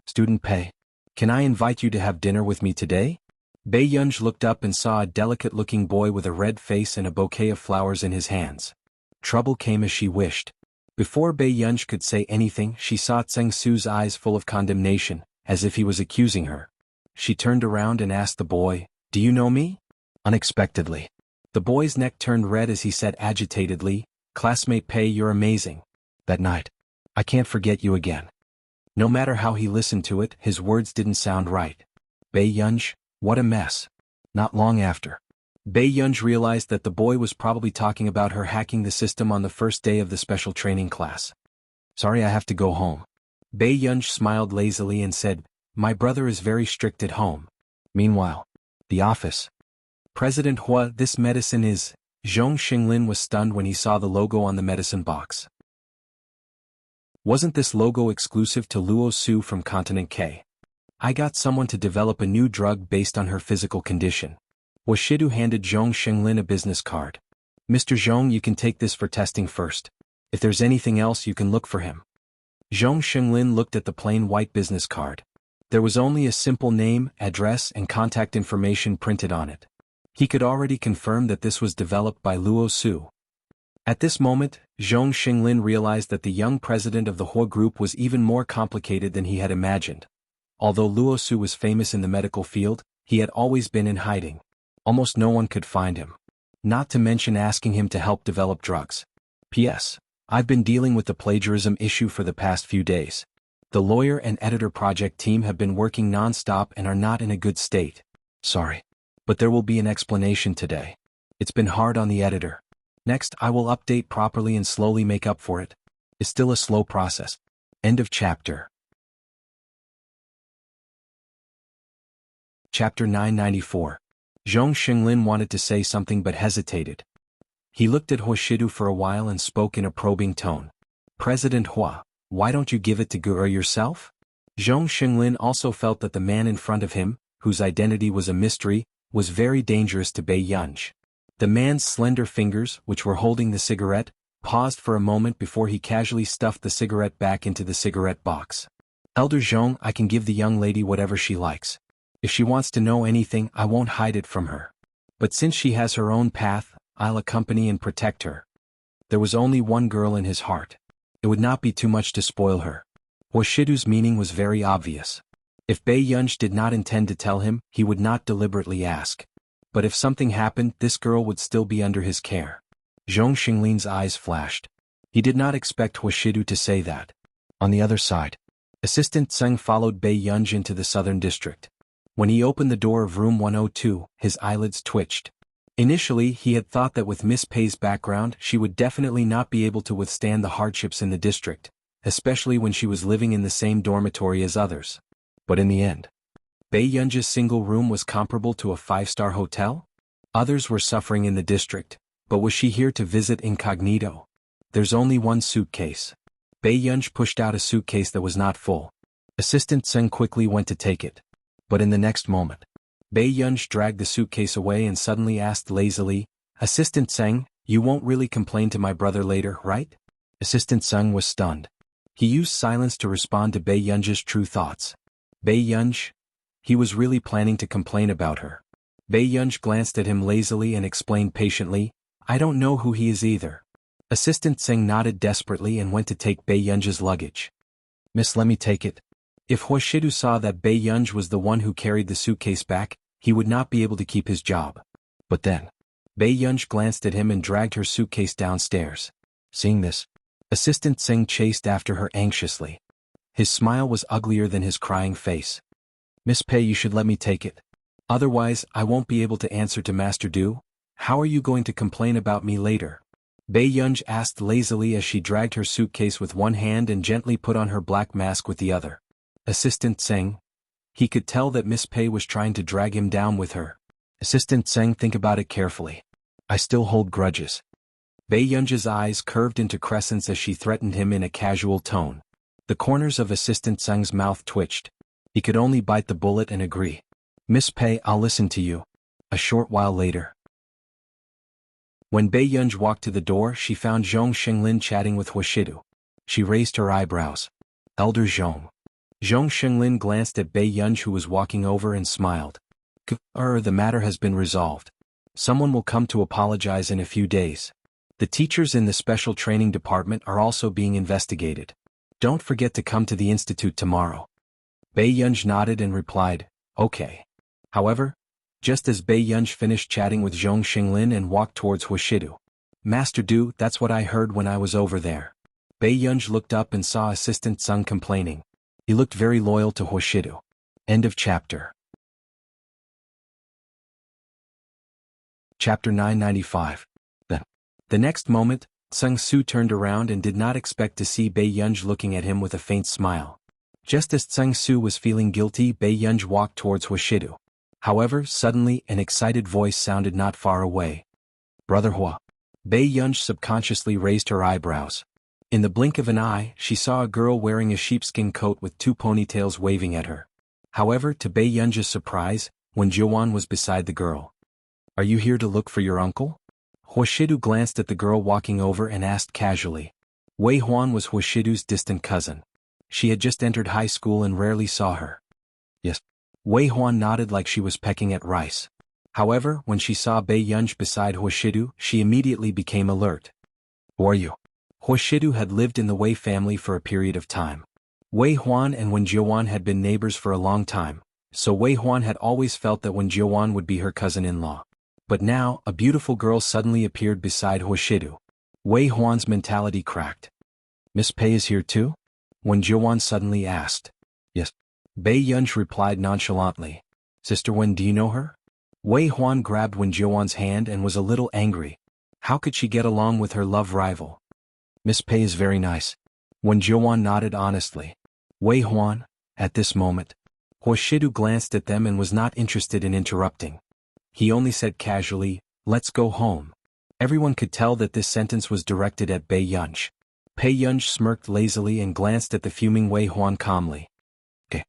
"Student Pei, can I invite you to have dinner with me today?" Bei Yunj looked up and saw a delicate-looking boy with a red face and a bouquet of flowers in his hands. Trouble came as she wished. Before Bei Yunj could say anything, she saw Tseng Su's eyes full of condemnation, as if he was accusing her. She turned around and asked the boy, "Do you know me?" Unexpectedly, the boy's neck turned red as he said agitatedly, "Classmate Pei, you're amazing. That night, I can't forget you again." No matter how he listened to it, his words didn't sound right. Bei Yunj, what a mess. Not long after, Bei Yunj realized that the boy was probably talking about her hacking the system on the first day of the special training class. "Sorry, I have to go home." Bei Yunj smiled lazily and said, "My brother is very strict at home." Meanwhile, the office. "President Hua, this medicine is..." Zhong Xinglin was stunned when he saw the logo on the medicine box. Wasn't this logo exclusive to Luo Su from Continent K? "I got someone to develop a new drug based on her physical condition." Huashidu handed Zhong Xinglin a business card. "Mr. Zhong, you can take this for testing first. If there's anything else, you can look for him." Zhong Xinglin looked at the plain white business card. There was only a simple name, address, and contact information printed on it. He could already confirm that this was developed by Luo Su. At this moment, Zhong Xinglin realized that the young president of the Hua group was even more complicated than he had imagined. Although Luo Su was famous in the medical field, he had always been in hiding. Almost no one could find him. Not to mention asking him to help develop drugs. P.S. I've been dealing with the plagiarism issue for the past few days. The lawyer and editor project team have been working non-stop and are not in a good state. Sorry. But there will be an explanation today. It's been hard on the editor. Next, I will update properly and slowly make up for it. It's still a slow process. End of chapter. Chapter 994. Zhong Xinglin wanted to say something but hesitated. He looked at Huashidu for a while and spoke in a probing tone. President Hua, why don't you give it to Guru yourself? Zhong Xinglin also felt that the man in front of him, whose identity was a mystery, was very dangerous to Bei Yunj. The man's slender fingers, which were holding the cigarette, paused for a moment before he casually stuffed the cigarette back into the cigarette box. Elder Zhong, I can give the young lady whatever she likes. If she wants to know anything, I won't hide it from her. But since she has her own path, I'll accompany and protect her. There was only one girl in his heart. It would not be too much to spoil her. Huashidu's meaning was very obvious. If Bei Yunj did not intend to tell him, he would not deliberately ask. But if something happened, this girl would still be under his care. Zhong Xinglin's eyes flashed. He did not expect Huashidu to say that. On the other side, Assistant Tseng followed Bei Yunj into the southern district. When he opened the door of room 102, his eyelids twitched. Initially, he had thought that with Miss Pei's background, she would definitely not be able to withstand the hardships in the district, especially when she was living in the same dormitory as others. But in the end, Bei Yunj's single room was comparable to a five-star hotel? Others were suffering in the district, but was she here to visit incognito? There's only one suitcase. Bei Yunj pushed out a suitcase that was not full. Assistant Tseng quickly went to take it. But in the next moment, Bei Yunj dragged the suitcase away and suddenly asked lazily, Assistant Tseng, you won't really complain to my brother later, right? Assistant Tseng was stunned. He used silence to respond to Bei Yunj's true thoughts. Bei Yunj? He was really planning to complain about her. Bei Yunj glanced at him lazily and explained patiently, I don't know who he is either. Assistant Tseng nodded desperately and went to take Bei Yunj's luggage. Miss, let me take it. If Huashidu saw that Bei Yunj was the one who carried the suitcase back, he would not be able to keep his job. But then, Bei Yunj glanced at him and dragged her suitcase downstairs. Seeing this, Assistant Tseng chased after her anxiously. His smile was uglier than his crying face. Miss Pei, you should let me take it. Otherwise, I won't be able to answer to Master Du. How are you going to complain about me later? Bei Yunj asked lazily as she dragged her suitcase with one hand and gently put on her black mask with the other. Assistant Tseng? He could tell that Miss Pei was trying to drag him down with her. Assistant Tseng, think about it carefully. I still hold grudges. Bei Yunj's eyes curved into crescents as she threatened him in a casual tone. The corners of Assistant Tseng's mouth twitched. He could only bite the bullet and agree. Miss Pei, I'll listen to you. A short while later. When Bei Yunj walked to the door, she found Zhong Xinglin chatting with Huashidu. She raised her eyebrows. Elder Zhong. Zhong Xinglin glanced at Bei Yunj, who was walking over, and smiled. The matter has been resolved. Someone will come to apologize in a few days. The teachers in the special training department are also being investigated. Don't forget to come to the institute tomorrow. Bei Yunj nodded and replied, okay. However, just as Bei Yunj finished chatting with Zhong Xinglin and walked towards Huashidu. Master Du, that's what I heard when I was over there. Bei Yunj looked up and saw Assistant Tseng complaining. He looked very loyal to Huashidu. End of chapter. Chapter 995. The next moment, Tseng Su turned around and did not expect to see Bei Yunj looking at him with a faint smile. Just as Tseng Su was feeling guilty, Bei Yunj walked towards Huashidu. However, suddenly an excited voice sounded not far away. Brother Hua. Bei Yunj subconsciously raised her eyebrows. In the blink of an eye, she saw a girl wearing a sheepskin coat with two ponytails waving at her. However, to Bei Yunj's surprise, when Jiuan was beside the girl. Are you here to look for your uncle? Huashidu glanced at the girl walking over and asked casually. Wei Huan was Huashidu's distant cousin. She had just entered high school and rarely saw her. Yes. Wei Huan nodded like she was pecking at rice. However, when she saw Bei Yunj beside Huashidu, she immediately became alert. Who are you? Huashidu had lived in the Wei family for a period of time. Wei Huan and Wen Jiuwan had been neighbors for a long time, so Wei Huan had always felt that Wen Jiuwan would be her cousin-in-law. But now, a beautiful girl suddenly appeared beside Huashidu. Wei Huan's mentality cracked. Miss Pei is here too? Wen Jiuwan suddenly asked. Yes. Bei Yunj replied nonchalantly. Sister Wen, do you know her? Wei Huan grabbed Wen Jiuwan's hand and was a little angry. How could she get along with her love rival? Miss Pei is very nice. Wen Jiuwan nodded honestly. Wei Huan, at this moment. Huashidu glanced at them and was not interested in interrupting. He only said casually, let's go home. Everyone could tell that this sentence was directed at Bei Yunj. Bei Yunj smirked lazily and glanced at the fuming Wei Huan calmly. Okay.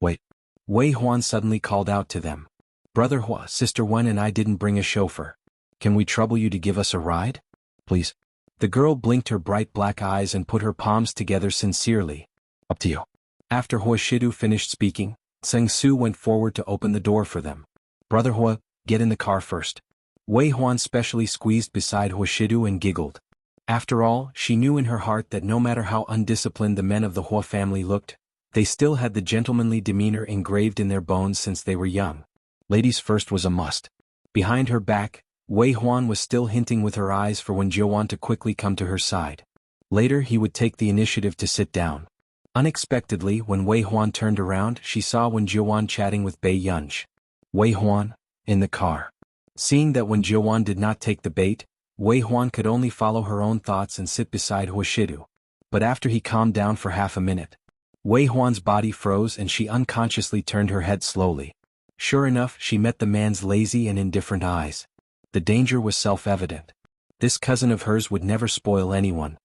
Wait. Wei Huan suddenly called out to them. Brother Hua, Sister Wen and I didn't bring a chauffeur. Can we trouble you to give us a ride? Please. The girl blinked her bright black eyes and put her palms together sincerely. Up to you. After Huashidu finished speaking, Seng Su went forward to open the door for them. Brother Hua, get in the car first. Wei Huan specially squeezed beside Huashidu and giggled. After all, she knew in her heart that no matter how undisciplined the men of the Hua family looked, they still had the gentlemanly demeanor engraved in their bones since they were young. Ladies first was a must. Behind her back, Wei Huan was still hinting with her eyes for Wen Jiuwan to quickly come to her side. Later he would take the initiative to sit down. Unexpectedly, when Wei Huan turned around, she saw Wen Jiuwan chatting with Bei Yunj. Wei Huan, in the car. Seeing that Wen Jiuwan did not take the bait, Wei Huan could only follow her own thoughts and sit beside Huashidu. But after he calmed down for half a minute, Wei Huan's body froze and she unconsciously turned her head slowly. Sure enough, she met the man's lazy and indifferent eyes. The danger was self-evident. This cousin of hers would never spoil anyone.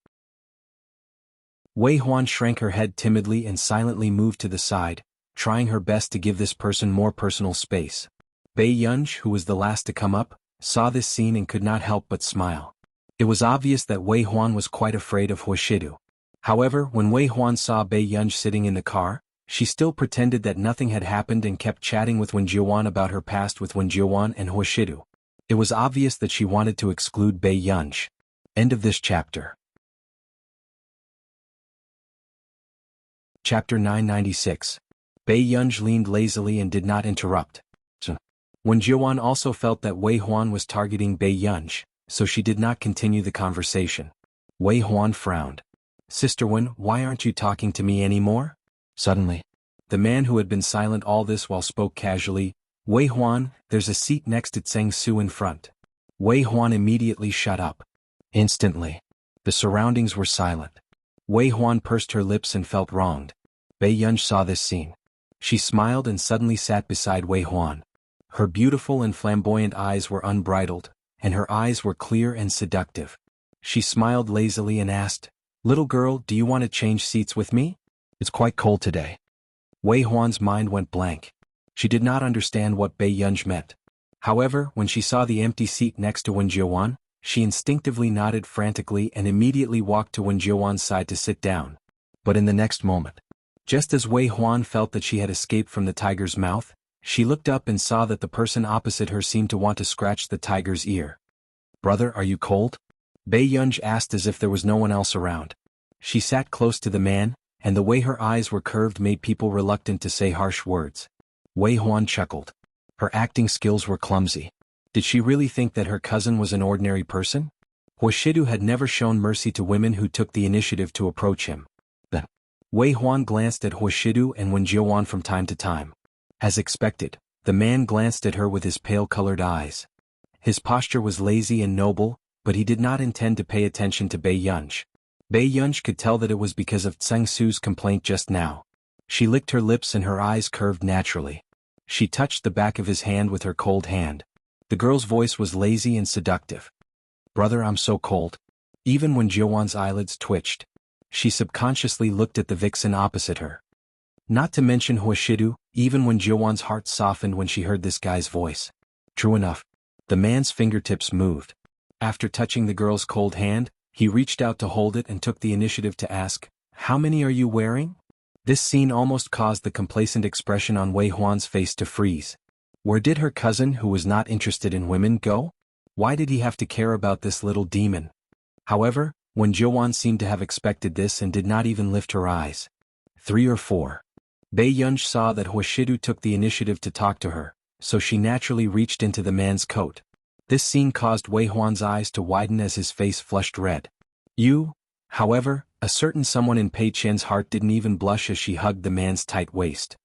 Wei Huan shrank her head timidly and silently moved to the side, trying her best to give this person more personal space. Bei Yunj, who was the last to come up, saw this scene and could not help but smile. It was obvious that Wei Huan was quite afraid of Huashidu. However, when Wei Huan saw Bei Yunj sitting in the car, she still pretended that nothing had happened and kept chatting with Wen Jiuwan about her past with Wen Jiuwan and Huashidu. It was obvious that she wanted to exclude Bei Yunj. End of this chapter. Chapter 996. Bei Yunj leaned lazily and did not interrupt. Wen Jiuwan also felt that Wei Huan was targeting Bei Yunj, so she did not continue the conversation. Wei Huan frowned. Sister Wen, why aren't you talking to me anymore? Suddenly, the man who had been silent all this while spoke casually, Wei Huan, there's a seat next to Seng Su in front. Wei Huan immediately shut up. Instantly, the surroundings were silent. Wei Huan pursed her lips and felt wronged. Bei Yunj saw this scene. She smiled and suddenly sat beside Wei Huan. Her beautiful and flamboyant eyes were unbridled, and her eyes were clear and seductive. She smiled lazily and asked, Little girl, do you want to change seats with me? It's quite cold today. Wei Huan's mind went blank. She did not understand what Bei Yunj meant. However, when she saw the empty seat next to Wen Jiuwan, she instinctively nodded frantically and immediately walked to Wen Jiuwan's side to sit down. But in the next moment, just as Wei Huan felt that she had escaped from the tiger's mouth, she looked up and saw that the person opposite her seemed to want to scratch the tiger's ear. Brother, are you cold? Bei Yunj asked as if there was no one else around. She sat close to the man, and the way her eyes were curved made people reluctant to say harsh words. Wei Huan chuckled. Her acting skills were clumsy. Did she really think that her cousin was an ordinary person? Huashidu had never shown mercy to women who took the initiative to approach him. Then, Wei Huan glanced at Huashidu and Wen Jiuwan from time to time. As expected, the man glanced at her with his pale-colored eyes. His posture was lazy and noble, but he did not intend to pay attention to Bei Yunj. Bei Yunj could tell that it was because of Seng Su's complaint just now. She licked her lips and her eyes curved naturally. She touched the back of his hand with her cold hand. The girl's voice was lazy and seductive. Brother, I'm so cold. Even when Jiuwan's eyelids twitched, she subconsciously looked at the vixen opposite her. Not to mention Huashidu, even when Jiuwan's heart softened when she heard this guy's voice. True enough, the man's fingertips moved. After touching the girl's cold hand, he reached out to hold it and took the initiative to ask, How many are you wearing? This scene almost caused the complacent expression on Wei Huan's face to freeze. Where did her cousin who was not interested in women go? Why did he have to care about this little demon? However, when Joanne seemed to have expected this and did not even lift her eyes. 3 or 4. Bei Yunj saw that Huashidu took the initiative to talk to her, so she naturally reached into the man's coat. This scene caused Wei Huan's eyes to widen as his face flushed red. However, a certain someone in Pei Chen's heart didn't even blush as she hugged the man's tight waist.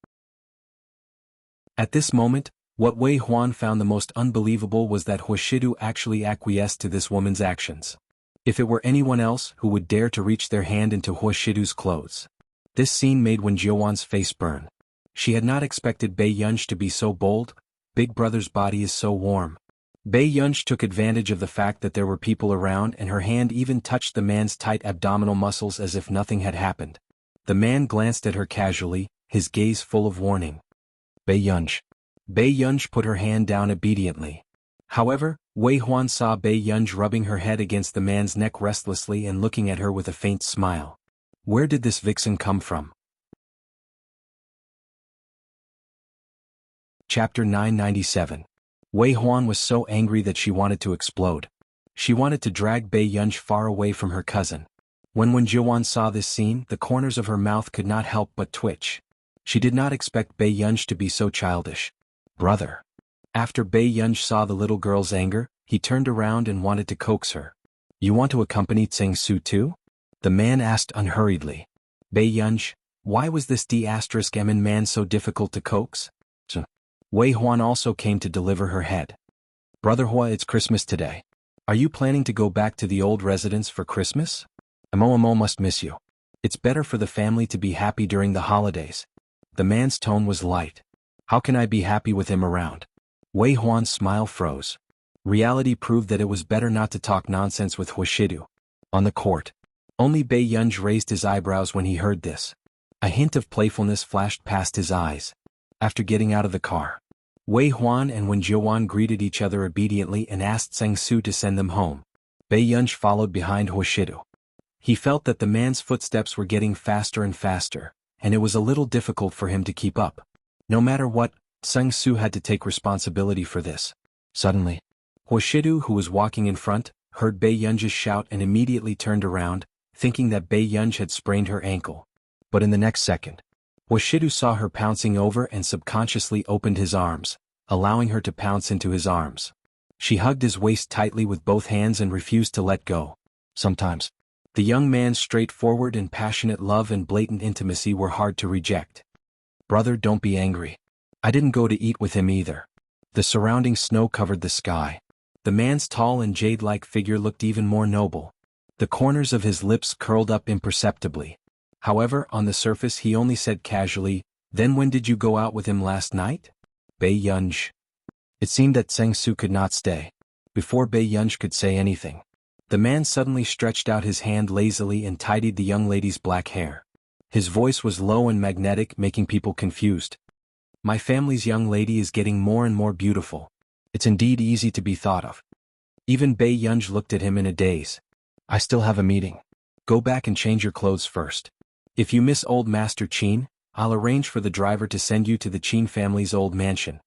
At this moment, what Wei Huan found the most unbelievable was that Huashidu actually acquiesced to this woman's actions. If it were anyone else who would dare to reach their hand into Huashidu's clothes. This scene made Wen Jiuwan's face burn. She had not expected Bei Yunj to be so bold. Big brother's body is so warm. Bei Yunj took advantage of the fact that there were people around and her hand even touched the man's tight abdominal muscles as if nothing had happened. The man glanced at her casually, his gaze full of warning. Bei Yunj. Bei Yunj put her hand down obediently. However, Wei Huan saw Bei Yunj rubbing her head against the man's neck restlessly and looking at her with a faint smile. Where did this vixen come from? Chapter 997. Wei Huan was so angry that she wanted to explode. She wanted to drag Bei Yunj far away from her cousin. When Wen Jiuwan saw this scene, the corners of her mouth could not help but twitch. She did not expect Bei Yunj to be so childish. Brother. After Bei Yunj saw the little girl's anger, he turned around and wanted to coax her. You want to accompany Tseng Su too? The man asked unhurriedly. Bei Yunj, why was this D***M man so difficult to coax? Wei Huan also came to deliver her head. Brother Hua, it's Christmas today. Are you planning to go back to the old residence for Christmas? Amo must miss you. It's better for the family to be happy during the holidays. The man's tone was light. How can I be happy with him around? Wei Huan's smile froze. Reality proved that it was better not to talk nonsense with Huashidu. On the court. Only Bei Yunj raised his eyebrows when he heard this. A hint of playfulness flashed past his eyes. After getting out of the car, Wei Huan and Wen Jiuwan greeted each other obediently and asked Tseng Su to send them home. Bei Yunj followed behind Huashidu. He felt that the man's footsteps were getting faster and faster, and it was a little difficult for him to keep up. No matter what, Tseng Su had to take responsibility for this. Suddenly, Huashidu, who was walking in front, heard Bei Yunj's shout and immediately turned around, thinking that Bei Yunj had sprained her ankle. But in the next second, Huashidu saw her pouncing over and subconsciously opened his arms, allowing her to pounce into his arms. She hugged his waist tightly with both hands and refused to let go. Sometimes, the young man's straightforward and passionate love and blatant intimacy were hard to reject. Brother, don't be angry. I didn't go to eat with him either. The surrounding snow covered the sky. The man's tall and jade-like figure looked even more noble. The corners of his lips curled up imperceptibly. However, on the surface he only said casually, then when did you go out with him last night? Bei Yunj. It seemed that Tseng Su could not stay. Before Bei Yunj could say anything, the man suddenly stretched out his hand lazily and tidied the young lady's black hair. His voice was low and magnetic, making people confused. My family's young lady is getting more and more beautiful. It's indeed easy to be thought of. Even Bei Yunj looked at him in a daze. I still have a meeting. Go back and change your clothes first. If you miss old Master Qin, I'll arrange for the driver to send you to the Qin family's old mansion.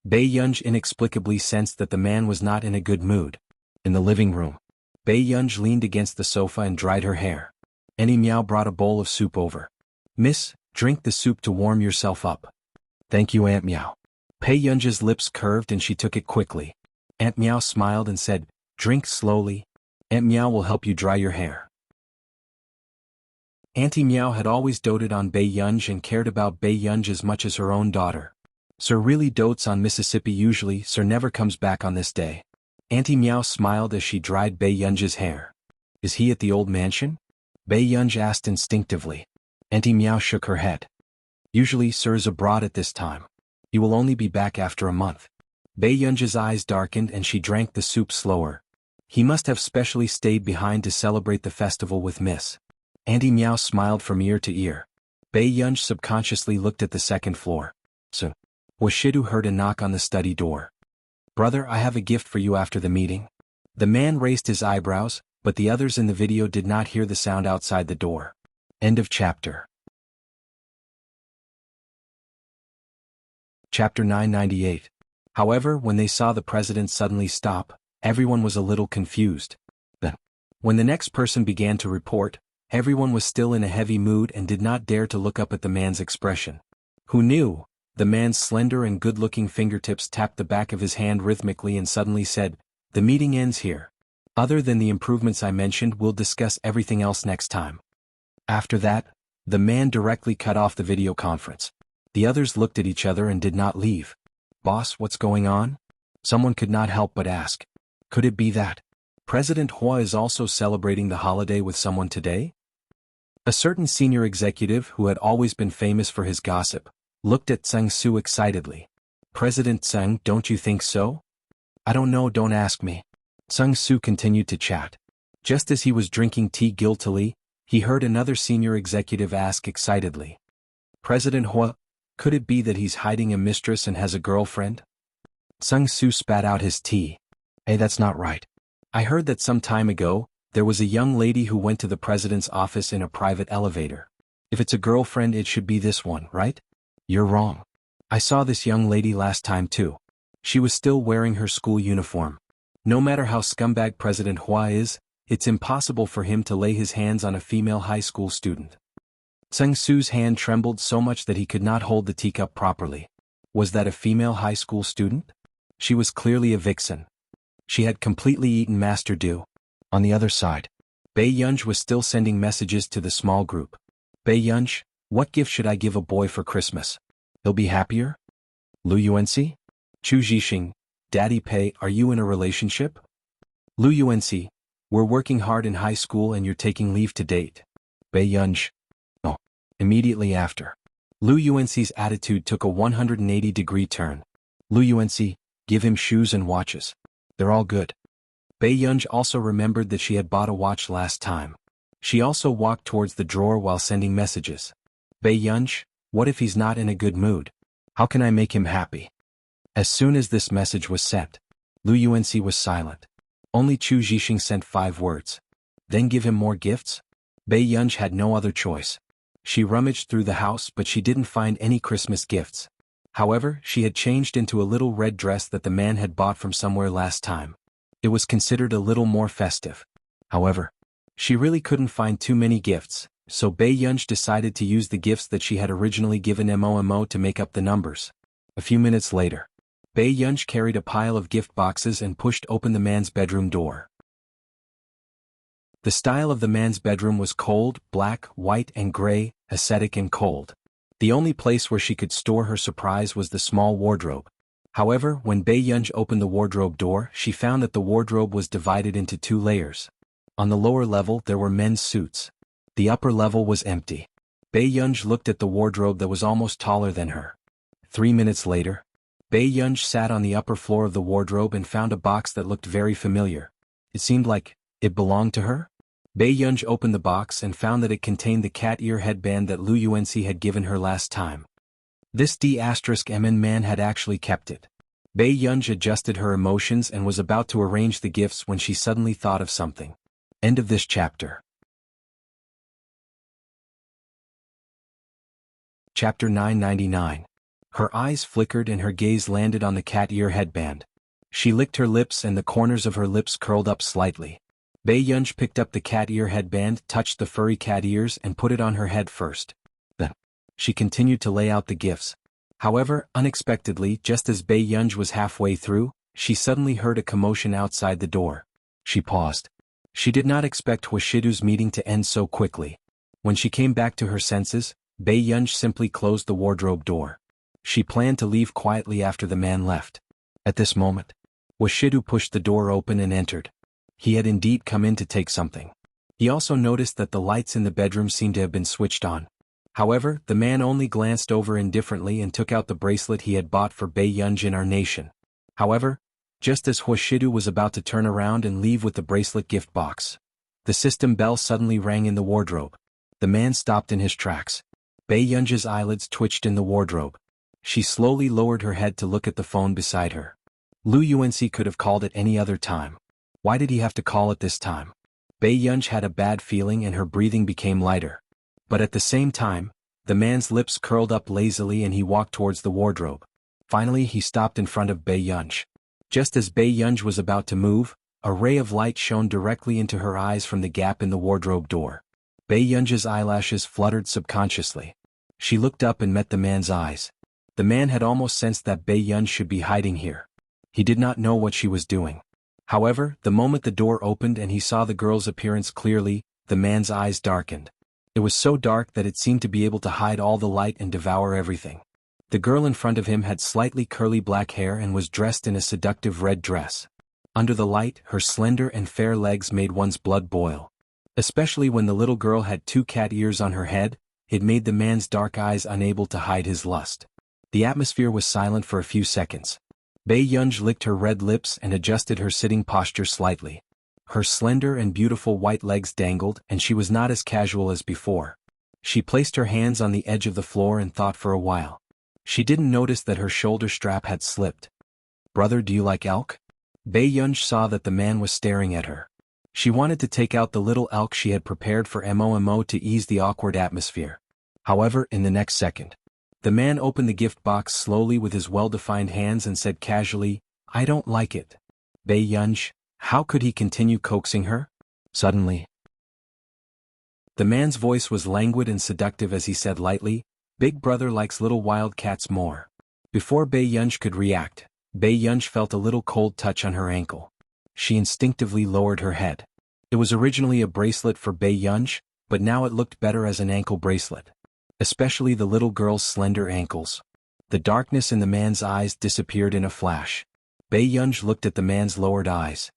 Bei Yunj inexplicably sensed that the man was not in a good mood. In the living room, Bei Yunj leaned against the sofa and dried her hair. Auntie Miao brought a bowl of soup over. Miss, drink the soup to warm yourself up. Thank you, Aunt Miao. Bei Yunj's lips curved and she took it quickly. Aunt Miao smiled and said, drink slowly. Aunt Miao will help you dry your hair. Auntie Miao had always doted on Bei Yunj and cared about Bei Yunj as much as her own daughter. Sir really dotes on Mississippi usually, Sir never comes back on this day. Auntie Miao smiled as she dried Bei Yunj's hair. Is he at the old mansion? Bei Yunj asked instinctively. Auntie Miao shook her head. Usually Sir is abroad at this time. He will only be back after a month. Bei Yunj's eyes darkened and she drank the soup slower. He must have specially stayed behind to celebrate the festival with Miss. Auntie Miao smiled from ear to ear. Bei Yunj subconsciously looked at the second floor. Soon, Huashidu heard a knock on the study door. Brother, I have a gift for you after the meeting. The man raised his eyebrows, but the others in the video did not hear the sound outside the door. End of chapter. Chapter 998. However, when they saw the president suddenly stop, everyone was a little confused. Then, when the next person began to report, everyone was still in a heavy mood and did not dare to look up at the man's expression. Who knew? The man's slender and good-looking fingertips tapped the back of his hand rhythmically and suddenly said, "The meeting ends here. Other than the improvements I mentioned, we'll discuss everything else next time." After that, the man directly cut off the video conference. The others looked at each other and did not leave. "Boss, what's going on?" Someone could not help but ask. Could it be that President Hua is also celebrating the holiday with someone today? A certain senior executive who had always been famous for his gossip looked at Tseng Su excitedly. "President Tseng, don't you think so?" "I don't know, don't ask me." Tseng Su continued to chat. Just as he was drinking tea guiltily, he heard another senior executive ask excitedly. "President Hua, could it be that he's hiding a mistress and has a girlfriend?" Tseng Su spat out his tea. "Hey, that's not right. I heard that some time ago, there was a young lady who went to the president's office in a private elevator. If it's a girlfriend, it should be this one, right?" "You're wrong. I saw this young lady last time too. She was still wearing her school uniform. No matter how scumbag President Hua is, it's impossible for him to lay his hands on a female high school student." Tseng Su's hand trembled so much that he could not hold the teacup properly. Was that a female high school student? She was clearly a vixen. She had completely eaten Master Du. On the other side, Bei Yunj was still sending messages to the small group. "Bei Yunj, what gift should I give a boy for Christmas? He'll be happier?" "Lu Yuanxi? Chu Zhixing, Daddy Pei, are you in a relationship?" "Lu Yuanxi, we're working hard in high school and you're taking leave to date." Bei Yunj. Oh. Immediately after, Lu Yuanxi's attitude took a 180-degree turn. "Lu Yuanxi, give him shoes and watches. They're all good." Bei Yunj also remembered that she had bought a watch last time. She also walked towards the drawer while sending messages. "Bei Yunj, what if he's not in a good mood? How can I make him happy?" As soon as this message was sent, Lu Yuanxi was silent. Only Chu Zhixing sent 5 words. "Then give him more gifts?" Bei Yunj had no other choice. She rummaged through the house but she didn't find any Christmas gifts. However, she had changed into a little red dress that the man had bought from somewhere last time. It was considered a little more festive. However, she really couldn't find too many gifts, so Bei Yunj decided to use the gifts that she had originally given Mo to make up the numbers. A few minutes later, Bei Yunj carried a pile of gift boxes and pushed open the man's bedroom door. The style of the man's bedroom was cold, black, white and gray, ascetic and cold. The only place where she could store her surprise was the small wardrobe. However, when Bei Yunj opened the wardrobe door, she found that the wardrobe was divided into 2 layers. On the lower level there were men's suits. The upper level was empty. Bei Yunj looked at the wardrobe that was almost taller than her. 3 minutes later, Bei Yunj sat on the upper floor of the wardrobe and found a box that looked very familiar. It seemed like it belonged to her. Bei Yunj opened the box and found that it contained the cat ear headband that Lu Yuanxi had given her last time. This D*MN man had actually kept it. Bei Yunj adjusted her emotions and was about to arrange the gifts when she suddenly thought of something. End of this chapter. Chapter 999. Her eyes flickered and her gaze landed on the cat ear headband. She licked her lips and the corners of her lips curled up slightly. Bei Yunj picked up the cat ear headband, touched the furry cat ears and put it on her head first. Then, she continued to lay out the gifts. However, unexpectedly, just as Bei Yunj was halfway through, she suddenly heard a commotion outside the door. She paused. She did not expect Huashidu's meeting to end so quickly. When she came back to her senses, Bei Yunj simply closed the wardrobe door. She planned to leave quietly after the man left. At this moment, Huashidu pushed the door open and entered. He had indeed come in to take something. He also noticed that the lights in the bedroom seemed to have been switched on. However, the man only glanced over indifferently and took out the bracelet he had bought for Bei Yunj in our nation. However, just as Huashidu was about to turn around and leave with the bracelet gift box, the system bell suddenly rang in the wardrobe. The man stopped in his tracks. Bei Yunj's eyelids twitched in the wardrobe. She slowly lowered her head to look at the phone beside her. Lu Yuanxi could have called at any other time. Why did he have to call at this time? Bei Yunj had a bad feeling and her breathing became lighter. But at the same time, the man's lips curled up lazily and he walked towards the wardrobe. Finally he stopped in front of Bei Yunj. Just as Bei Yunj was about to move, a ray of light shone directly into her eyes from the gap in the wardrobe door. Bei Yunj's eyelashes fluttered subconsciously. She looked up and met the man's eyes. The man had almost sensed that Bei Yunj should be hiding here. He did not know what she was doing. However, the moment the door opened and he saw the girl's appearance clearly, the man's eyes darkened. It was so dark that it seemed to be able to hide all the light and devour everything. The girl in front of him had slightly curly black hair and was dressed in a seductive red dress. Under the light, her slender and fair legs made one's blood boil. Especially when the little girl had 2 cat ears on her head, it made the man's dark eyes unable to hide his lust. The atmosphere was silent for a few seconds. Bei Yunj licked her red lips and adjusted her sitting posture slightly. Her slender and beautiful white legs dangled, and she was not as casual as before. She placed her hands on the edge of the floor and thought for a while. She didn't notice that her shoulder strap had slipped. "Brother, do you like elk?" Bei Yunj saw that the man was staring at her. She wanted to take out the little elk she had prepared for Momo to ease the awkward atmosphere. However, in the next second, the man opened the gift box slowly with his well-defined hands and said casually, "I don't like it." Bei Yunj, how could he continue coaxing her? Suddenly, the man's voice was languid and seductive as he said lightly, "Big brother likes little wild cats more." Before Bei Yunj could react, Bei Yunj felt a little cold touch on her ankle. She instinctively lowered her head. It was originally a bracelet for Bei Yunj, but now it looked better as an ankle bracelet. Especially the little girl's slender ankles. The darkness in the man's eyes disappeared in a flash. Bei Yunj looked at the man's lowered eyes.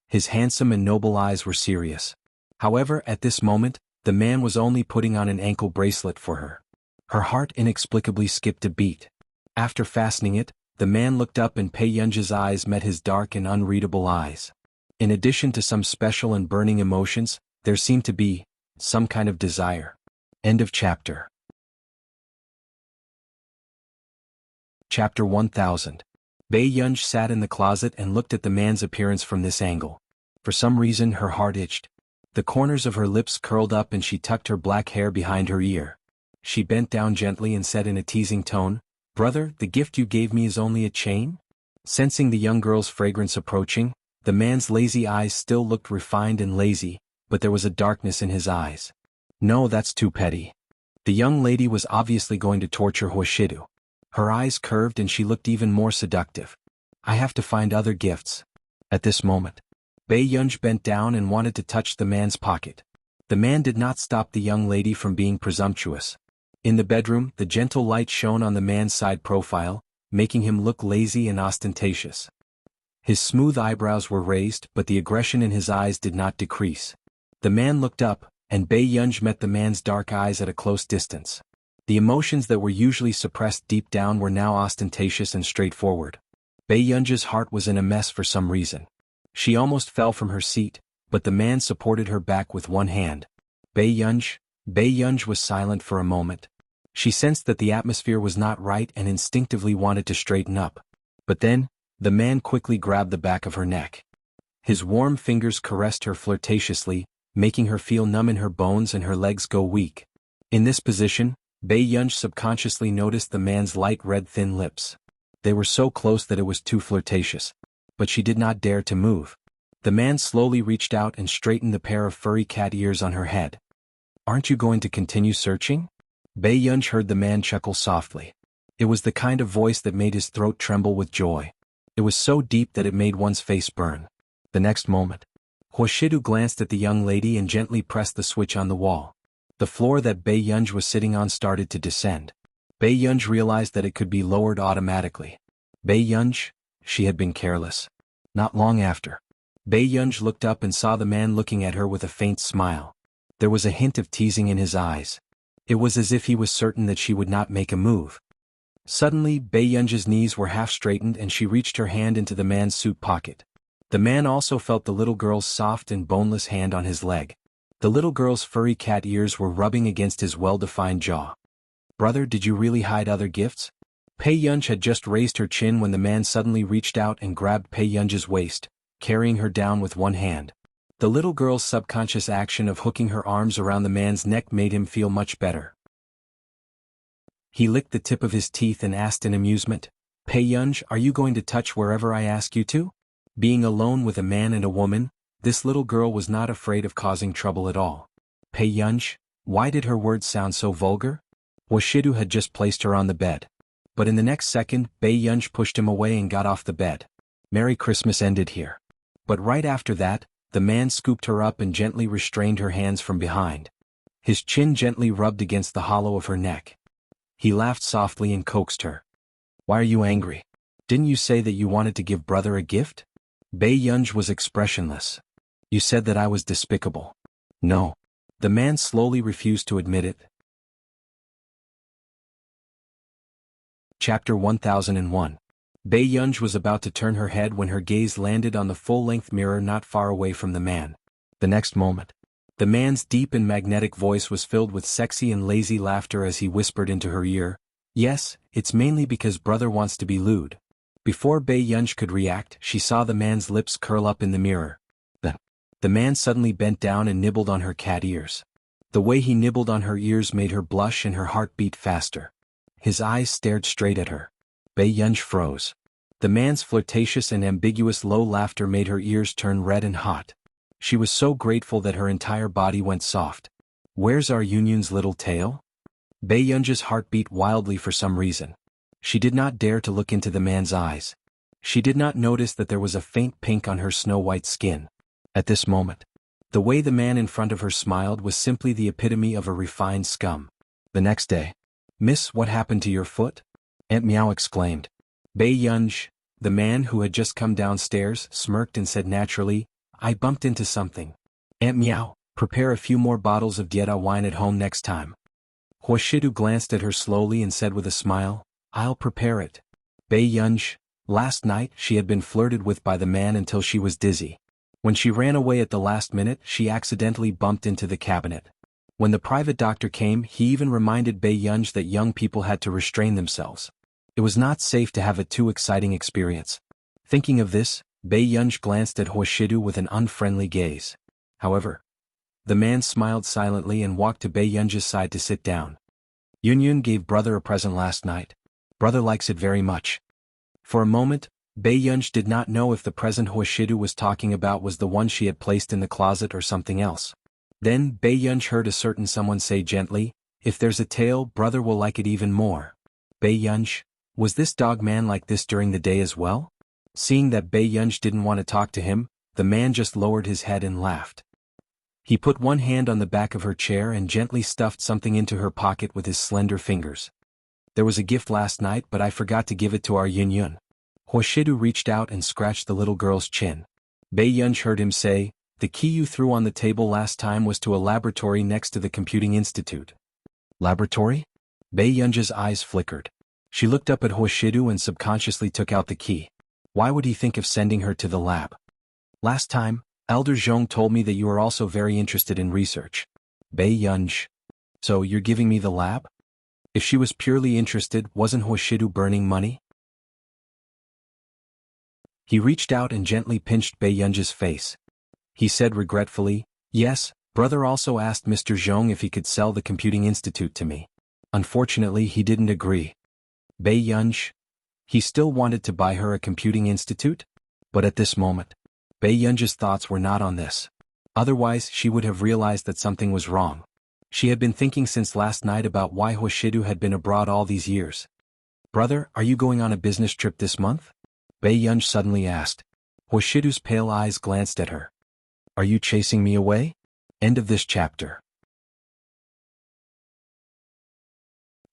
His handsome and noble eyes were serious. However, at this moment, the man was only putting on an ankle bracelet for her. Her heart inexplicably skipped a beat. After fastening it, the man looked up and Bei Yunj's eyes met his dark and unreadable eyes. In addition to some special and burning emotions, there seemed to be some kind of desire. End of chapter. Chapter 1000. Bei Yunj sat in the closet and looked at the man's appearance from this angle. For some reason her heart itched. The corners of her lips curled up and she tucked her black hair behind her ear. She bent down gently and said in a teasing tone, "Brother, the gift you gave me is only a chain?" Sensing the young girl's fragrance approaching, the man's lazy eyes still looked refined and lazy, but there was a darkness in his eyes. "No, that's too petty." The young lady was obviously going to torture Hoshidu. Her eyes curved and she looked even more seductive. "I have to find other gifts." At this moment, Bei Yunj bent down and wanted to touch the man's pocket. The man did not stop the young lady from being presumptuous. In the bedroom, the gentle light shone on the man's side profile, making him look lazy and ostentatious. His smooth eyebrows were raised, but the aggression in his eyes did not decrease. The man looked up, and Bei Yunj met the man's dark eyes at a close distance. The emotions that were usually suppressed deep down were now ostentatious and straightforward. Bei Yunj's heart was in a mess for some reason. She almost fell from her seat, but the man supported her back with one hand. Bei Yunj was silent for a moment. She sensed that the atmosphere was not right and instinctively wanted to straighten up. But then, the man quickly grabbed the back of her neck. His warm fingers caressed her flirtatiously, making her feel numb in her bones and her legs go weak. In this position, Bei Yunj subconsciously noticed the man's light red thin lips. They were so close that it was too flirtatious. But she did not dare to move. The man slowly reached out and straightened the pair of furry cat ears on her head. "Aren't you going to continue searching?" Bei Yunj heard the man chuckle softly. It was the kind of voice that made his throat tremble with joy. It was so deep that it made one's face burn. The next moment, Hoshidu glanced at the young lady and gently pressed the switch on the wall. The floor that Bei Yunj was sitting on started to descend. Bei Yunj realized that it could be lowered automatically. Bei Yunj, she had been careless. Not long after, Bei Yunj looked up and saw the man looking at her with a faint smile. There was a hint of teasing in his eyes. It was as if he was certain that she would not make a move. Suddenly, Bei Yunj's knees were half straightened and she reached her hand into the man's suit pocket. The man also felt the little girl's soft and boneless hand on his leg. The little girl's furry cat ears were rubbing against his well-defined jaw. "Brother, did you really hide other gifts?" Bei Yunj had just raised her chin when the man suddenly reached out and grabbed Bei Yunj's waist, carrying her down with one hand. The little girl's subconscious action of hooking her arms around the man's neck made him feel much better. He licked the tip of his teeth and asked in amusement, Pei Yunj, are you going to touch wherever I ask you to? Being alone with a man and a woman, this little girl was not afraid of causing trouble at all. Pei Yunj, why did her words sound so vulgar? Washidu had just placed her on the bed. But in the next second, Pei Yunj pushed him away and got off the bed. Merry Christmas ended here. But right after that, the man scooped her up and gently restrained her hands from behind. His chin gently rubbed against the hollow of her neck. He laughed softly and coaxed her. Why are you angry? Didn't you say that you wanted to give brother a gift? Pei Yunj was expressionless. You said that I was despicable. No. The man slowly refused to admit it. Chapter 1001. Pei Yunj was about to turn her head when her gaze landed on the full-length mirror not far away from the man. The next moment, the man's deep and magnetic voice was filled with sexy and lazy laughter as he whispered into her ear, "Yes, it's mainly because brother wants to be lewd." Before Pei Yunj could react, she saw the man's lips curl up in the mirror. The man suddenly bent down and nibbled on her cat ears. The way he nibbled on her ears made her blush and her heart beat faster. His eyes stared straight at her. Pei Yunj froze. The man's flirtatious and ambiguous low laughter made her ears turn red and hot. She was so grateful that her entire body went soft. Where's our Yunyun's little tail? Pei Yunj's heart beat wildly for some reason. She did not dare to look into the man's eyes. She did not notice that there was a faint pink on her snow-white skin. At this moment, the way the man in front of her smiled was simply the epitome of a refined scum. The next day, "Miss, what happened to your foot?" Aunt Meow exclaimed. Pei Yunj, the man who had just come downstairs, smirked and said naturally, "I bumped into something." Aunt Meow, prepare a few more bottles of Dieta wine at home next time. Huashidu glanced at her slowly and said with a smile, "I'll prepare it." Pei Yunj, last night she had been flirted with by the man until she was dizzy. When she ran away at the last minute, she accidentally bumped into the cabinet. When the private doctor came, he even reminded Pei Yunj that young people had to restrain themselves. It was not safe to have a too exciting experience. Thinking of this, Pei Yunj glanced at Huashidu with an unfriendly gaze. However, the man smiled silently and walked to Pei Yunj's side to sit down. "Yunyun gave brother a present last night. Brother likes it very much." For a moment, Pei Yunj did not know if the present Huashidu was talking about was the one she had placed in the closet or something else. Then Pei Yunj heard a certain someone say gently, "If there's a tail, brother will like it even more." Pei Yunj, was this dog man like this during the day as well? Seeing that Pei Yunj didn't want to talk to him, the man just lowered his head and laughed. He put one hand on the back of her chair and gently stuffed something into her pocket with his slender fingers. "There was a gift last night, but I forgot to give it to our Yunyun." Huashidu reached out and scratched the little girl's chin. Pei Yunj heard him say, "The key you threw on the table last time was to a laboratory next to the computing institute." Laboratory? Pei Yunj's eyes flickered. She looked up at Huashidu and subconsciously took out the key. Why would he think of sending her to the lab? "Last time, Elder Zhong told me that you are also very interested in research." Pei Yunj. "So you're giving me the lab?" If she was purely interested, wasn't Huashidu burning money? He reached out and gently pinched Pei Yunj's face. He said regretfully, "Yes, brother also asked Mr. Zhong if he could sell the computing institute to me. Unfortunately, he didn't agree." Pei Yunj. He still wanted to buy her a computing institute? But at this moment, Pei Yunj's thoughts were not on this. Otherwise, she would have realized that something was wrong. She had been thinking since last night about why Huashidu had been abroad all these years. "Brother, are you going on a business trip this month?" Pei Yunj suddenly asked. Huashidu's pale eyes glanced at her. "Are you chasing me away?" End of this chapter.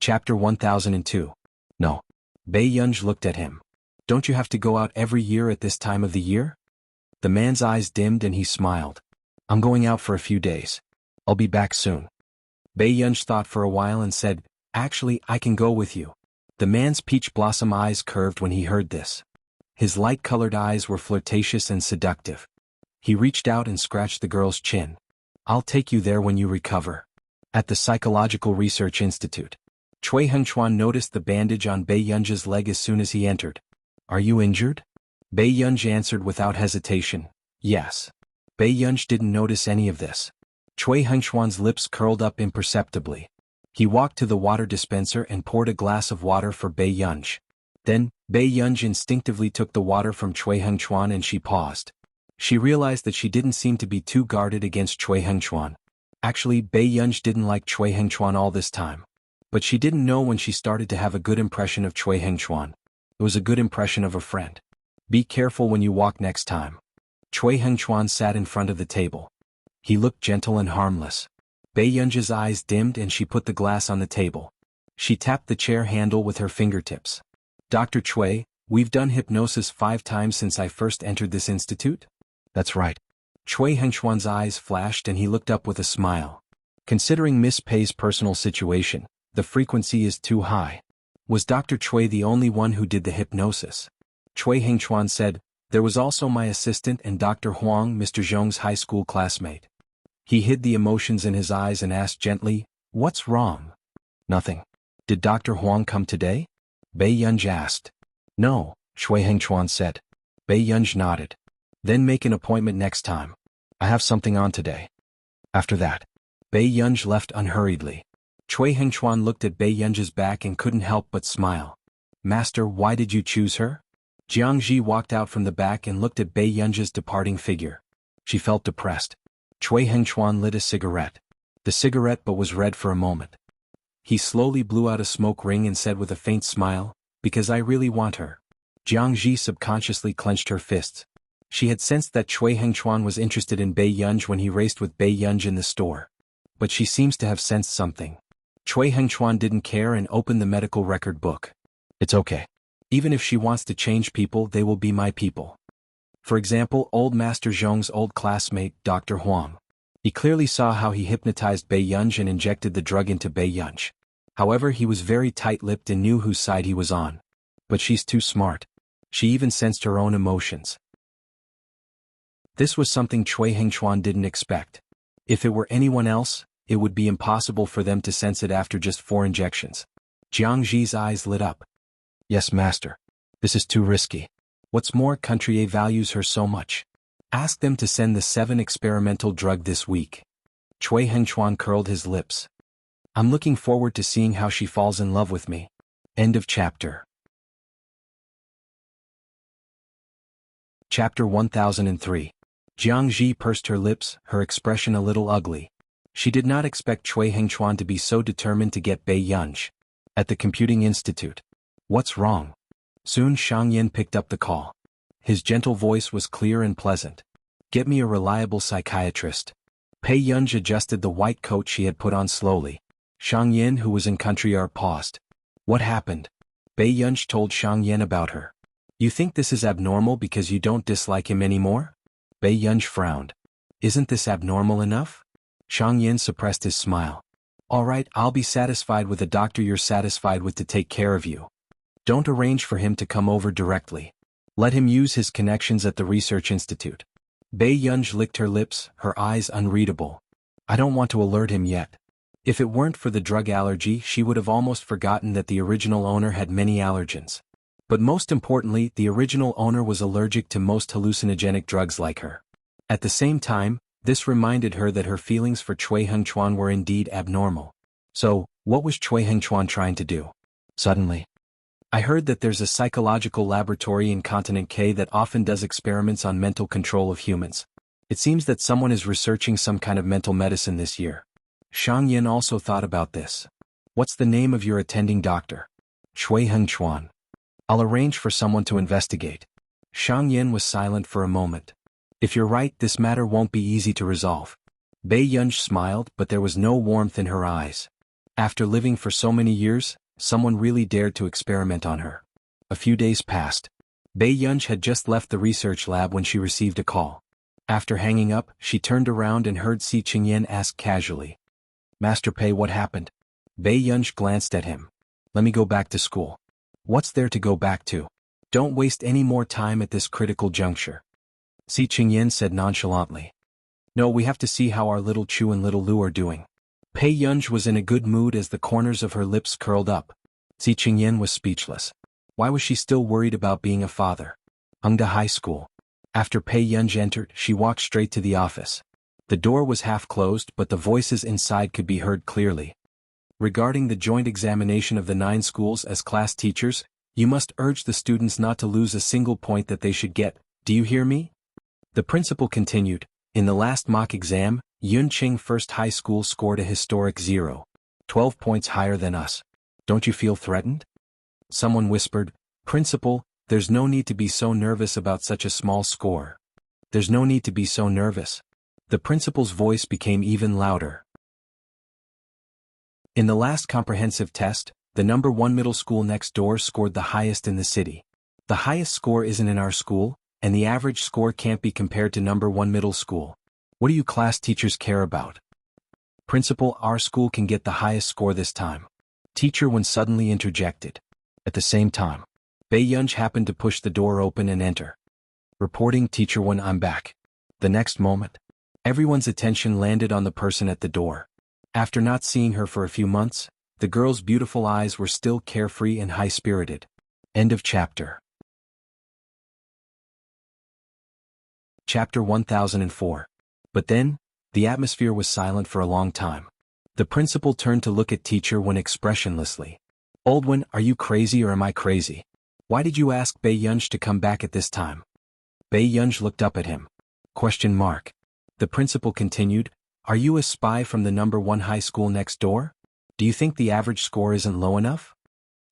Chapter 1002. No. Pei Yunj looked at him. "Don't you have to go out every year at this time of the year?" The man's eyes dimmed and he smiled. "I'm going out for a few days. I'll be back soon." Pei Yunj thought for a while and said, "Actually, I can go with you." The man's peach blossom eyes curved when he heard this. His light-colored eyes were flirtatious and seductive. He reached out and scratched the girl's chin. "I'll take you there when you recover." At the Psychological Research Institute. Cui Hengchuan noticed the bandage on Pei Yunj's leg as soon as he entered. "Are you injured?" Pei Yunj answered without hesitation, "Yes." Pei Yunj didn't notice any of this. Cui Hengchuan's lips curled up imperceptibly. He walked to the water dispenser and poured a glass of water for Pei Yunj. Then, Bei Yunj instinctively took the water from Cui Hengchuan and she paused. She realized that she didn't seem to be too guarded against Cui Hengchuan. Actually, Bei Yunj didn't like Cui Hengchuan all this time. But she didn't know when she started to have a good impression of Cui Hengchuan. It was a good impression of a friend. Be careful when you walk next time. Cui Hengchuan sat in front of the table. He looked gentle and harmless. Bei Yunj's eyes dimmed and she put the glass on the table. She tapped the chair handle with her fingertips. Dr. Cui, we've done hypnosis 5 times since I first entered this institute? That's right. Cui Hengchuan's eyes flashed and he looked up with a smile. Considering Miss Pei's personal situation, the frequency is too high. Was Dr. Cui the only one who did the hypnosis? Cui Hengchuan said, there was also my assistant and Dr. Huang, Mr. Zhong's high school classmate. He hid the emotions in his eyes and asked gently, what's wrong? Nothing. Did Dr. Huang come today? Bei Yunj asked. No, Cui Hengchuan said. Bei Yunj nodded. Then make an appointment next time. I have something on today. After that, Bei Yunj left unhurriedly. Cui Hengchuan looked at Bei Yunj's back and couldn't help but smile. Master, why did you choose her? Jiangji walked out from the back and looked at Bei Yunj's departing figure. She felt depressed. Cui Hengchuan lit a cigarette. The cigarette but was red for a moment. He slowly blew out a smoke ring and said with a faint smile, because I really want her. Jiangji subconsciously clenched her fists. She had sensed that Cui Hengchuan was interested in Bei Yunj when he raced with Bei Yunj in the store. But she seems to have sensed something. Cui Hengchuan didn't care and opened the medical record book. It's okay. Even if she wants to change people, they will be my people. For example, old Master Zhong's old classmate, Dr. Huang. He clearly saw how he hypnotized Bei Yunj and injected the drug into Bei Yunj. However, he was very tight-lipped and knew whose side he was on. But she's too smart. She even sensed her own emotions. This was something Cui Hengchuan didn't expect. If it were anyone else, it would be impossible for them to sense it after just 4 injections. Jiangji's eyes lit up. Yes, master. This is too risky. What's more, Country A values her so much. Ask them to send the 7 experimental drug this week. Cui Hengchuan curled his lips. I'm looking forward to seeing how she falls in love with me. End of chapter. Chapter 1003. Jiangji pursed her lips, her expression a little ugly. She did not expect Cui Hengchuan to be so determined to get Bei Yunj. At the Computing Institute. What's wrong? Soon Shang Yin picked up the call. His gentle voice was clear and pleasant. Get me a reliable psychiatrist. Bei Yunj adjusted the white coat she had put on slowly. Shang Yin, who was in country R, paused. What happened? Bei Yunj told Shang Yin about her. You think this is abnormal because you don't dislike him anymore? Bei Yunj frowned. Isn't this abnormal enough? Shang Yin suppressed his smile. All right, I'll be satisfied with a doctor you're satisfied with to take care of you. Don't arrange for him to come over directly. Let him use his connections at the research institute. Bei Yunj licked her lips, her eyes unreadable. I don't want to alert him yet. If it weren't for the drug allergy, she would have almost forgotten that the original owner had many allergens. But most importantly, the original owner was allergic to most hallucinogenic drugs like her. At the same time, this reminded her that her feelings for Cui Hengchuan were indeed abnormal. So, what was Cui Hengchuan trying to do? Suddenly, I heard that there's a psychological laboratory in Continent K that often does experiments on mental control of humans. It seems that someone is researching some kind of mental medicine this year. Shang Yin also thought about this. What's the name of your attending doctor? Cui Hengchuan. I'll arrange for someone to investigate. Shang Yin was silent for a moment. If you're right, this matter won't be easy to resolve. Bei Yunj smiled, but there was no warmth in her eyes. After living for so many years, someone really dared to experiment on her. A few days passed. Bei Yunj had just left the research lab when she received a call. After hanging up, she turned around and heard Si Qingyan ask casually. Master Pei, what happened? Bei Yunj glanced at him. Let me go back to school. What's there to go back to? Don't waste any more time at this critical juncture. Si Qingyan said nonchalantly. No, we have to see how our little Chu and little Lu are doing. Bei Yunj was in a good mood as the corners of her lips curled up. Si Qingyan was speechless. Why was she still worried about being a father? Hengda High School. After Bei Yunj entered, she walked straight to the office. The door was half closed, but the voices inside could be heard clearly. Regarding the joint examination of the 9 schools as class teachers, You must urge the students not to lose a single point that they should get, do you hear me? The principal continued. In the last mock exam, Yunqing First High School scored a historic 0. 12 points higher than us. Don't you feel threatened? Someone whispered, Principal, there's no need to be so nervous about such a small score. There's no need to be so nervous. The principal's voice became even louder. In the last comprehensive test, the number 1 middle school next door scored the highest in the city. The highest score isn't in our school, and the average score can't be compared to number 1 middle school. What do you class teachers care about? Principal, our school can get the highest score this time. Teacher Wen suddenly interjected. At the same time, Bei Yunj happened to push the door open and enter. Reporting Teacher Wen, I'm back. The next moment, everyone's attention landed on the person at the door. After not seeing her for a few months, the girl's beautiful eyes were still carefree and high-spirited. End of chapter. Chapter 1004. But then, the atmosphere was silent for a long time. The principal turned to look at Teacher Wen expressionlessly. Old one, are you crazy or am I crazy? Why did you ask Bei Yunj to come back at this time? Bei Yunj looked up at him. Question mark. The principal continued, are you a spy from the number 1 high school next door? Do you think the average score isn't low enough?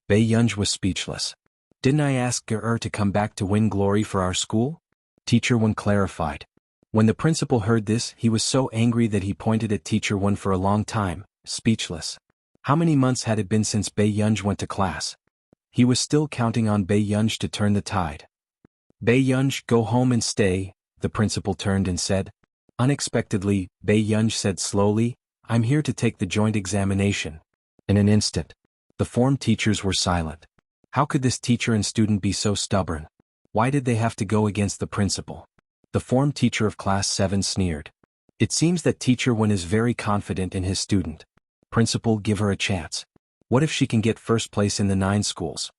Bei Yunj was speechless. Didn't I ask Ge to come back to win glory for our school? Teacher Wen clarified. When the principal heard this, he was so angry that he pointed at Teacher Wen for a long time, speechless. How many months had it been since Bei Yunj went to class? He was still counting on Bei Yunj to turn the tide. Bei Yunj, go home and stay, the principal turned and said. Unexpectedly, Bei Yunj said slowly, I'm here to take the joint examination. In an instant, the form teachers were silent. How could this teacher and student be so stubborn? Why did they have to go against the principal? The form teacher of class 7 sneered. It seems that Teacher Wen is very confident in his student. Principal, give her a chance. What if she can get first place in the 9 schools?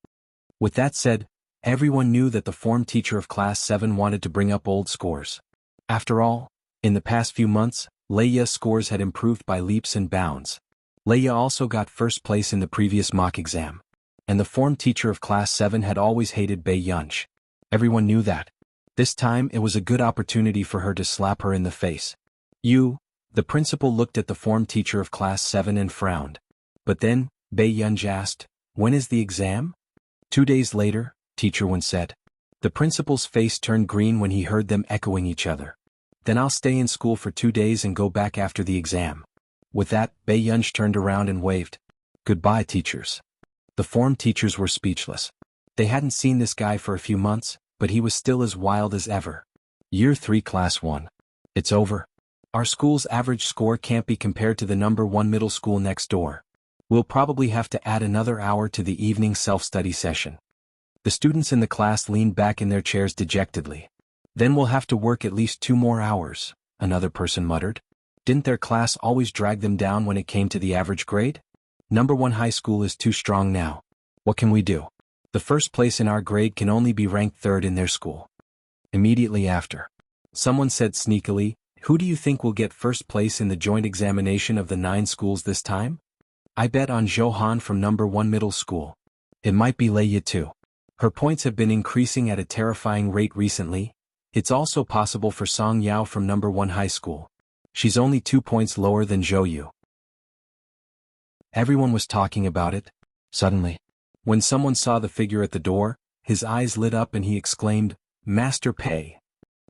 With that said, everyone knew that the form teacher of class 7 wanted to bring up old scores. After all, in the past few months, Leia's scores had improved by leaps and bounds. Leia also got first place in the previous mock exam. And the form teacher of class 7 had always hated Bei Yunj. Everyone knew that. This time it was a good opportunity for her to slap her in the face. The principal looked at the form teacher of class 7 and frowned. But then, Bei Yunj asked, when is the exam? 2 days later, Teacher Wen said. The principal's face turned green when he heard them echoing each other. Then I'll stay in school for 2 days and go back after the exam. With that, Bei Yunj turned around and waved. Goodbye, teachers. The form teachers were speechless. They hadn't seen this guy for a few months, but he was still as wild as ever. Year 3 Class 1. It's over. Our school's average score can't be compared to the number 1 middle school next door. We'll probably have to add another hour to the evening self-study session. The students in the class leaned back in their chairs dejectedly. Then we'll have to work at least 2 more hours, another person muttered. Didn't their class always drag them down when it came to the average grade? Number 1 high school is too strong now. What can we do? The first place in our grade can only be ranked 3rd in their school. Immediately after, someone said sneakily, who do you think will get first place in the joint examination of the 9 schools this time? I bet on Zhou Han from number 1 middle school. It might be Leia too. Her points have been increasing at a terrifying rate recently. It's also possible for Song Yao from number 1 high school. She's only 2 points lower than Zhou Yu. Everyone was talking about it. Suddenly, when someone saw the figure at the door, his eyes lit up and he exclaimed, Master Pei.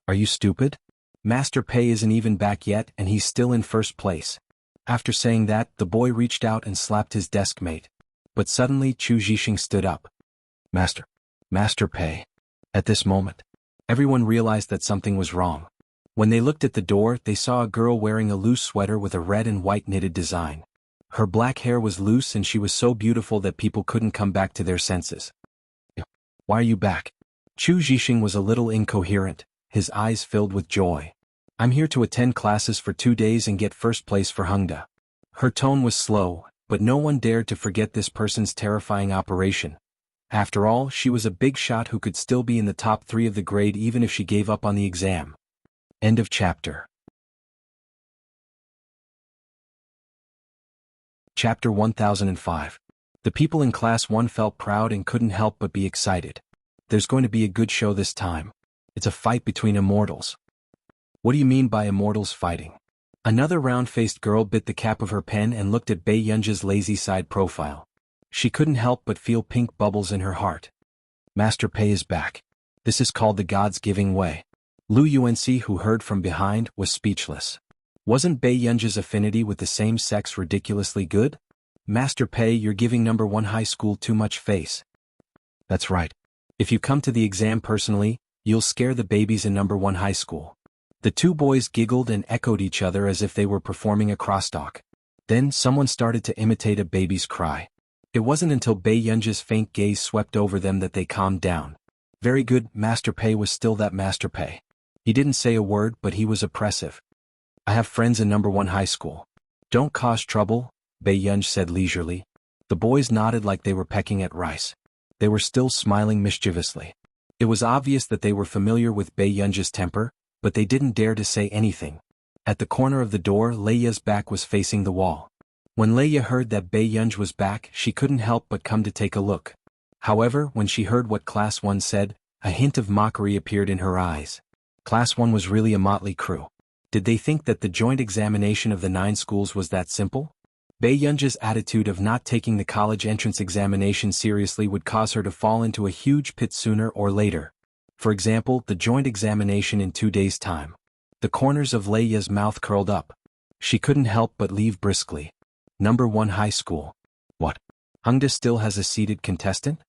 Are you stupid? Master Pei isn't even back yet and he's still in first place. After saying that, the boy reached out and slapped his desk mate. But suddenly Chu Zhixing stood up. Master Pei. At this moment, everyone realized that something was wrong. When they looked at the door, they saw a girl wearing a loose sweater with a red and white knitted design. Her black hair was loose and she was so beautiful that people couldn't come back to their senses. Why are you back? Chu Zhixing was a little incoherent, his eyes filled with joy. I'm here to attend classes for 2 days and get first place for Hengda. Her tone was slow, but no one dared to forget this person's terrifying operation. After all, she was a big shot who could still be in the top 3 of the grade even if she gave up on the exam. End of chapter. Chapter 1005. The The people in Class 1 felt proud and couldn't help but be excited. There's going to be a good show this time. It's a fight between immortals. What do you mean by immortals fighting? Another round-faced girl bit the cap of her pen and looked at Bei Yunja's lazy side profile. She couldn't help but feel pink bubbles in her heart. Master Pei is back. This is called the gods giving way. Lu Yuanxi, who heard from behind, was speechless. Wasn't Bei Yunja's affinity with the same sex ridiculously good? Master Pei, you're giving number 1 high school too much face. That's right. If you come to the exam personally, you'll scare the babies in number 1 high school. The two boys giggled and echoed each other as if they were performing a crosstalk. Then someone started to imitate a baby's cry. It wasn't until Bei Yunja's faint gaze swept over them that they calmed down. Very good, Master Pei was still that Master Pei. He didn't say a word, but he was oppressive. I have friends in number 1 high school. Don't cause trouble, Bei Yunj said leisurely. The boys nodded like they were pecking at rice. They were still smiling mischievously. It was obvious that they were familiar with Bei Yunja's temper, but they didn't dare to say anything. At the corner of the door, Leia's back was facing the wall. When Leia heard that Bei Yunj was back, she couldn't help but come to take a look. However, when she heard what Class 1 said, a hint of mockery appeared in her eyes. Class 1 was really a motley crew. Did they think that the joint examination of the 9 schools was that simple? Bei Yunja's attitude of not taking the college entrance examination seriously would cause her to fall into a huge pit sooner or later. For example, the joint examination in 2 days' time. The corners of Leia's mouth curled up. She couldn't help but leave briskly. Number 1 high school. What? Hongda still has a seated contestant?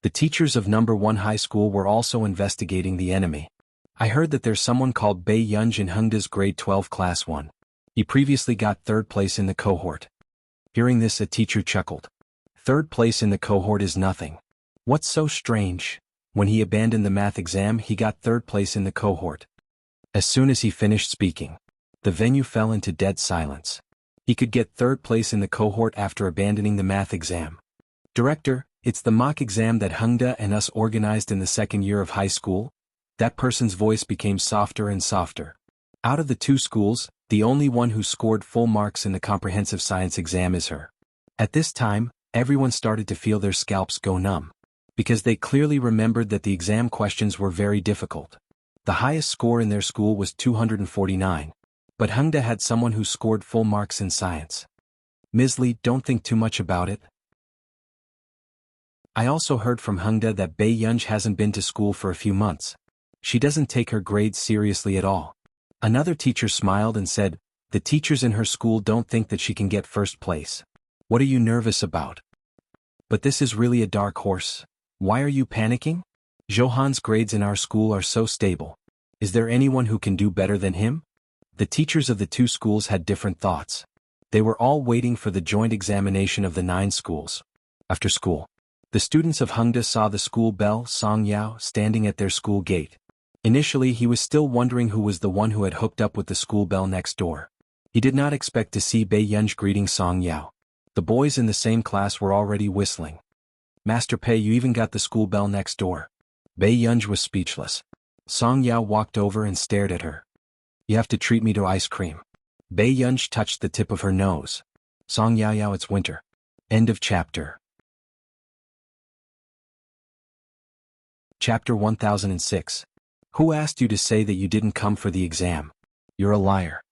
The teachers of number 1 high school were also investigating the enemy. I heard that there's someone called Bei Yunj in Hongda's grade 12 class 1. He previously got 3rd place in the cohort. Hearing this, a teacher chuckled. 3rd place in the cohort is nothing. What's so strange? When he abandoned the math exam, he got 3rd place in the cohort. As soon as he finished speaking, the venue fell into dead silence. He could get 3rd place in the cohort after abandoning the math exam. Director, it's the mock exam that Hongda and us organized in the 2nd year of high school? That person's voice became softer and softer. Out of the 2 schools, the only one who scored full marks in the comprehensive science exam is her. At this time, everyone started to feel their scalps go numb, because they clearly remembered that the exam questions were very difficult. The highest score in their school was 249, but Hongda had someone who scored full marks in science. Ms. Lee, don't think too much about it. I also heard from Hongda that Bei Yunj hasn't been to school for a few months. She doesn't take her grades seriously at all. Another teacher smiled and said, the teachers in her school don't think that she can get 1st place. What are you nervous about? But this is really a dark horse. Why are you panicking? Johan's grades in our school are so stable. Is there anyone who can do better than him? The teachers of the 2 schools had different thoughts. They were all waiting for the joint examination of the 9 schools. After school, the students of Hongda saw the school belle, Song Yao, standing at their school gate. Initially, he was still wondering who was the one who had hooked up with the school belle next door. He did not expect to see Bei Yunj greeting Song Yao. The boys in the same class were already whistling. Master Pei, you even got the school belle next door. Bei Yunj was speechless. Song Yao walked over and stared at her. You have to treat me to ice cream. Bei Yunj touched the tip of her nose. Song Yao, it's winter. End of chapter. Chapter 1006. Who asked you to say that you didn't come for the exam? You're a liar.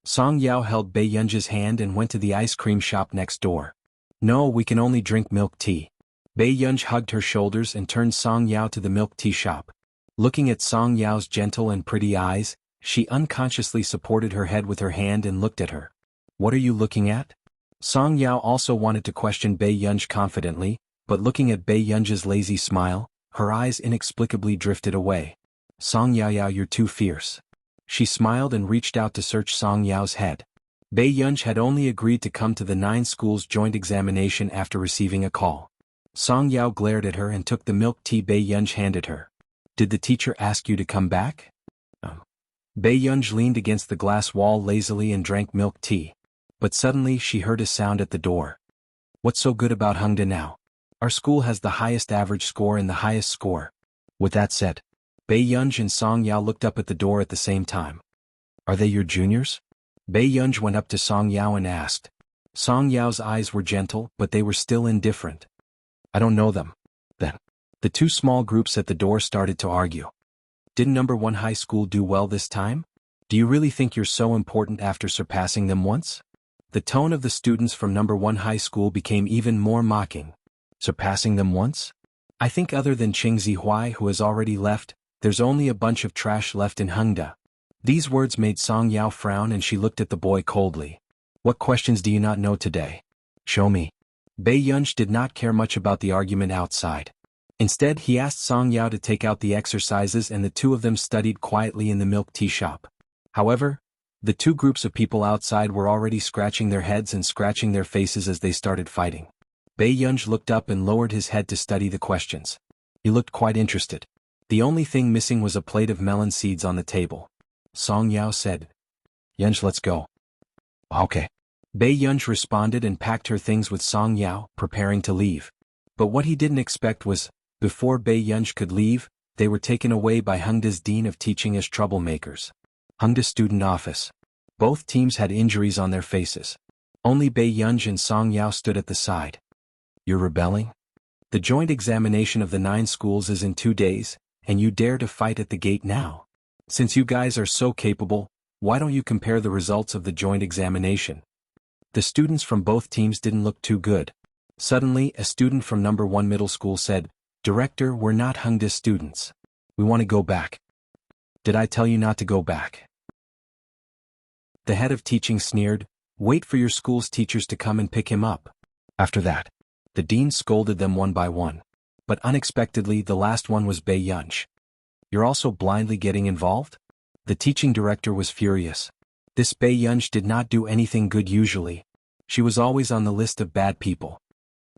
Song Yao held Bei Yunj's hand and went to the ice cream shop next door. No, we can only drink milk tea. Bei Yunj hugged her shoulders and turned Song Yao to the milk tea shop. Looking at Song Yao's gentle and pretty eyes, she unconsciously supported her head with her hand and looked at her. What are you looking at? Song Yao also wanted to question Bei Yunj confidently, but looking at Bei Yunj's lazy smile, her eyes inexplicably drifted away. Song Yao, you're too fierce. She smiled and reached out to search Song Yao's head. Bei Yunj had only agreed to come to the 9 schools joint examination after receiving a call. Song Yao glared at her and took the milk tea Bei Yunj handed her. Did the teacher ask you to come back? Bei Yunj leaned against the glass wall lazily and drank milk tea. But suddenly she heard a sound at the door. What's so good about Hongda now? Our school has the highest average score and the highest score. With that said, Bei Yunj and Song Yao looked up at the door at the same time. Are they your juniors? Bei Yunj went up to Song Yao and asked. Song Yao's eyes were gentle, but they were still indifferent. I don't know them. Then, the two small groups at the door started to argue. Didn't number 1 high school do well this time? Do you really think you're so important after surpassing them once? The tone of the students from number 1 high school became even more mocking. Surpassing them once? I think other than Qing Zihuai, who has already left, there's only a bunch of trash left in Hengda. These words made Song Yao frown and she looked at the boy coldly. What questions do you not know today? Show me. Bei Yunj did not care much about the argument outside. Instead, he asked Song Yao to take out the exercises and the two of them studied quietly in the milk tea shop. However, the two groups of people outside were already scratching their heads and scratching their faces as they started fighting. Bei Yunj looked up and lowered his head to study the questions. He looked quite interested. The only thing missing was a plate of melon seeds on the table. Song Yao said, Yunj, let's go. Okay. Bei Yunj responded and packed her things with Song Yao, preparing to leave. But what he didn't expect was, before Bei Yunj could leave, they were taken away by Hengda's Dean of Teaching as troublemakers. Hengda Student Office. Both teams had injuries on their faces. Only Bei Yunj and Song Yao stood at the side. You're rebelling? The joint examination of the 9 schools is in 2 days, and you dare to fight at the gate now? Since you guys are so capable, why don't you compare the results of the joint examination? The students from both teams didn't look too good. Suddenly, a student from number 1 middle school said, Director, we're not Hengda students. We want to go back. Did I tell you not to go back? The head of teaching sneered, wait for your school's teachers to come and pick him up. After that, the dean scolded them one by one. But unexpectedly, the last one was Bei Yunj. You're also blindly getting involved? The teaching director was furious. This Bei Yunj did not do anything good usually. She was always on the list of bad people.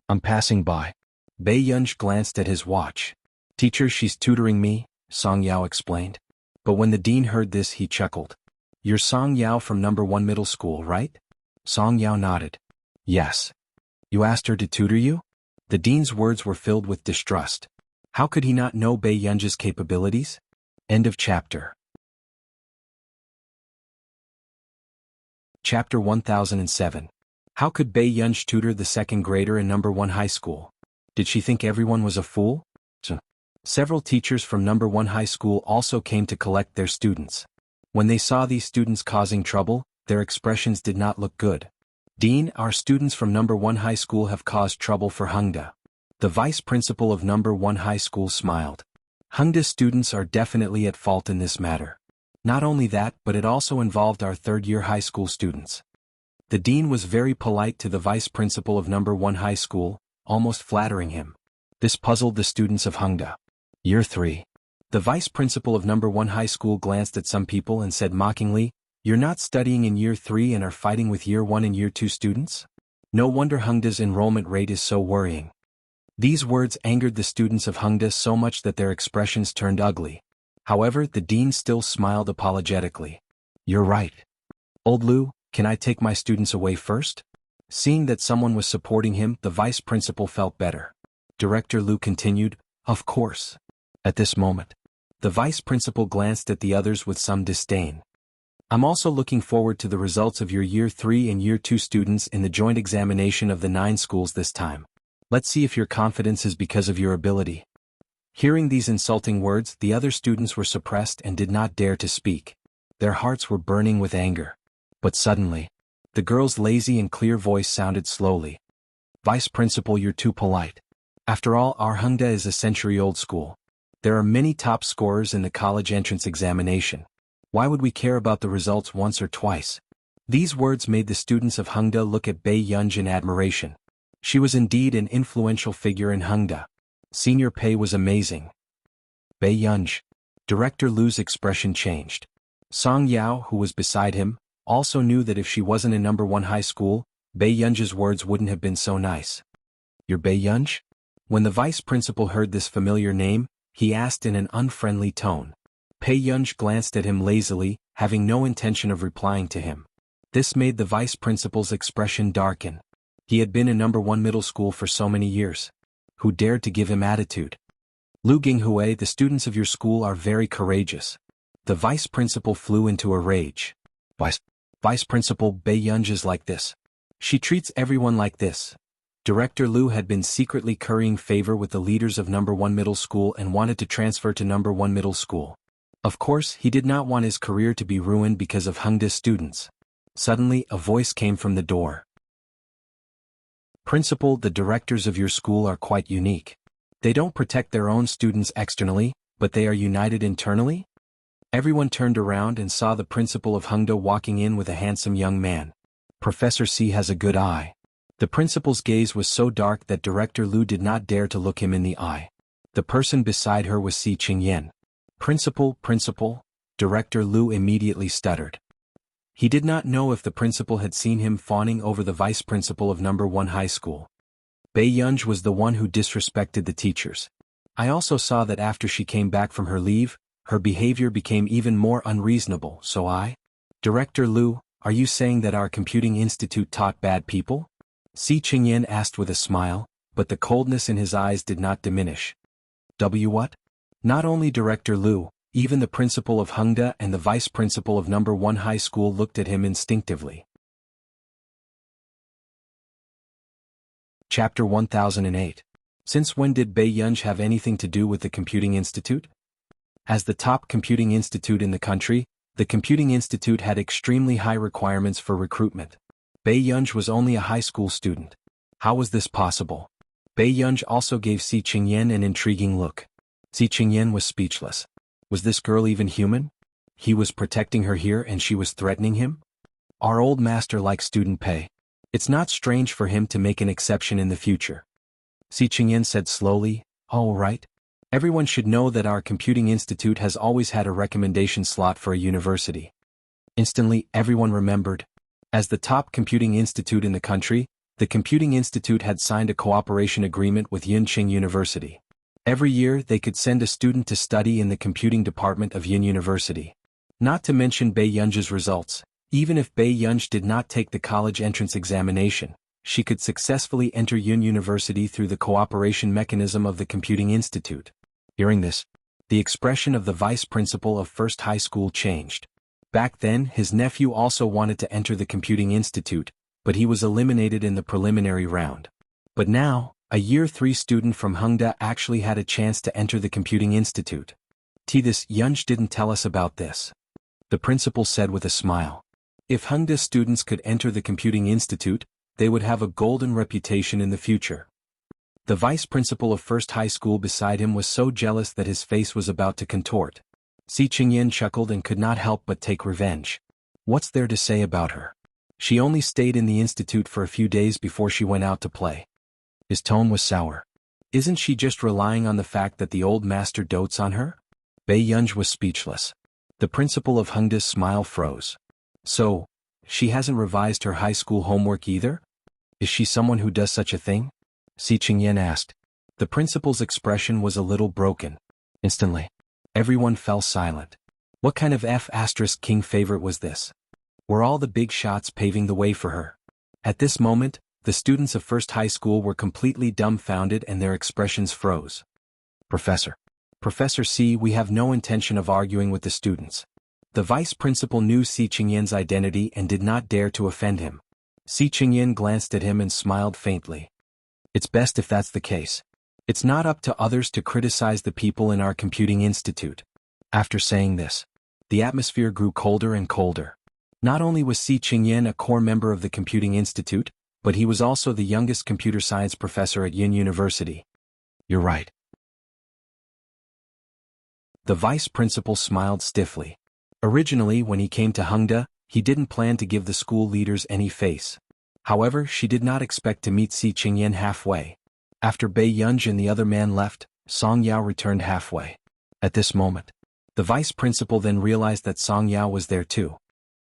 I'm passing by. Bei Yunj glanced at his watch. Teacher, she's tutoring me, Song Yao explained. But when the dean heard this, he chuckled. You're Song Yao from number 1 middle school, right? Song Yao nodded. Yes. You asked her to tutor you? The dean's words were filled with distrust. How could he not know Bei Yunj's capabilities? End of chapter. Chapter 1007. How could Bei Yunj tutor the second grader in number 1 high school? Did she think everyone was a fool? Several teachers from number 1 high school also came to collect their students. When they saw these students causing trouble, their expressions did not look good. Dean, our students from number 1 high school have caused trouble for Hengda. The vice principal of number 1 high school smiled. Hengda students are definitely at fault in this matter. Not only that, but it also involved our third-year high school students. The dean was very polite to the vice principal of number 1 high school, almost flattering him. This puzzled the students of Hengda. Year 3. The vice principal of number 1 high school glanced at some people and said mockingly, You're not studying in year 3 and are fighting with year 1 and year 2 students? No wonder Hengda's enrollment rate is so worrying. These words angered the students of Hengda so much that their expressions turned ugly. However, the dean still smiled apologetically. You're right. Old Lu, can I take my students away first? Seeing that someone was supporting him, the vice principal felt better. Director Lu continued, Of course. At this moment, the vice principal glanced at the others with some disdain. I'm also looking forward to the results of your year 3 and year 2 students in the joint examination of the 9 schools this time. Let's see if your confidence is because of your ability. Hearing these insulting words, the other students were suppressed and did not dare to speak. Their hearts were burning with anger. But suddenly, the girl's lazy and clear voice sounded slowly. Vice Principal, you're too polite. After all, our Hengda is a century-old school. There are many top scorers in the college entrance examination. Why would we care about the results once or twice? These words made the students of Hengda look at Bei Yunj in admiration. She was indeed an influential figure in Hengda. Senior pay was amazing. Bei Yunj. Director Lu's expression changed. Song Yao, who was beside him, also knew that if she wasn't in number 1 high school, Bei Yunj's words wouldn't have been so nice. You're Bei Yunj? When the vice principal heard this familiar name, he asked in an unfriendly tone. Bei Yunj glanced at him lazily, having no intention of replying to him. This made the vice principal's expression darken. He had been in number 1 middle school for so many years. Who dared to give him attitude? Lu Ginghui, the students of your school are very courageous. The vice principal flew into a rage. Vice Principal, Bei Yunj is like this. She treats everyone like this. Director Liu had been secretly currying favor with the leaders of number 1 middle school and wanted to transfer to number 1 middle school. Of course, he did not want his career to be ruined because of Hengda's students. Suddenly, a voice came from the door. Principal, the directors of your school are quite unique. They don't protect their own students externally, but they are united internally? Everyone turned around and saw the principal of Hengda walking in with a handsome young man. Professor C has a good eye. The principal's gaze was so dark that Director Liu did not dare to look him in the eye. The person beside her was Si Qingyan. Principal, Director Liu immediately stuttered. He did not know if the principal had seen him fawning over the vice principal of number 1 high school. Bei Yunj was the one who disrespected the teachers. I also saw that after she came back from her leave, her behavior became even more unreasonable, so Director Liu, are you saying that our computing institute taught bad people? Si Qingyan asked with a smile, but the coldness in his eyes did not diminish. What? Not only Director Liu, even the principal of Hengda and the vice principal of number 1 high school looked at him instinctively. Chapter 1008. Since when did Bei Yunj have anything to do with the Computing Institute? As the top computing institute in the country, the Computing Institute had extremely high requirements for recruitment. Bei Yunj was only a high school student. How was this possible? Bei Yunj also gave Si Qingyan an intriguing look. Si Qingyan was speechless. Was this girl even human? He was protecting her here and she was threatening him? Our old master likes student pay. It's not strange for him to make an exception in the future. Si Qingyan said slowly, all right. Everyone should know that our computing institute has always had a recommendation slot for a university. Instantly, everyone remembered. As the top computing institute in the country, the Computing Institute had signed a cooperation agreement with Yunqing University. Every year they could send a student to study in the computing department of Yin University. Not to mention Bei Yunj's results, even if Bei Yunj did not take the college entrance examination, she could successfully enter Yin University through the cooperation mechanism of the Computing Institute. Hearing this, the expression of the vice principal of First High School changed. Back then, his nephew also wanted to enter the Computing Institute, but he was eliminated in the preliminary round. But now, a Year 3 student from Hengda actually had a chance to enter the Computing Institute. This Yunj didn't tell us about this. The principal said with a smile. If Hengda students could enter the Computing Institute, they would have a golden reputation in the future. The vice principal of First High School beside him was so jealous that his face was about to contort. Si Qingyan chuckled and could not help but take revenge. What's there to say about her? She only stayed in the institute for a few days before she went out to play. His tone was sour. Isn't she just relying on the fact that the old master dotes on her? Bei Yunj was speechless. The principal of Hengda's smile froze. So, she hasn't revised her high school homework either? Is she someone who does such a thing? Si Qingyan asked. The principal's expression was a little broken. Instantly, everyone fell silent. What kind of F***king favorite was this? Were all the big shots paving the way for her? At this moment, the students of First High School were completely dumbfounded and their expressions froze. Professor C, we have no intention of arguing with the students. The vice principal knew Si Qingyan's identity and did not dare to offend him. Si Qingyan glanced at him and smiled faintly. It's best if that's the case. It's not up to others to criticize the people in our computing institute. After saying this, the atmosphere grew colder and colder. Not only was Si Qingyan a core member of the Computing Institute, but he was also the youngest computer science professor at Yin University. You're right. The vice principal smiled stiffly. Originally, when he came to Hengda, he didn't plan to give the school leaders any face. However, she did not expect to meet Si Qingyan halfway. After Bei Yunj and the other man left, Song Yao returned halfway. At this moment, the vice principal then realized that Song Yao was there too.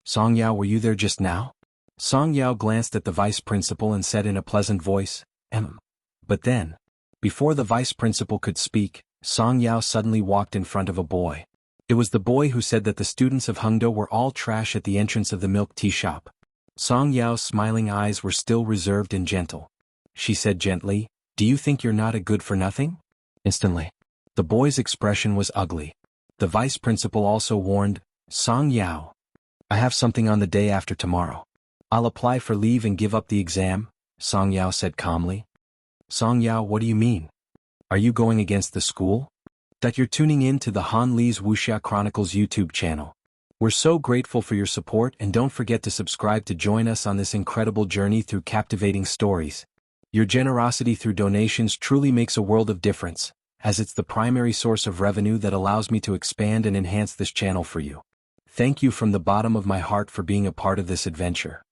Song Yao, were you there just now? Song Yao glanced at the vice principal and said in a pleasant voice, But then, before the vice principal could speak, Song Yao suddenly walked in front of a boy. It was the boy who said that the students of Hengda were all trash at the entrance of the milk tea shop. Song Yao's smiling eyes were still reserved and gentle. She said gently, Do you think you're not a good-for-nothing? Instantly, the boy's expression was ugly. The vice principal also warned, Song Yao, I have something on the day after tomorrow. I'll apply for leave and give up the exam, Song Yao said calmly. Song Yao, what do you mean? Are you going against the school? That you're tuning in to the Han Li's Wuxia Chronicles YouTube channel. We're so grateful for your support, and don't forget to subscribe to join us on this incredible journey through captivating stories. Your generosity through donations truly makes a world of difference, as it's the primary source of revenue that allows me to expand and enhance this channel for you. Thank you from the bottom of my heart for being a part of this adventure.